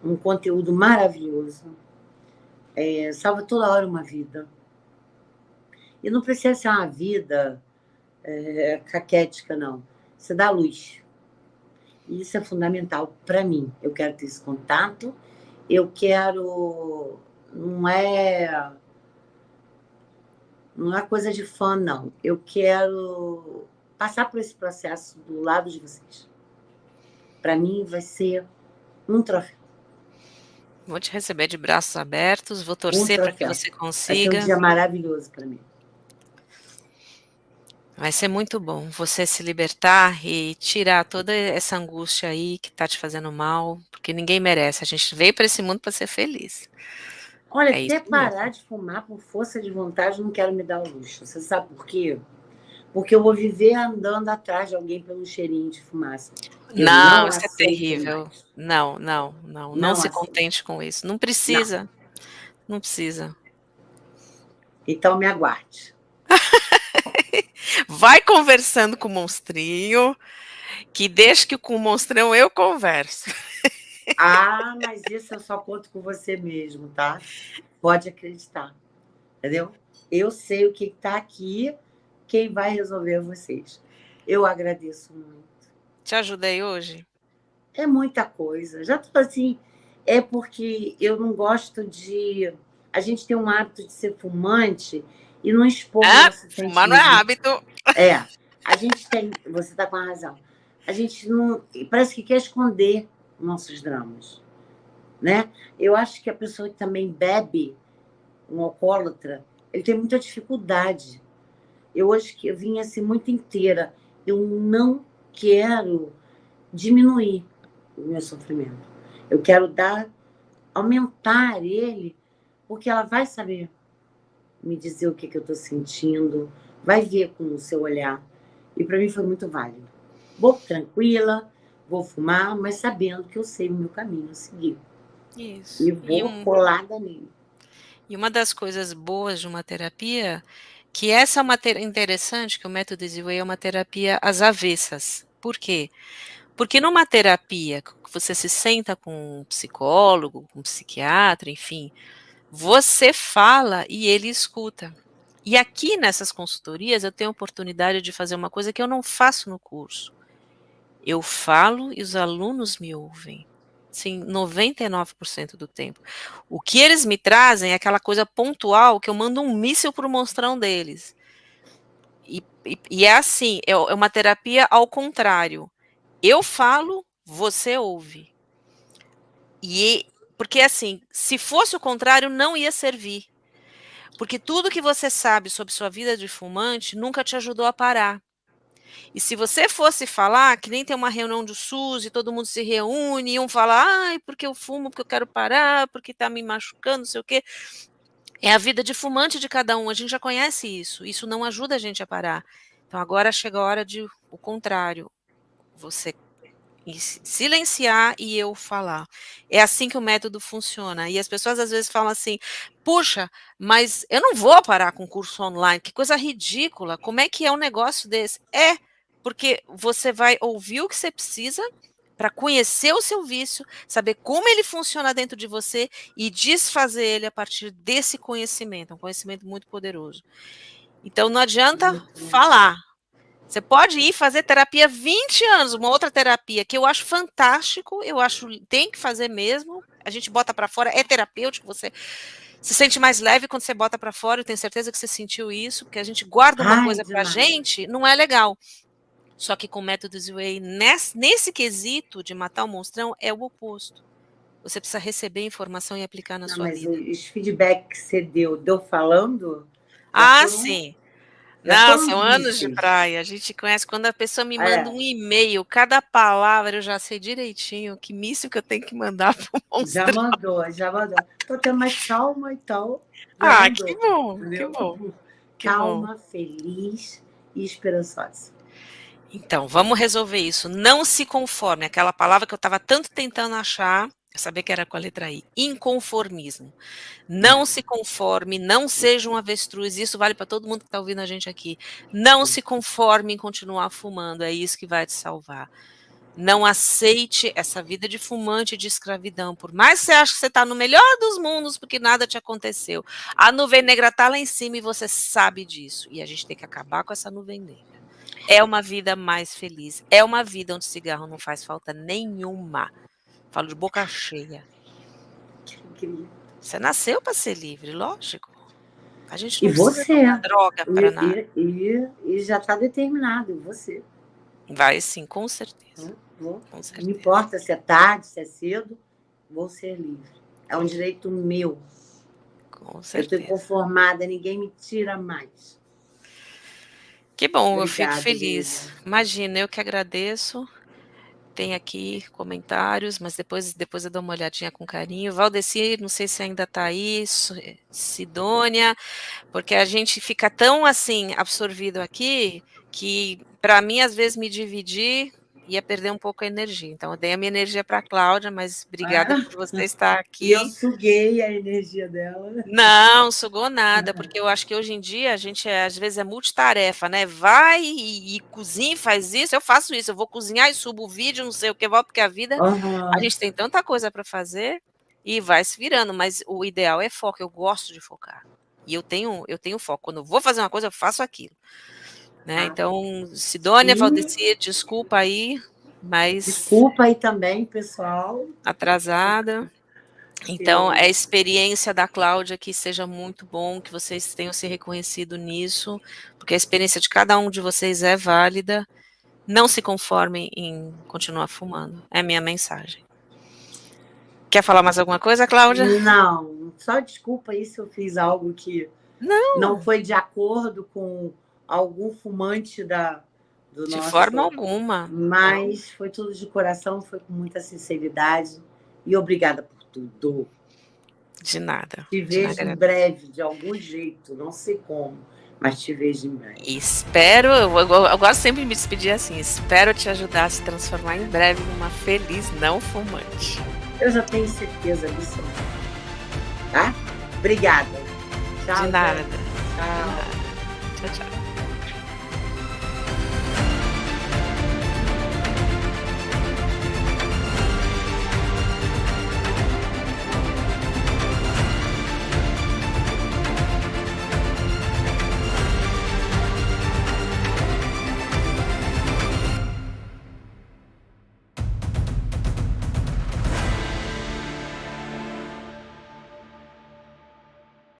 um conteúdo maravilhoso. Salva toda hora uma vida. E não precisa ser uma vida caquética, não. Você dá luz. E isso é fundamental para mim. Eu quero ter esse contato. Eu quero. Não é coisa de fã, não. Eu quero passar por esse processo do lado de vocês. Para mim, vai ser um troféu. Vou te receber de braços abertos, vou Um torcer para que troféu. você Vai ser um consiga. dia maravilhoso para mim. Vai ser muito bom você se libertar e tirar toda essa angústia aí que tá te fazendo mal, porque ninguém merece. A gente veio para esse mundo para ser feliz. Olha, É isso até parar mesmo. de fumar por força de vontade, não quero me dar o luxo. Você sabe por quê? Porque eu vou viver andando atrás de alguém pelo cheirinho de fumaça. Eu Não, não isso é aceito terrível. mais. Não, não, não. Não Não se aceito. contente com isso. Não Não. precisa. Não precisa. Então me aguarde. Vai conversando com o monstrinho, que deixa que com o monstrão eu converso. Ah, mas isso eu só conto com você mesmo, tá? Pode acreditar. Entendeu? Eu sei o que está aqui, quem vai resolver é vocês. Eu agradeço muito. Te ajudei hoje? É muita coisa. Já estou assim, é porque eu não gosto de. A gente tem um hábito de ser fumante e não expor Ah, nossos fumar não é sentimentos. hábito. A gente tem. Você está com a razão. A gente não. Parece que quer esconder nossos dramas. Né? Eu acho que a pessoa que também bebe, um alcoólatra, ele tem muita dificuldade. Eu hoje que eu vim assim muito inteira. Eu não quero diminuir o meu sofrimento. Eu quero aumentar ele, porque ela vai saber me dizer o que eu estou sentindo, vai ver com o seu olhar. E para mim foi muito válido. Vou tranquila, vou fumar, mas sabendo que eu sei o meu caminho a seguir. E Isso. vou colada nele. E uma das coisas boas de uma terapia, que essa é uma interessante, que o método Easy é uma terapia às avessas. Por quê? Porque numa terapia que você se senta com um psicólogo, com um psiquiatra, enfim, você fala e ele escuta. E aqui nessas consultorias eu tenho a oportunidade de fazer uma coisa que eu não faço no curso. Eu falo e os alunos me ouvem. Sim, 99% do tempo. O que eles me trazem é aquela coisa pontual que eu mando um míssil para o monstrão deles. E é assim, é uma terapia ao contrário. Eu falo, você ouve. Porque assim, se fosse o contrário, não ia servir. Porque tudo que você sabe sobre sua vida de fumante nunca te ajudou a parar. E se você fosse falar, que nem tem uma reunião do SUS e todo mundo se reúne, e um fala, ai, porque eu fumo, porque eu quero parar, porque tá me machucando, não sei o quê. É a vida de fumante de cada um, a gente já conhece isso. Isso não ajuda a gente a parar. Então agora chega a hora de o contrário. Você silenciar e eu falar. É assim que o método funciona. E as pessoas às vezes falam assim: puxa, mas eu não vou parar com curso online, que coisa ridícula. Como é que é um negócio desse? É, porque você vai ouvir o que você precisa para conhecer o seu vício, saber como ele funciona dentro de você e desfazer ele a partir desse conhecimento. É um conhecimento muito poderoso. Então não adianta falar. Você pode ir fazer terapia 20 anos, uma outra terapia que eu acho fantástico, eu acho tem que fazer mesmo. A gente bota para fora, é terapêutico, você se sente mais leve quando você bota para fora, eu tenho certeza que você sentiu isso, porque a gente guarda uma Ai, coisa pra demais. gente, não é legal. Só que com o método Zway, nesse quesito de matar o monstrão, é o oposto. Você precisa receber informação e aplicar na Não, sua mas vida. os feedback que você deu falando, já Ah, foram. sim. Já Não, foram são anos de difíceis. praia. A gente conhece quando a pessoa me manda É, um e-mail, cada palavra eu já sei direitinho que míssil que eu tenho que mandar pro já monstro. mandou, já mandou. Tô tendo mais calma, então já Ah, que mandou. bom, que Entendeu? bom, que bom. Calma, feliz e esperançosa. Então, vamos resolver isso. Não se conforme, aquela palavra que eu estava tanto tentando achar, eu sabia que era com a letra I, inconformismo. Não se conforme, não seja um avestruz, isso vale para todo mundo que está ouvindo a gente aqui. Não se conforme em continuar fumando, é isso que vai te salvar. Não aceite essa vida de fumante, de escravidão, por mais que você ache que você está no melhor dos mundos, porque nada te aconteceu. A nuvem negra está lá em cima e você sabe disso, e a gente tem que acabar com essa nuvem negra. É uma vida mais feliz, é uma vida onde cigarro não faz falta nenhuma. Falo de boca cheia. Incrível. Você nasceu para ser livre, lógico. A gente E não precisa você, tomar droga para nada. e já está determinado, você. Vai sim, com certeza. Vou. Com Não certeza. importa se é tarde, se é cedo, vou ser livre. É um direito meu. Com Eu estou certeza. inconformada, ninguém me tira mais. Que bom, eu fico Obrigada, feliz. Lívia. Imagina, eu que agradeço. Tem aqui comentários, mas depois eu dou uma olhadinha com carinho. Valdeci, não sei se ainda está aí, Sidônia, porque a gente fica tão assim absorvido aqui que para mim às vezes me dividir ia perder um pouco a energia. Então eu dei a minha energia para a Cláudia, mas obrigada por você estar E eu aqui. suguei a energia dela. Não, sugou nada, porque eu acho que hoje em dia a gente às vezes é multitarefa, né? Vai e cozinha, e faz isso, eu faço isso, eu vou cozinhar e subo o vídeo, não sei o que, volto, porque a vida, a Uhum. gente tem tanta coisa para fazer e vai se virando, mas o ideal é foco, eu gosto de focar. E eu tenho foco. Quando eu vou fazer uma coisa, eu faço aquilo. Né? Então, Sidônia, Valdeci, desculpa aí, mas Desculpa aí também, pessoal. atrasada. Então, é a experiência da Cláudia que seja muito bom, que vocês tenham se reconhecido nisso, porque a experiência de cada um de vocês é válida. Não se conformem em continuar fumando. É a minha mensagem. Quer falar mais alguma coisa, Cláudia? Não, só desculpa aí se eu fiz algo que não foi de acordo com algum fumante do De nosso... forma alguma. Mas foi tudo de coração, foi com muita sinceridade. E obrigada por tudo. De nada. Te vejo em breve, de algum jeito, não sei como, mas te vejo em breve. Espero, eu gosto sempre de me despedir assim, espero te ajudar a se transformar em breve numa feliz não fumante. Eu já tenho certeza disso. Tá? Obrigada. Tchau. De nada. Tchau. Tchau, tchau.